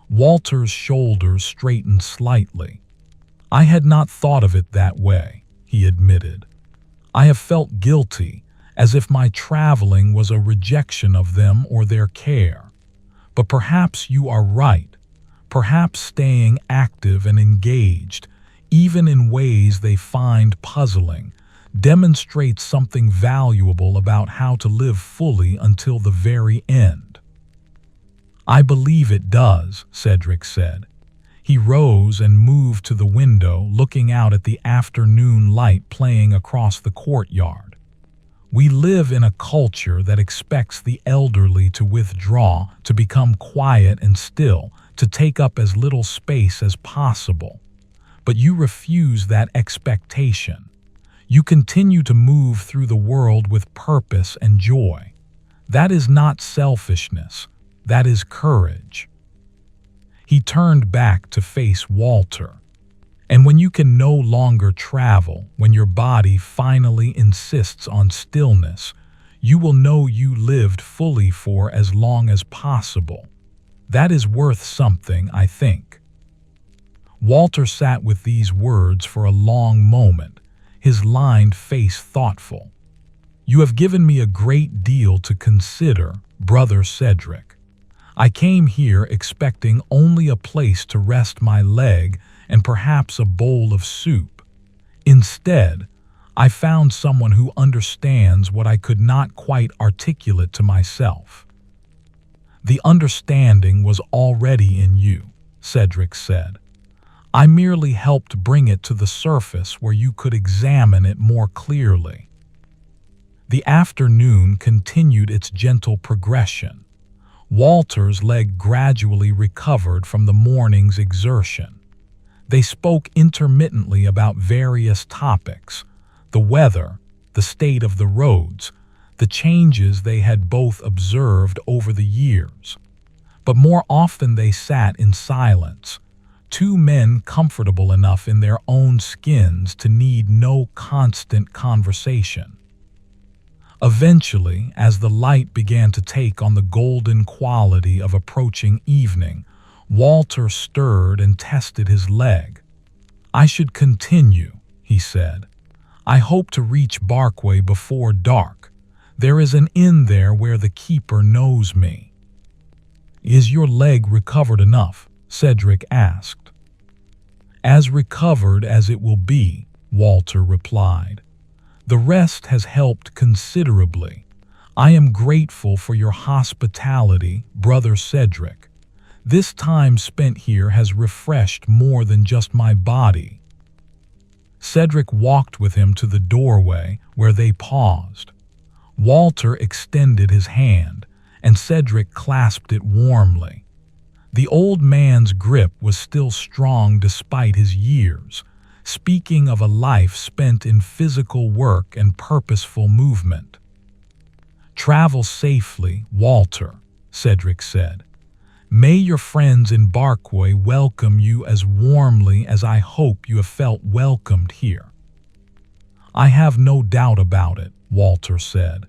Walter's shoulders straightened slightly. I had not thought of it that way, he admitted. I have felt guilty, as if my traveling was a rejection of them or their care. But perhaps you are right. Perhaps staying active and engaged, even in ways they find puzzling, demonstrates something valuable about how to live fully until the very end. I believe it does, Cedric said. He rose and moved to the window, looking out at the afternoon light playing across the courtyard. We live in a culture that expects the elderly to withdraw, to become quiet and still, to take up as little space as possible. But you refuse that expectation. You continue to move through the world with purpose and joy. That is not selfishness. That is courage. He turned back to face Walter. And when you can no longer travel, when your body finally insists on stillness, you will know you lived fully for as long as possible. That is worth something, I think. Walter sat with these words for a long moment, his lined face thoughtful. You have given me a great deal to consider, Brother Cedric. I came here expecting only a place to rest my leg and perhaps a bowl of soup. Instead, I found someone who understands what I could not quite articulate to myself. The understanding was already in you, Cedric said. I merely helped bring it to the surface where you could examine it more clearly. The afternoon continued its gentle progression. Walter's leg gradually recovered from the morning's exertion. They spoke intermittently about various topics, the weather, the state of the roads, the changes they had both observed over the years. But more often they sat in silence, two men comfortable enough in their own skins to need no constant conversation. Eventually, as the light began to take on the golden quality of approaching evening, Walter stirred and tested his leg. I should continue, he said. I hope to reach Barkway before dark. There is an inn there where the keeper knows me. Is your leg recovered enough? Cedric asked. As recovered as it will be, Walter replied. The rest has helped considerably. I am grateful for your hospitality, Brother Cedric. This time spent here has refreshed more than just my body. Cedric walked with him to the doorway where they paused. Walter extended his hand, and Cedric clasped it warmly. The old man's grip was still strong despite his years, speaking of a life spent in physical work and purposeful movement. Travel safely, Walter, Cedric said. May your friends in Barkway welcome you as warmly as I hope you have felt welcomed here. "I have no doubt about it," Walter said.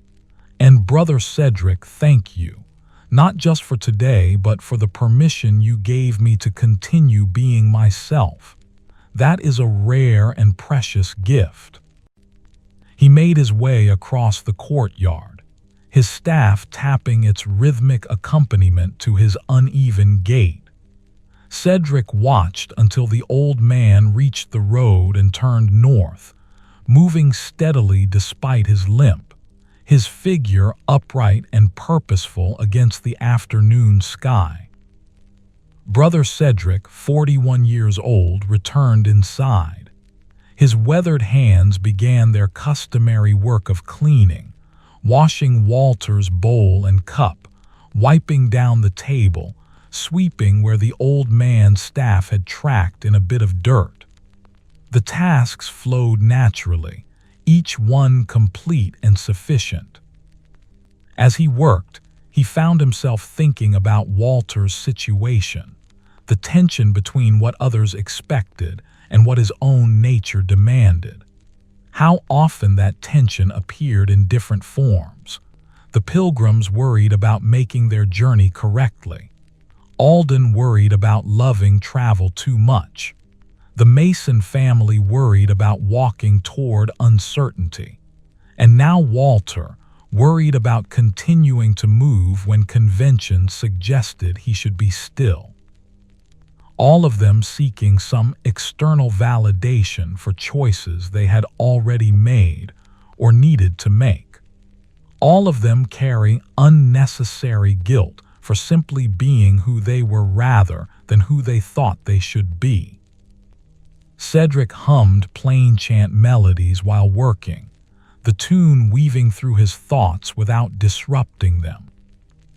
"And Brother Cedric, thank you, not just for today, but for the permission you gave me to continue being myself. That is a rare and precious gift." He made his way across the courtyard, his staff tapping its rhythmic accompaniment to his uneven gait. Cedric watched until the old man reached the road and turned north, moving steadily despite his limp, his figure upright and purposeful against the afternoon sky. Brother Cedric, 41 years old, returned inside. His weathered hands began their customary work of cleaning, washing Walter's bowl and cup, wiping down the table, sweeping where the old man's staff had tracked in a bit of dirt. The tasks flowed naturally, each one complete and sufficient. As he worked, he found himself thinking about Walter's situation, the tension between what others expected and what his own nature demanded. How often that tension appeared in different forms. The Pilgrims worried about making their journey correctly. Alden worried about loving travel too much. The Mason family worried about walking toward uncertainty. And now Walter worried about continuing to move when convention suggested he should be still. All of them seeking some external validation for choices they had already made or needed to make. All of them carry unnecessary guilt for simply being who they were rather than who they thought they should be. Cedric hummed plain chant melodies while working, the tune weaving through his thoughts without disrupting them.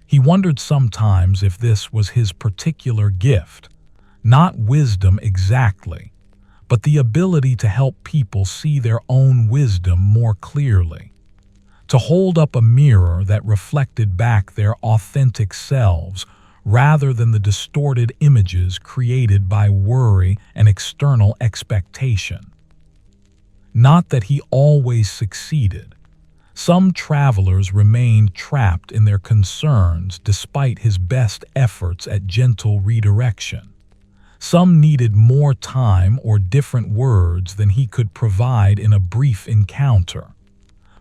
He wondered sometimes if this was his particular gift, not wisdom exactly, but the ability to help people see their own wisdom more clearly. To hold up a mirror that reflected back their authentic selves rather than the distorted images created by worry and external expectation. Not that he always succeeded. Some travelers remained trapped in their concerns despite his best efforts at gentle redirection. Some needed more time or different words than he could provide in a brief encounter.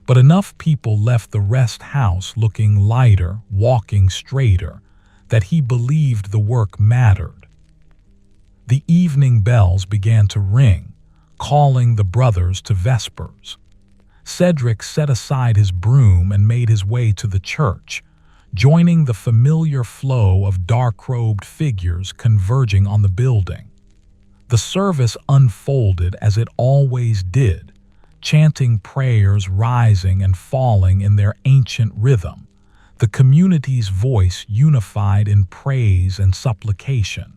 But enough people left the rest house looking lighter, walking straighter, that he believed the work mattered. The evening bells began to ring, calling the brothers to vespers. Cedric set aside his broom and made his way to the church, joining the familiar flow of dark-robed figures converging on the building. The service unfolded as it always did, chanting prayers rising and falling in their ancient rhythm, the community's voice unified in praise and supplication.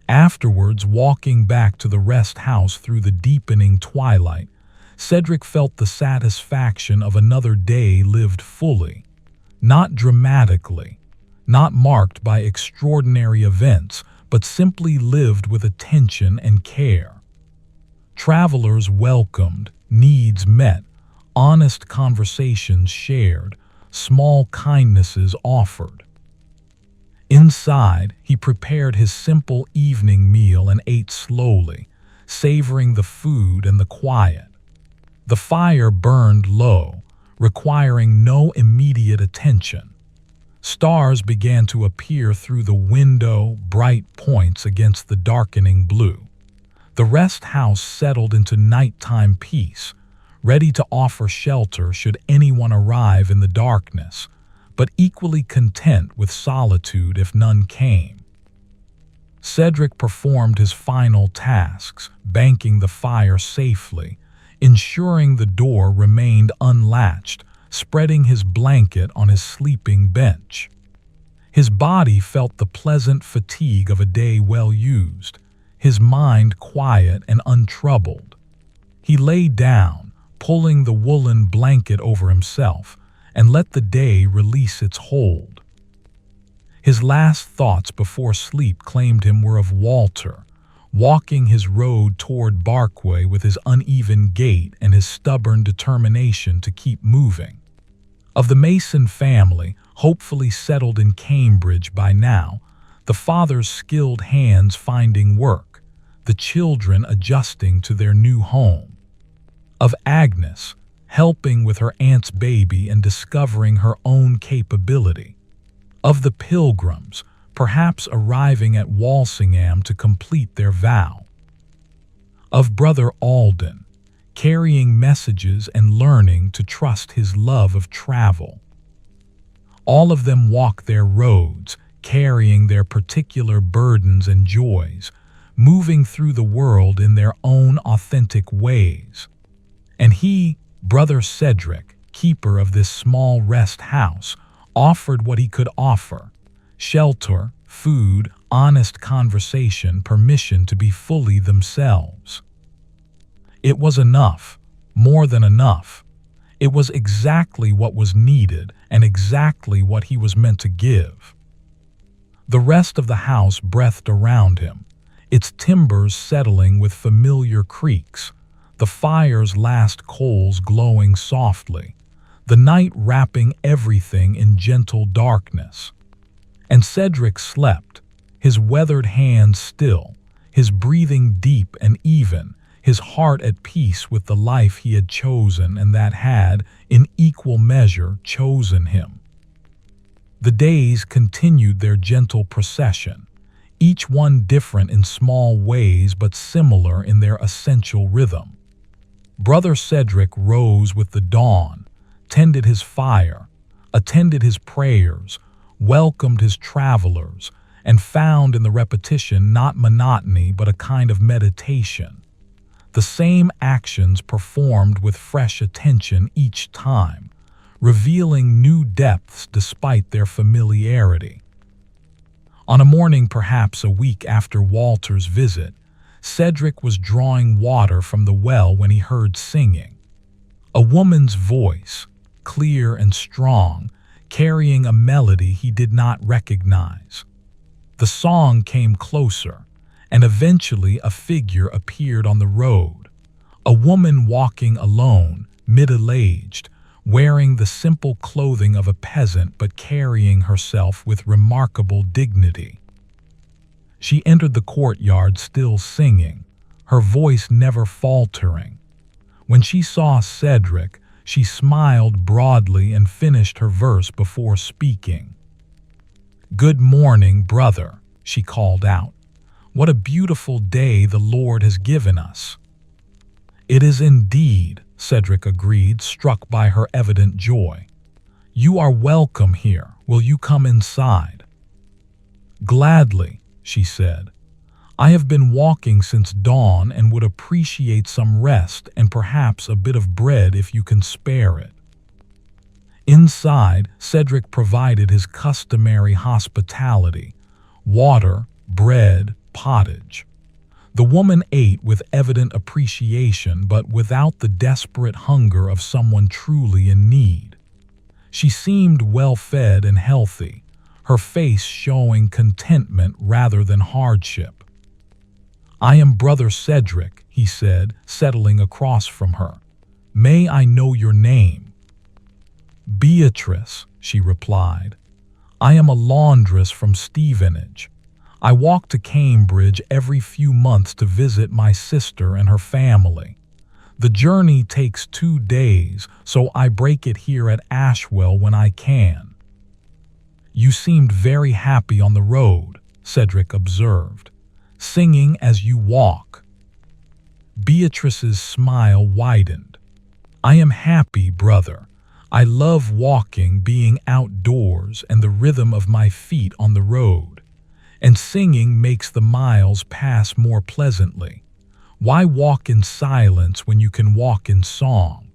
Afterwards, walking back to the rest house through the deepening twilight, Cedric felt the satisfaction of another day lived fully, not dramatically, not marked by extraordinary events, but simply lived with attention and care. Travelers welcomed, needs met, honest conversations shared, small kindnesses offered. Inside, he prepared his simple evening meal and ate slowly, savoring the food and the quiet. The fire burned low, requiring no immediate attention. Stars began to appear through the window, bright points against the darkening blue. The rest house settled into nighttime peace, ready to offer shelter should anyone arrive in the darkness, but equally content with solitude if none came. Cedric performed his final tasks, banking the fire safely, ensuring the door remained unlatched, spreading his blanket on his sleeping bench. His body felt the pleasant fatigue of a day well used, his mind quiet and untroubled. He lay down, pulling the woolen blanket over himself, and let the day release its hold. His last thoughts before sleep claimed him were of Walter, walking his road toward Barkway with his uneven gait and his stubborn determination to keep moving. Of the Mason family, hopefully settled in Cambridge by now, the father's skilled hands finding work, the children adjusting to their new home. Of Agnes, helping with her aunt's baby and discovering her own capability. Of the Pilgrims, perhaps arriving at Walsingham to complete their vow. Of Brother Alden, carrying messages and learning to trust his love of travel. All of them walk their roads, carrying their particular burdens and joys, moving through the world in their own authentic ways. And he, Brother Cedric, keeper of this small rest house, offered what he could offer: shelter, food, honest conversation, permission to be fully themselves. It was enough, more than enough. It was exactly what was needed and exactly what he was meant to give. The rest of the house breathed around him, its timbers settling with familiar creaks, the fire's last coals glowing softly, the night wrapping everything in gentle darkness. And Cedric slept, his weathered hands still, his breathing deep and even, his heart at peace with the life he had chosen and that had, in equal measure, chosen him. The days continued their gentle procession, each one different in small ways but similar in their essential rhythm. Brother Cedric rose with the dawn, tended his fire, attended his prayers, welcomed his travelers, and found in the repetition not monotony but a kind of meditation. The same actions performed with fresh attention each time, revealing new depths despite their familiarity. On a morning perhaps a week after Walter's visit, Cedric was drawing water from the well when he heard singing. A woman's voice, clear and strong, carrying a melody he did not recognize. The song came closer, and eventually a figure appeared on the road. A woman walking alone, middle-aged, wearing the simple clothing of a peasant but carrying herself with remarkable dignity. She entered the courtyard still singing, her voice never faltering. When she saw Cedric, she smiled broadly and finished her verse before speaking. "Good morning, brother," she called out. "What a beautiful day the Lord has given us." "It is indeed," Cedric agreed, struck by her evident joy. "You are welcome here. Will you come inside?" "Gladly," she said. "I have been walking since dawn and would appreciate some rest and perhaps a bit of bread if you can spare it." Inside, Cedric provided his customary hospitality: water, bread, pottage. The woman ate with evident appreciation but without the desperate hunger of someone truly in need. She seemed well-fed and healthy, her face showing contentment rather than hardship. "I am Brother Cedric," he said, settling across from her. "May I know your name?" "Beatrice," she replied. "I am a laundress from Stevenage. I walk to Cambridge every few months to visit my sister and her family. The journey takes 2 days, so I break it here at Ashwell when I can." "You seemed very happy on the road," Cedric observed, "singing as you walk." Beatrice's smile widened. "I am happy, brother. I love walking, being outdoors, and the rhythm of my feet on the road. And singing makes the miles pass more pleasantly. Why walk in silence when you can walk in song?"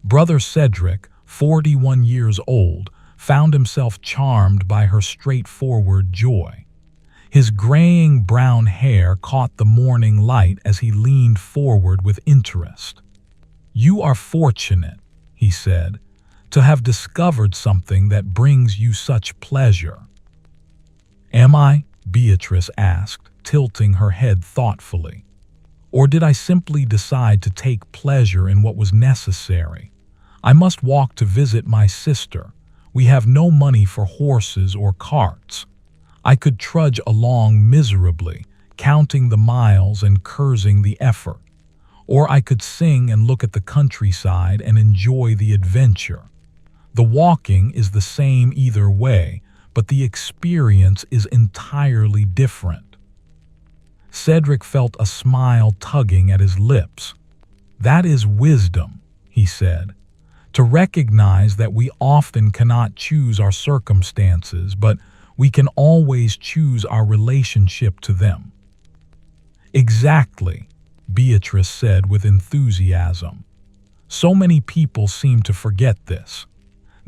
Brother Cedric, 41 years old, found himself charmed by her straightforward joy. His graying brown hair caught the morning light as he leaned forward with interest. "You are fortunate," he said, "to have discovered something that brings you such pleasure." "Am I?" Beatrice asked, tilting her head thoughtfully. Or did I simply decide to take pleasure in what was necessary? I must walk to visit my sister. We have no money for horses or carts. I could trudge along miserably, counting the miles and cursing the effort. Or I could sing and look at the countryside and enjoy the adventure. The walking is the same either way, but the experience is entirely different. Cedric felt a smile tugging at his lips. That is wisdom, he said. To recognize that we often cannot choose our circumstances, but we can always choose our relationship to them. Exactly, Beatrice said with enthusiasm. So many people seem to forget this.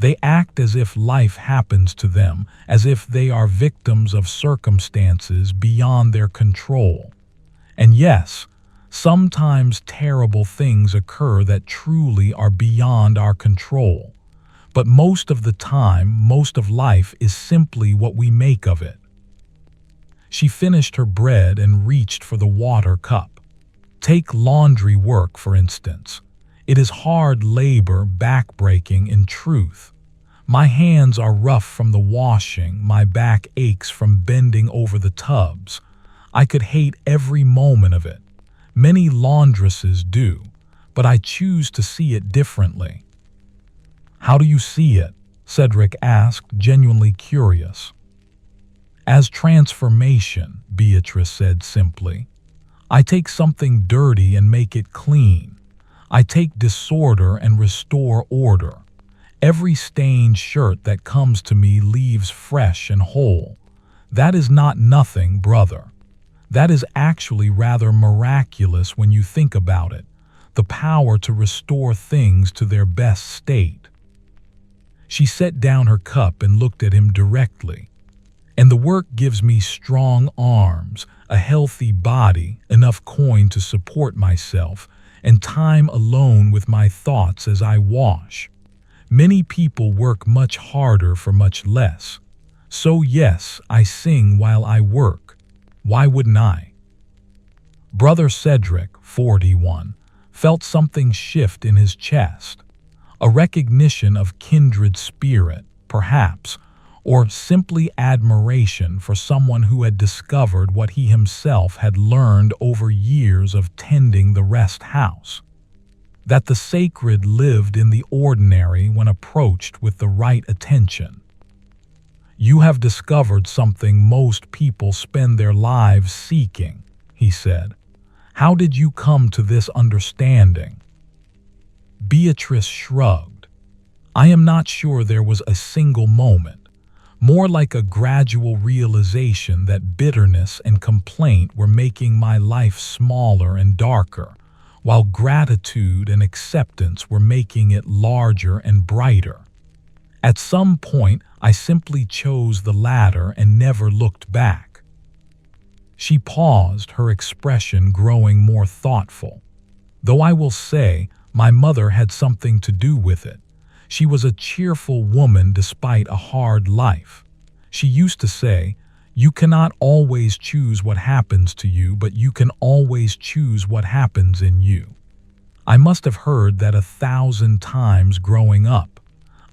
They act as if life happens to them, as if they are victims of circumstances beyond their control. And yes, sometimes terrible things occur that truly are beyond our control. But most of the time, most of life is simply what we make of it. She finished her bread and reached for the water cup. Take laundry work, for instance. It is hard labor, backbreaking in truth. My hands are rough from the washing, my back aches from bending over the tubs. I could hate every moment of it. Many laundresses do, but I choose to see it differently. How do you see it? Cedric asked, genuinely curious. As transformation, Beatrice said simply. I take something dirty and make it clean. I take disorder and restore order. Every stained shirt that comes to me leaves fresh and whole. That is not nothing, brother. That is actually rather miraculous when you think about it, the power to restore things to their best state. She set down her cup and looked at him directly. And the work gives me strong arms, a healthy body, enough coin to support myself, and time alone with my thoughts as I wash. Many people work much harder for much less. So yes, I sing while I work. Why wouldn't I? Brother Cedric, 41, felt something shift in his chest. A recognition of kindred spirit, perhaps, or simply admiration for someone who had discovered what he himself had learned over years of tending the rest house. That the sacred lived in the ordinary when approached with the right attention. You have discovered something most people spend their lives seeking, he said. How did you come to this understanding? Beatrice shrugged. I am not sure there was a single moment. More like a gradual realization that bitterness and complaint were making my life smaller and darker, while gratitude and acceptance were making it larger and brighter. At some point, I simply chose the latter and never looked back. She paused, her expression growing more thoughtful. Though I will say, my mother had something to do with it. She was a cheerful woman despite a hard life. She used to say, you cannot always choose what happens to you, but you can always choose what happens in you. I must have heard that 1,000 times growing up.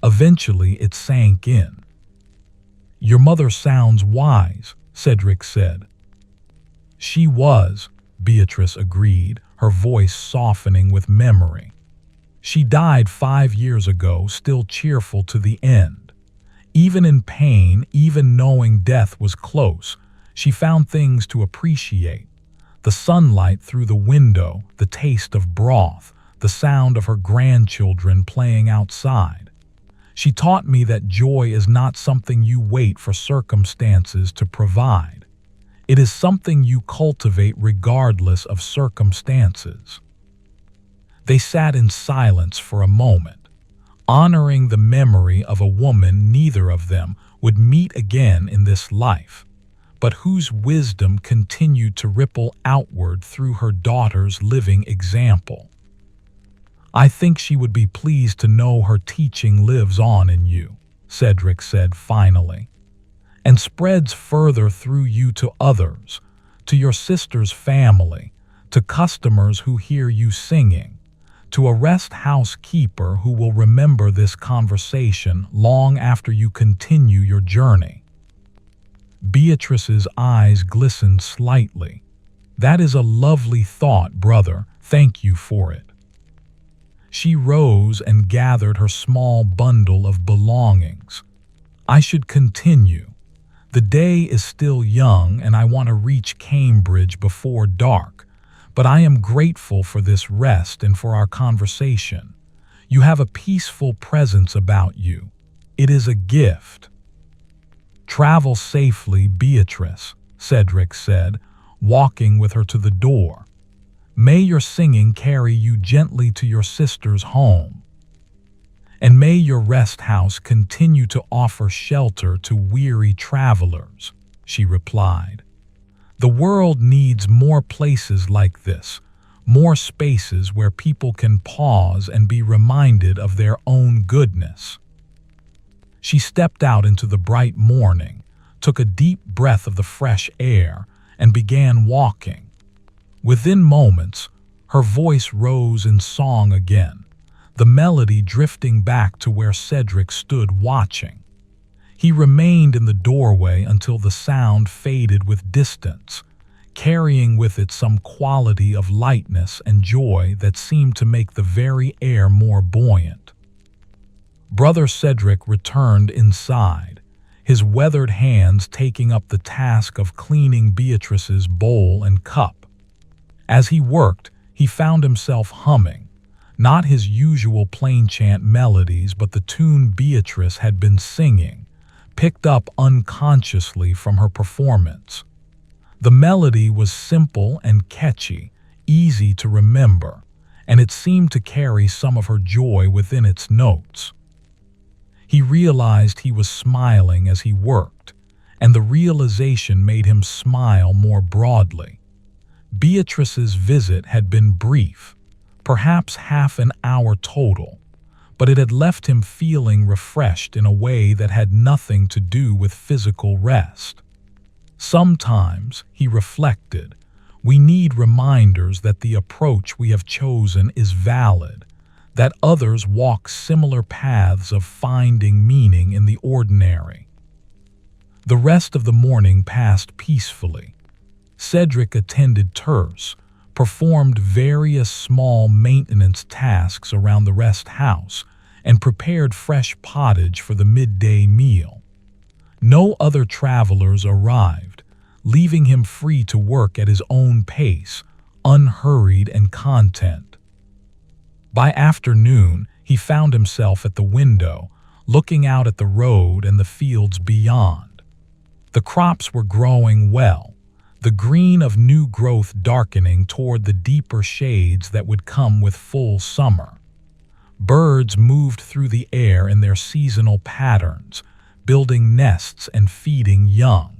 Eventually it sank in. Your mother sounds wise, Cedric said. She was, Beatrice agreed, her voice softening with memory. She died 5 years ago, still cheerful to the end. Even in pain, even knowing death was close, she found things to appreciate. The sunlight through the window, the taste of broth, the sound of her grandchildren playing outside. She taught me that joy is not something you wait for circumstances to provide. It is something you cultivate regardless of circumstances. They sat in silence for a moment, honoring the memory of a woman neither of them would meet again in this life, but whose wisdom continued to ripple outward through her daughter's living example. I think she would be pleased to know her teaching lives on in you, Cedric said finally, and spreads further through you to others, to your sister's family, to customers who hear you singing, to a rest house keeper who will remember this conversation long after you continue your journey. Beatrice's eyes glistened slightly. That is a lovely thought, brother. Thank you for it. She rose and gathered her small bundle of belongings. I should continue. The day is still young and I want to reach Cambridge before dark, but I am grateful for this rest and for our conversation. You have a peaceful presence about you. It is a gift. Travel safely, Beatrice, Cedric said, walking with her to the door. May your singing carry you gently to your sister's home. And may your rest house continue to offer shelter to weary travelers, she replied. The world needs more places like this, more spaces where people can pause and be reminded of their own goodness. She stepped out into the bright morning, took a deep breath of the fresh air, and began walking. Within moments, her voice rose in song again, the melody drifting back to where Cedric stood watching. He remained in the doorway until the sound faded with distance, carrying with it some quality of lightness and joy that seemed to make the very air more buoyant. Brother Cedric returned inside, his weathered hands taking up the task of cleaning Beatrice's bowl and cup. As he worked, he found himself humming, not his usual plain chant melodies, but the tune Beatrice had been singing, picked up unconsciously from her performance. The melody was simple and catchy, easy to remember, and it seemed to carry some of her joy within its notes. He realized he was smiling as he worked, and the realization made him smile more broadly. Beatrice's visit had been brief, perhaps half an hour total, but it had left him feeling refreshed in a way that had nothing to do with physical rest. Sometimes, he reflected, we need reminders that the approach we have chosen is valid, that others walk similar paths of finding meaning in the ordinary. The rest of the morning passed peacefully. Cedric attended terse, performed various small maintenance tasks around the rest house, and prepared fresh pottage for the midday meal. No other travelers arrived, leaving him free to work at his own pace, unhurried and content. By afternoon, he found himself at the window, looking out at the road and the fields beyond. The crops were growing well, the green of new growth darkening toward the deeper shades that would come with full summer. Birds moved through the air in their seasonal patterns, building nests and feeding young.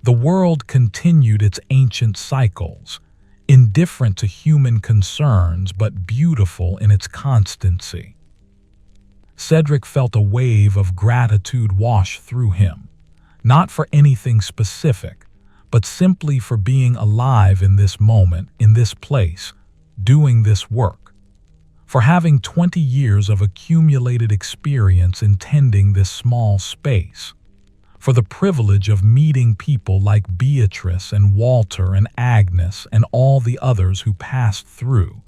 The world continued its ancient cycles, indifferent to human concerns but beautiful in its constancy. Cedric felt a wave of gratitude wash through him, not for anything specific, but simply for being alive in this moment, in this place, doing this work, for having 20 years of accumulated experience in tending this small space, for the privilege of meeting people like Beatrice and Walter and Agnes and all the others who passed through,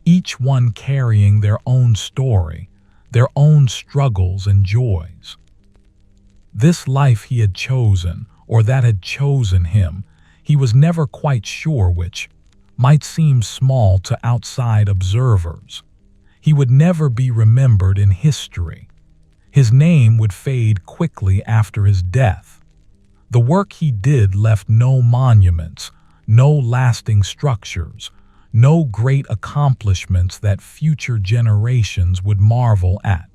each one carrying their own story, their own struggles and joys. This life he had chosen, or that had chosen him, he was never quite sure which, might seem small to outside observers. He would never be remembered in history. His name would fade quickly after his death. The work he did left no monuments, no lasting structures, no great accomplishments that future generations would marvel at.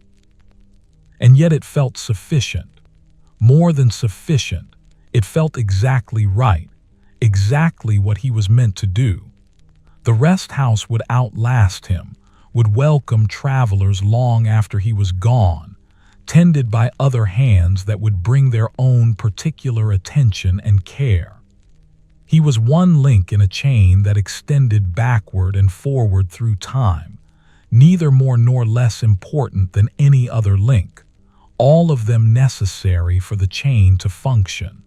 And yet it felt sufficient. More than sufficient, it felt exactly right, exactly what he was meant to do. The rest house would outlast him, would welcome travelers long after he was gone, tended by other hands that would bring their own particular attention and care. He was one link in a chain that extended backward and forward through time, neither more nor less important than any other link, all of them necessary for the chain to function.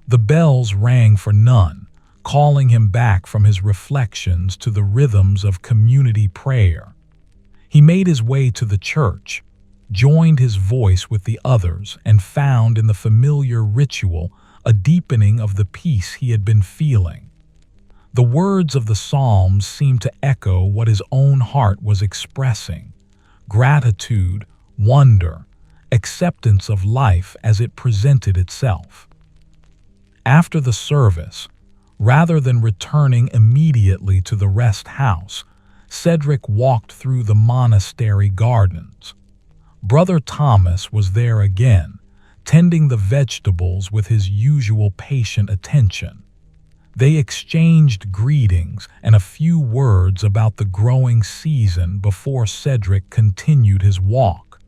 The bells rang for none, calling him back from his reflections to the rhythms of community prayer. He made his way to the church, joined his voice with the others, and found in the familiar ritual a deepening of the peace he had been feeling. The words of the Psalms seemed to echo what his own heart was expressing: gratitude, wonder, acceptance of life as it presented itself. After the service, rather than returning immediately to the rest house, Cedric walked through the monastery gardens. Brother Thomas was there again, tending the vegetables with his usual patient attention. They exchanged greetings and a few words about the growing season before Cedric continued his walk.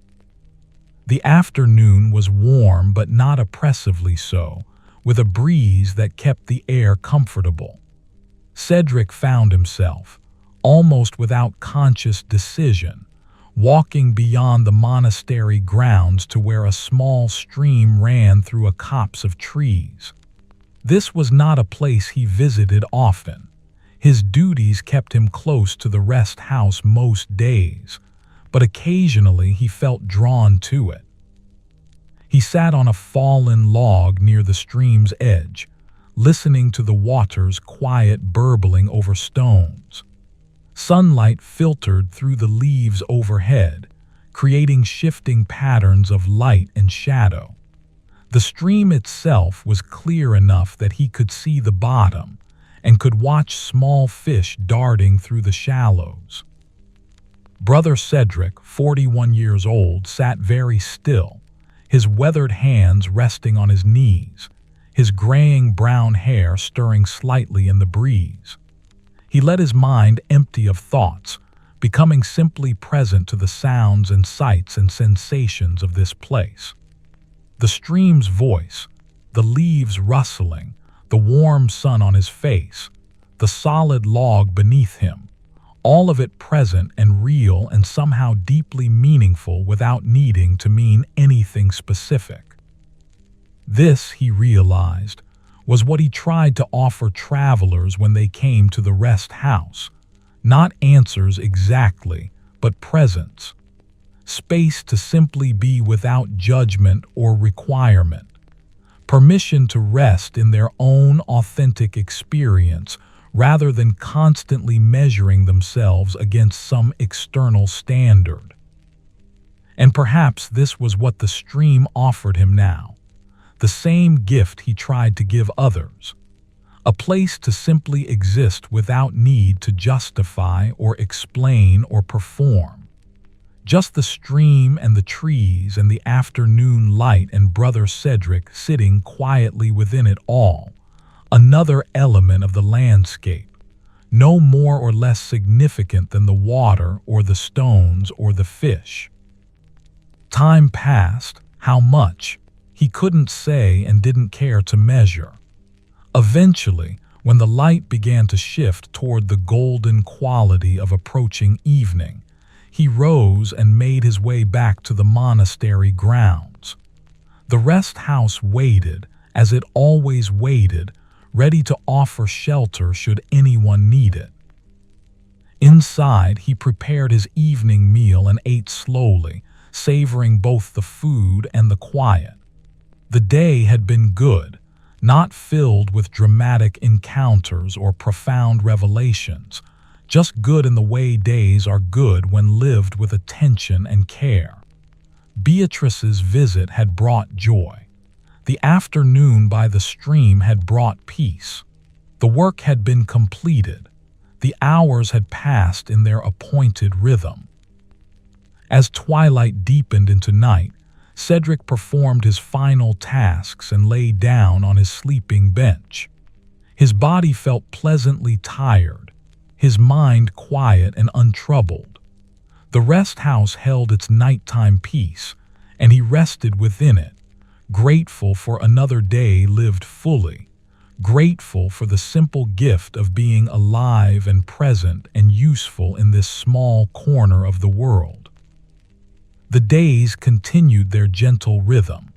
The afternoon was warm but not oppressively so, with a breeze that kept the air comfortable. Cedric found himself, almost without conscious decision, walking beyond the monastery grounds to where a small stream ran through a copse of trees. This was not a place he visited often. His duties kept him close to the rest house most days, but occasionally he felt drawn to it. He sat on a fallen log near the stream's edge, listening to the water's quiet burbling over stones. Sunlight filtered through the leaves overhead, creating shifting patterns of light and shadow. The stream itself was clear enough that he could see the bottom and could watch small fish darting through the shallows. Brother Cedric, 41 years old, sat very still, his weathered hands resting on his knees, his graying brown hair stirring slightly in the breeze. He let his mind empty of thoughts, becoming simply present to the sounds and sights and sensations of this place. The stream's voice, the leaves rustling, the warm sun on his face, the solid log beneath him, all of it present and real and somehow deeply meaningful without needing to mean anything specific. This, he realized, was what he tried to offer travelers when they came to the rest house. Not answers exactly, but presence. Space to simply be without judgment or requirement. Permission to rest in their own authentic experience rather than constantly measuring themselves against some external standard. And perhaps this was what the stream offered him now. The same gift he tried to give others. A place to simply exist without need to justify or explain or perform. Just the stream and the trees and the afternoon light and Brother Cedric sitting quietly within it all. Another element of the landscape, no more or less significant than the water or the stones or the fish. Time passed, how much? He couldn't say and didn't care to measure. Eventually, when the light began to shift toward the golden quality of approaching evening, he rose and made his way back to the monastery grounds. The rest house waited, as it always waited, ready to offer shelter should anyone need it. Inside, he prepared his evening meal and ate slowly, savoring both the food and the quiet. The day had been good, not filled with dramatic encounters or profound revelations, just good in the way days are good when lived with attention and care. Beatrice's visit had brought joy. The afternoon by the stream had brought peace. The work had been completed. The hours had passed in their appointed rhythm. As twilight deepened into night, Cedric performed his final tasks and lay down on his sleeping bench. His body felt pleasantly tired, his mind quiet and untroubled. The rest house held its nighttime peace, and he rested within it, grateful for another day lived fully, grateful for the simple gift of being alive and present and useful in this small corner of the world. The days continued their gentle rhythm,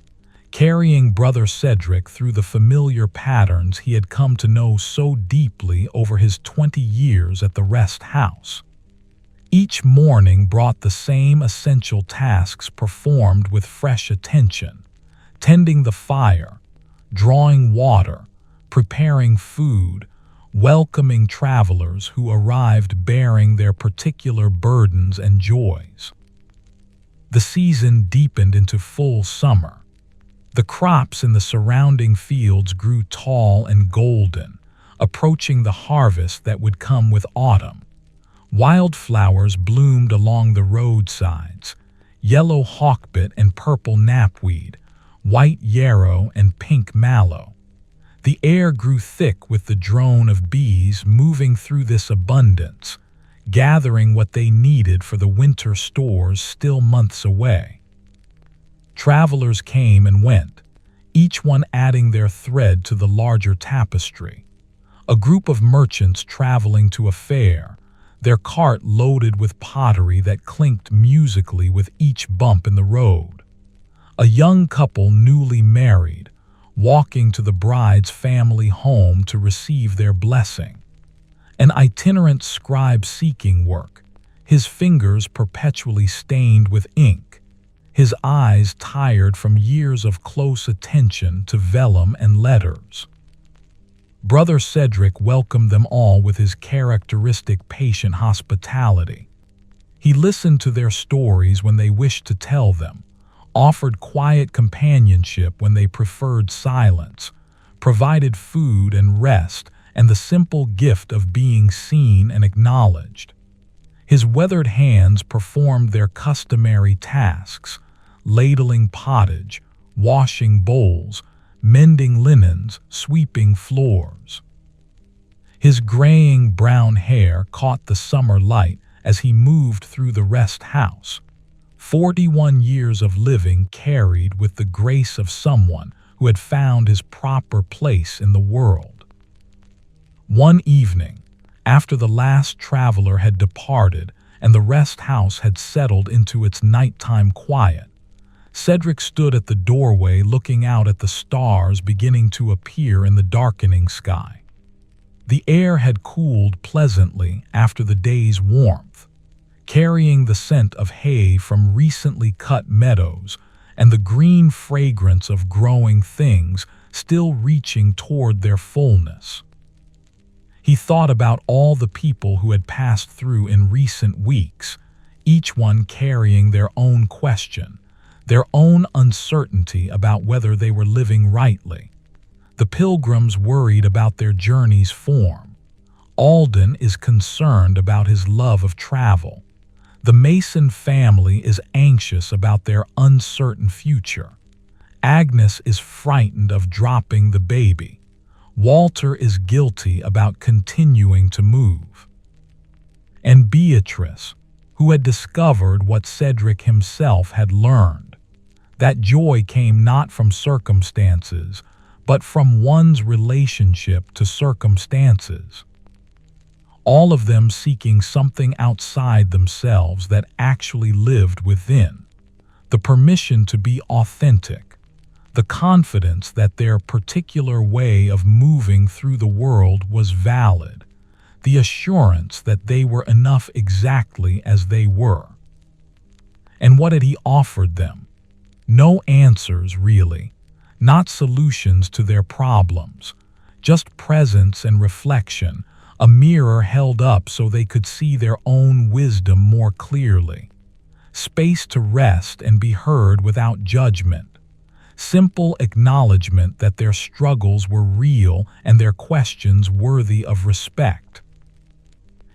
carrying Brother Cedric through the familiar patterns he had come to know so deeply over his 20 years at the rest house. Each morning brought the same essential tasks performed with fresh attention: tending the fire, drawing water, preparing food, welcoming travelers who arrived bearing their particular burdens and joys. The season deepened into full summer. The crops in the surrounding fields grew tall and golden, approaching the harvest that would come with autumn. Wildflowers bloomed along the roadsides: yellow hawkbit and purple knapweed, white yarrow and pink mallow. The air grew thick with the drone of bees moving through this abundance, gathering what they needed for the winter stores still months away. Travelers came and went, each one adding their thread to the larger tapestry. A group of merchants traveling to a fair, their cart loaded with pottery that clinked musically with each bump in the road. A young couple newly married, walking to the bride's family home to receive their blessing. An itinerant scribe seeking work, his fingers perpetually stained with ink, his eyes tired from years of close attention to vellum and letters. Brother Cedric welcomed them all with his characteristic patient hospitality. He listened to their stories when they wished to tell them, offered quiet companionship when they preferred silence, provided food and rest and the simple gift of being seen and acknowledged. His weathered hands performed their customary tasks: ladling pottage, washing bowls, mending linens, sweeping floors. His graying brown hair caught the summer light as he moved through the rest house. 41 years of living carried with the grace of someone who had found his proper place in the world. One evening, after the last traveler had departed and the rest house had settled into its nighttime quiet, Cedric stood at the doorway looking out at the stars beginning to appear in the darkening sky. The air had cooled pleasantly after the day's warmth, carrying the scent of hay from recently cut meadows and the green fragrance of growing things still reaching toward their fullness. He thought about all the people who had passed through in recent weeks, each one carrying their own question, their own uncertainty about whether they were living rightly. The Pilgrims worried about their journey's form. Alden is concerned about his love of travel. The Mason family is anxious about their uncertain future. Agnes is frightened of dropping the baby. Walter is guilty about continuing to move. And Beatrice, who had discovered what Cedric himself had learned, that joy came not from circumstances, but from one's relationship to circumstances. All of them seeking something outside themselves that actually lived within, the permission to be authentic, the confidence that their particular way of moving through the world was valid, the assurance that they were enough exactly as they were. And what had he offered them? No answers, really, not solutions to their problems, just presence and reflection, a mirror held up so they could see their own wisdom more clearly, space to rest and be heard without judgment, simple acknowledgement that their struggles were real and their questions worthy of respect.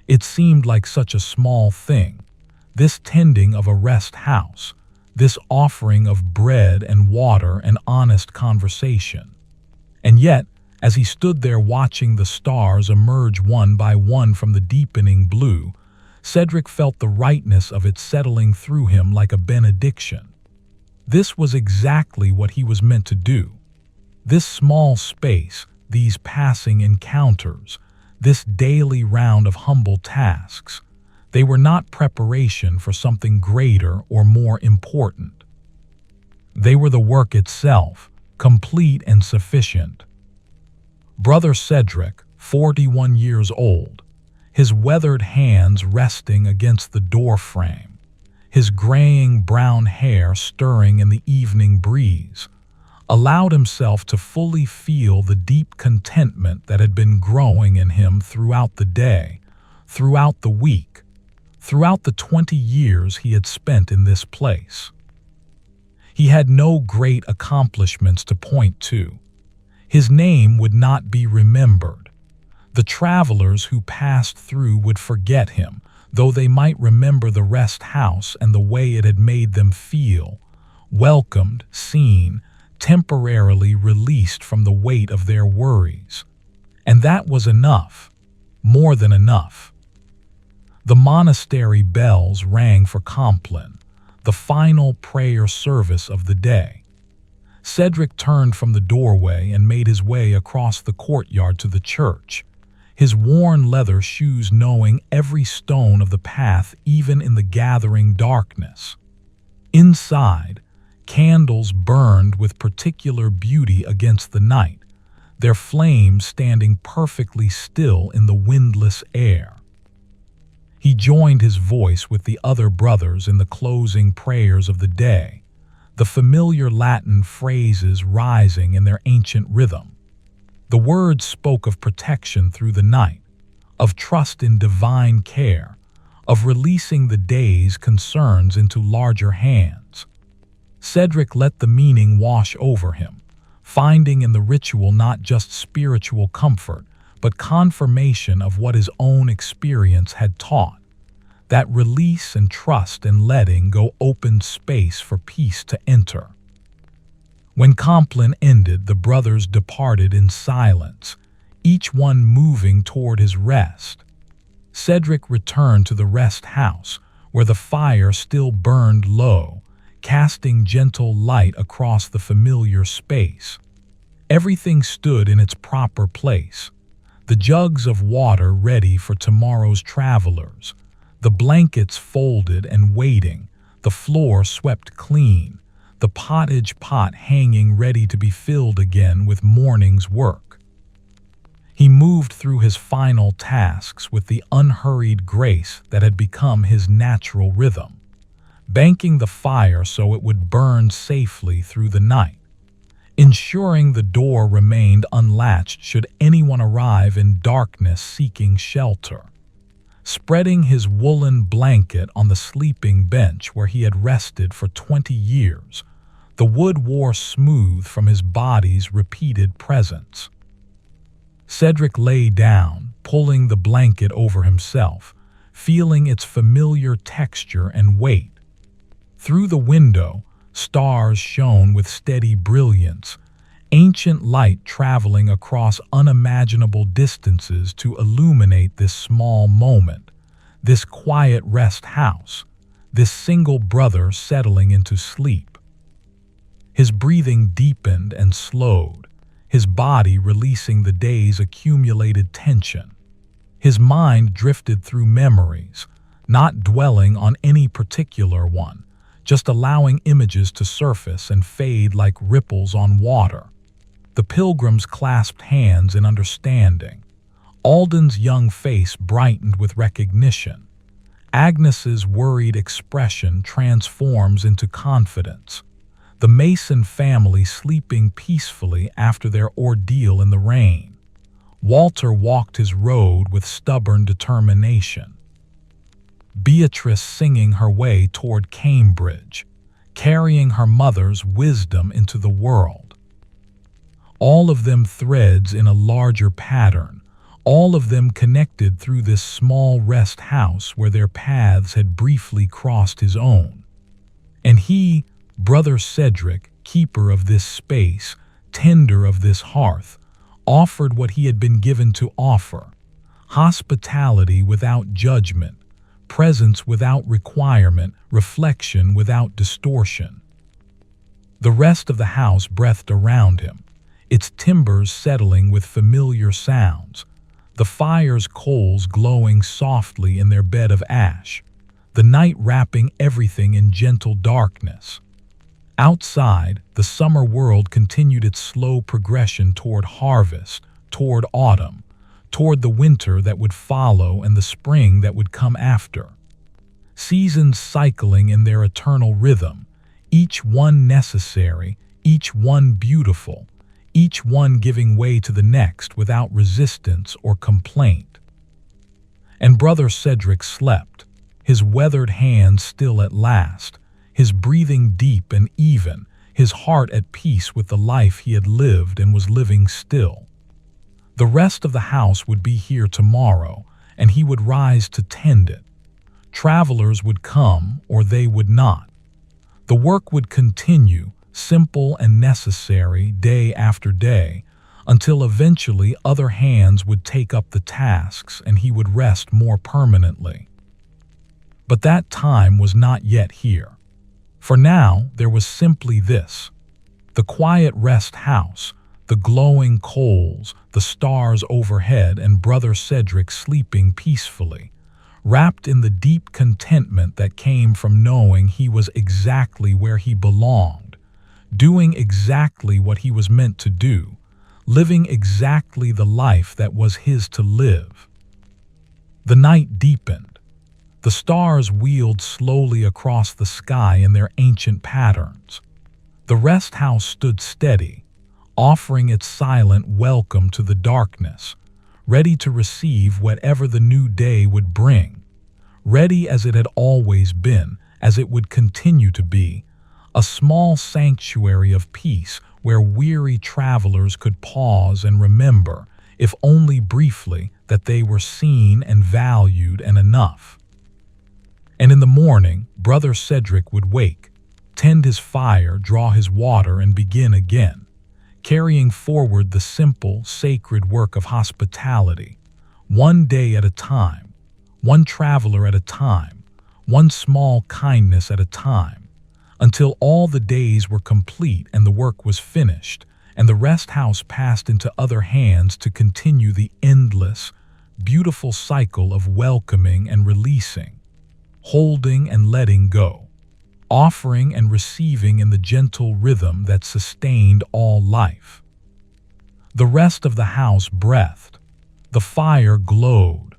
It seemed like such a small thing, this tending of a rest house, this offering of bread and water and honest conversation. And yet, as he stood there watching the stars emerge one by one from the deepening blue, Cedric felt the rightness of it settling through him like a benediction. This was exactly what he was meant to do. This small space, these passing encounters, this daily round of humble tasks, they were not preparation for something greater or more important. They were the work itself, complete and sufficient. Brother Cedric, 41 years old, his weathered hands resting against the doorframe, his graying brown hair stirring in the evening breeze, allowed himself to fully feel the deep contentment that had been growing in him throughout the day, throughout the week, throughout the 20 years he had spent in this place. He had no great accomplishments to point to. His name would not be remembered. The travelers who passed through would forget him, though they might remember the rest house and the way it had made them feel, welcomed, seen, temporarily released from the weight of their worries. And that was enough, more than enough. The monastery bells rang for Compline, the final prayer service of the day. Cedric turned from the doorway and made his way across the courtyard to the church, his worn leather shoes knowing every stone of the path even in the gathering darkness. Inside, candles burned with particular beauty against the night, their flames standing perfectly still in the windless air. He joined his voice with the other brothers in the closing prayers of the day, the familiar Latin phrases rising in their ancient rhythm. The words spoke of protection through the night, of trust in divine care, of releasing the day's concerns into larger hands. Cedric let the meaning wash over him, finding in the ritual not just spiritual comfort, but confirmation of what his own experience had taught. That release and trust and letting go opened space for peace to enter. When Compline ended, the brothers departed in silence, each one moving toward his rest. Cedric returned to the rest house, where the fire still burned low, casting gentle light across the familiar space. Everything stood in its proper place, the jugs of water ready for tomorrow's travelers, the blankets folded and waiting, the floor swept clean, the pottage pot hanging ready to be filled again with morning's work. He moved through his final tasks with the unhurried grace that had become his natural rhythm, banking the fire so it would burn safely through the night, ensuring the door remained unlatched should anyone arrive in darkness seeking shelter. Spreading his woolen blanket on the sleeping bench where he had rested for 20 years, the wood wore smooth from his body's repeated presence. Cedric lay down, pulling the blanket over himself, feeling its familiar texture and weight. Through the window, stars shone with steady brilliance, ancient light traveling across unimaginable distances to illuminate this small moment, this quiet rest house, this single brother settling into sleep. His breathing deepened and slowed, his body releasing the day's accumulated tension. His mind drifted through memories, not dwelling on any particular one, just allowing images to surface and fade like ripples on water. The Pilgrims clasped hands in understanding. Alden's young face brightened with recognition. Agnes's worried expression transforms into confidence. The Mason family sleeping peacefully after their ordeal in the rain. Walter walked his road with stubborn determination. Beatrice singing her way toward Cambridge, carrying her mother's wisdom into the world. All of them threads in a larger pattern, all of them connected through this small rest house where their paths had briefly crossed his own. And he, Brother Cedric, keeper of this space, tender of this hearth, offered what he had been given to offer: hospitality without judgment, presence without requirement, reflection without distortion. The rest of the house breathed around him, its timbers settling with familiar sounds, the fire's coals glowing softly in their bed of ash, the night wrapping everything in gentle darkness. Outside, the summer world continued its slow progression toward harvest, toward autumn, toward the winter that would follow and the spring that would come after. Seasons cycling in their eternal rhythm, each one necessary, each one beautiful, each one giving way to the next without resistance or complaint. And Brother Cedric slept, his weathered hands still at last, his breathing deep and even, his heart at peace with the life he had lived and was living still. The rest of the house would be here tomorrow, and he would rise to tend it. Travelers would come, or they would not. The work would continue, simple and necessary, day after day, until eventually other hands would take up the tasks and he would rest more permanently. But that time was not yet here. For now, there was simply this: the quiet rest house, the glowing coals, the stars overhead, and Brother Cedric sleeping peacefully, wrapped in the deep contentment that came from knowing he was exactly where he belonged, doing exactly what he was meant to do, living exactly the life that was his to live. The night deepened. The stars wheeled slowly across the sky in their ancient patterns. The rest house stood steady, offering its silent welcome to the darkness, ready to receive whatever the new day would bring, ready as it had always been, as it would continue to be, a small sanctuary of peace where weary travelers could pause and remember, if only briefly, that they were seen and valued and enough. And in the morning, Brother Cedric would wake, tend his fire, draw his water, and begin again, carrying forward the simple, sacred work of hospitality, one day at a time, one traveler at a time, one small kindness at a time, until all the days were complete and the work was finished, and the rest house passed into other hands to continue the endless, beautiful cycle of welcoming and releasing, holding and letting go, offering and receiving in the gentle rhythm that sustained all life. The rest of the house breathed, the fire glowed,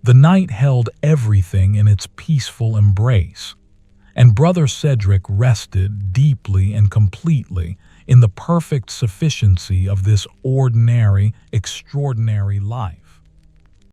the night held everything in its peaceful embrace, and Brother Cedric rested deeply and completely in the perfect sufficiency of this ordinary, extraordinary life.